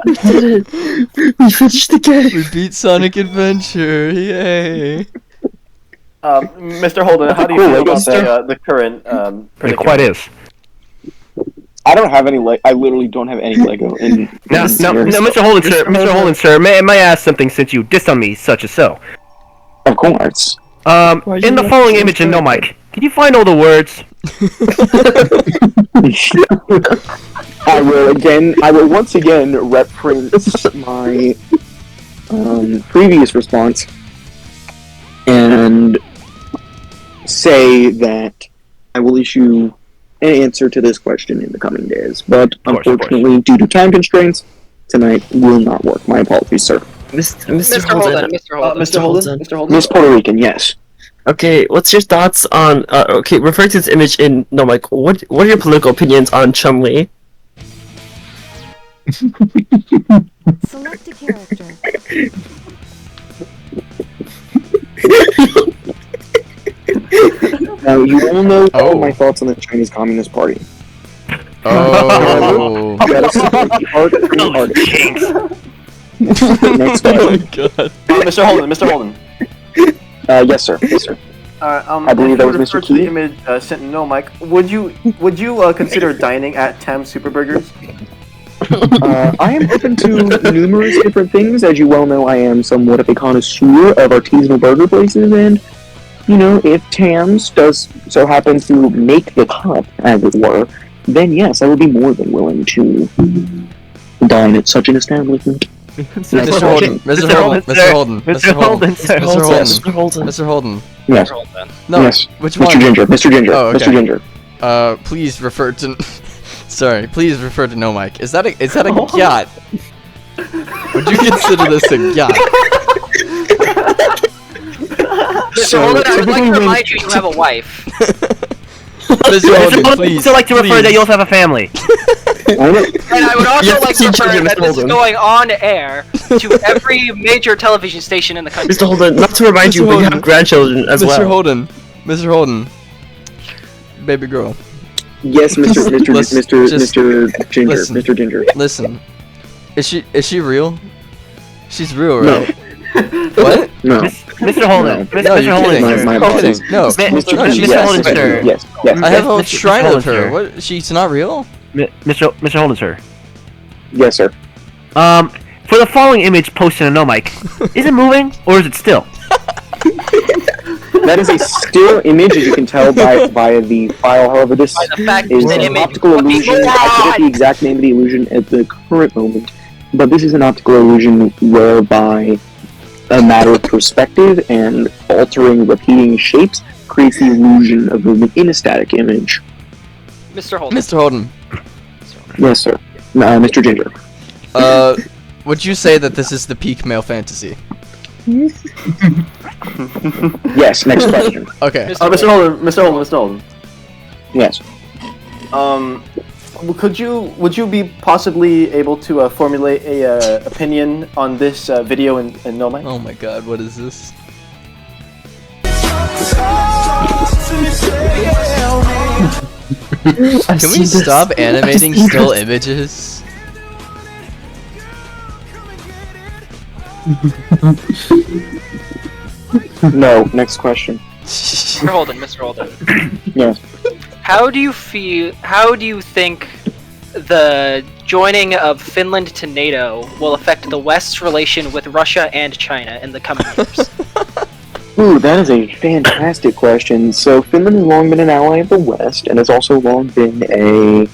We did it! We finished the game! We beat Sonic Adventure! Yay! Mr. Holden, how do you feel about the current It quite is. I don't have any I literally don't have any Lego in Now, Mr. Holden, sir, may I ask something since you dissed on me such as so? Of course. In the following image in No Mic, can you find all the words? I will once again reference my previous response and say that I will issue an answer to this question in the coming days. But unfortunately, due to time constraints, tonight will not work. My apologies, sir. Mr. Holden. Mr. Holden. Miss Puerto Rican, yes. Okay, what's your thoughts on? Okay, refer to this image in No Mic. What are your political opinions on Chun-Li? Select a character. Now, you all know all my thoughts on the Chinese Communist Party. Oh. Next Mr. Holden. Yes, sir. I believe that was Mr. To the Key. image sent in No Mic. Would you consider dining at Tam's Superburgers? I am open to numerous different things. As you well know, I am somewhat of a connoisseur of artisanal burger places, and, if Tam's does so happen to make the cut, as it were, then yes, I would be more than willing to dine at such an establishment. Mr. Holden. Yes. No, yes. which one? Mr. Ginger. Oh, okay. Mr. Ginger. Please refer to. Sorry, please refer to No Mic. Is that a yacht? Would you consider this a yacht? Mr. Holden, I would like to remind you have a wife. Mr. Holden, please. I'd also like to refer that you also have a family. And I would also like to refer that this is going on air to every major television station in the country. Mr. Holden, not to remind you, but you have grandchildren as well. Mr. Holden. Baby girl. Yes, Mr. Ginger. Listen. Mr. Ginger. Listen. Is she real? She's real, right? No. What? No. Mr. Holden. No, you're kidding. My apologies. No. Mr. Holden, sir. Yes. I have a whole shrine of her. sir. What? She's not real? Mr. Holden, sir. Yes, sir. For the following image posted in No Mic, is it moving or is it still? That is a still image, as you can tell by the file. However, this is an optical illusion. I forget the exact name of the illusion at the current moment, but this is an optical illusion whereby a matter of perspective and altering, repeating shapes creates the illusion of movement in a static image. Mr. Holden. Mr. Holden. Yes, sir. Mr. Ginger. Would you say that this is the peak male fantasy? Yes, next question. Okay. Mr. Holden. Yes. Would you be possibly able to formulate a opinion on this video in No Mic? Oh my god, what is this? Can we stop animating still images? No, next question. Mr. Holden. Yes. How do you think the joining of Finland to NATO will affect the West's relation with Russia and China in the coming years? Ooh, that is a fantastic question. So Finland has long been an ally of the West, and has also long been a,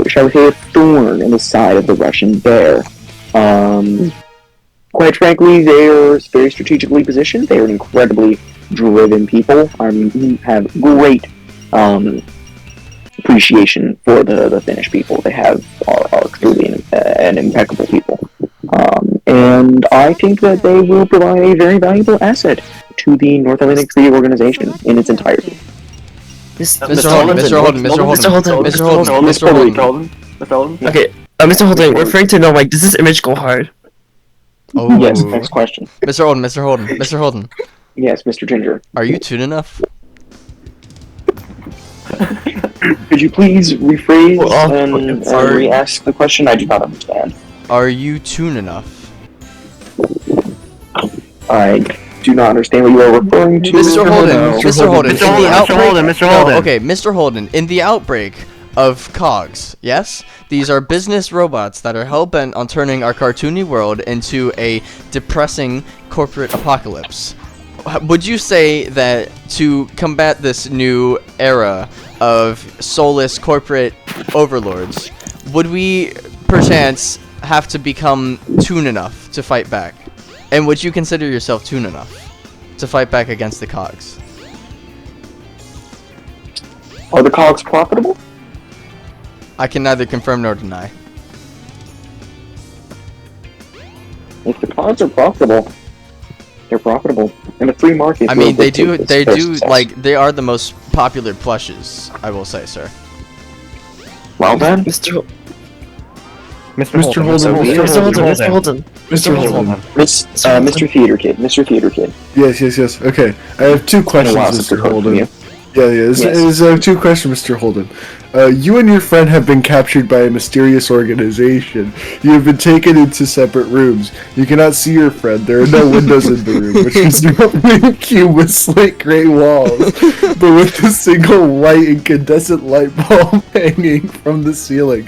shall we say, a thorn in the side of the Russian bear. Quite frankly, they are very strategically positioned. They are incredibly driven people. Who have great appreciation for the Finnish people. They are truly an impeccable people. And I think that they will provide a very valuable asset to the North Atlantic Treaty Organization in its entirety. Mr. Holden. Okay, Mr. Holden, we're referring to like, does this image go hard? Oh. Yes, next question. Mr. Holden. Yes, Mr. Ginger. Are you tuned enough? Could you please rephrase and re-ask the question? I do not understand. Are you tuned enough? I do not understand what you are referring to. Mr. Holden. Okay, Mr. Holden, in the outbreak of cogs, yes? These are business robots that are hell-bent on turning our cartoony world into a depressing corporate apocalypse. Would you say that to combat this new era of soulless corporate overlords, would we perchance have to become toon enough to fight back? And would you consider yourself toon enough to fight back against the cogs? Are the cogs profitable? I can neither confirm nor deny. If the cogs are profitable, they're profitable. In a free market, I mean, they are the most popular plushes, I will say, sir. Well then, Mr. Holden. Mr. Theater Kid. Yes. Okay, I have two questions, Mr. Holden. I have two questions, Mr. Holden. You and your friend have been captured by a mysterious organization. You have been taken into separate rooms. You cannot see your friend. There are no windows in the room, which is a cube with slate gray walls, but with a single white incandescent light bulb hanging from the ceiling,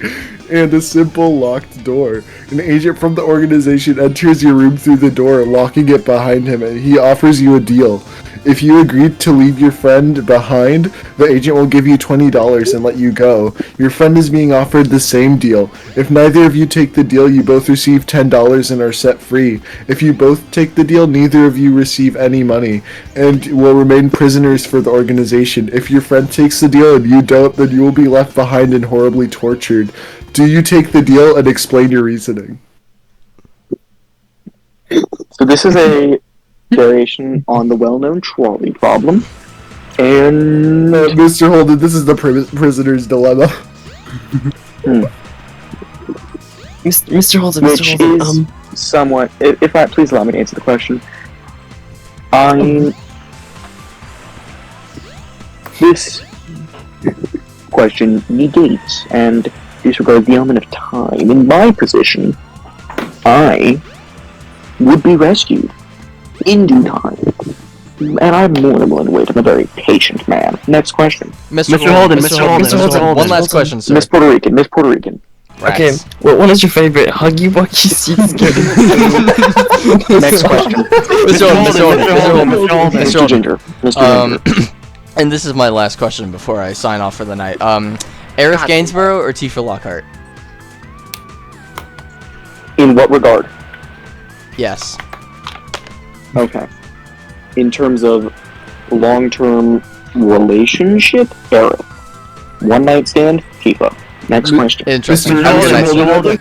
and a simple locked door. An agent from the organization enters your room through the door, locking it behind him, and he offers you a deal. If you agree to leave your friend behind, the agent will give you $20 and let you go. Your friend is being offered the same deal. If neither of you take the deal, you both receive $10 and are set free. If you both take the deal, neither of you receive any money, and will remain prisoners for the organization. If your friend takes the deal and you don't, then you will be left behind and horribly tortured. Do you take the deal, and explain your reasoning? So this is a variation on the well-known trolley problem, and Mr. Holden, this is the prisoner's dilemma. Mr. Holden, which is somewhat. If I please allow me to answer the question. This question negates and disregards the element of time. In my position, I would be rescued in due time. And I'm more than willing to wait. I'm a very patient man. Next question. Mr. Holden. One last question, sir. Miss Puerto Rican. Okay, what is your favorite Huggy Wuggy seafood? Next question. Mr. Ginger. And this is my last question before I sign off for the night. Aerith Gainsborough or Tifa Lockhart? In what regard? Yes. Okay. In terms of long-term relationship, Aerith. One night stand, Tifa. Next question. Interesting. Mr.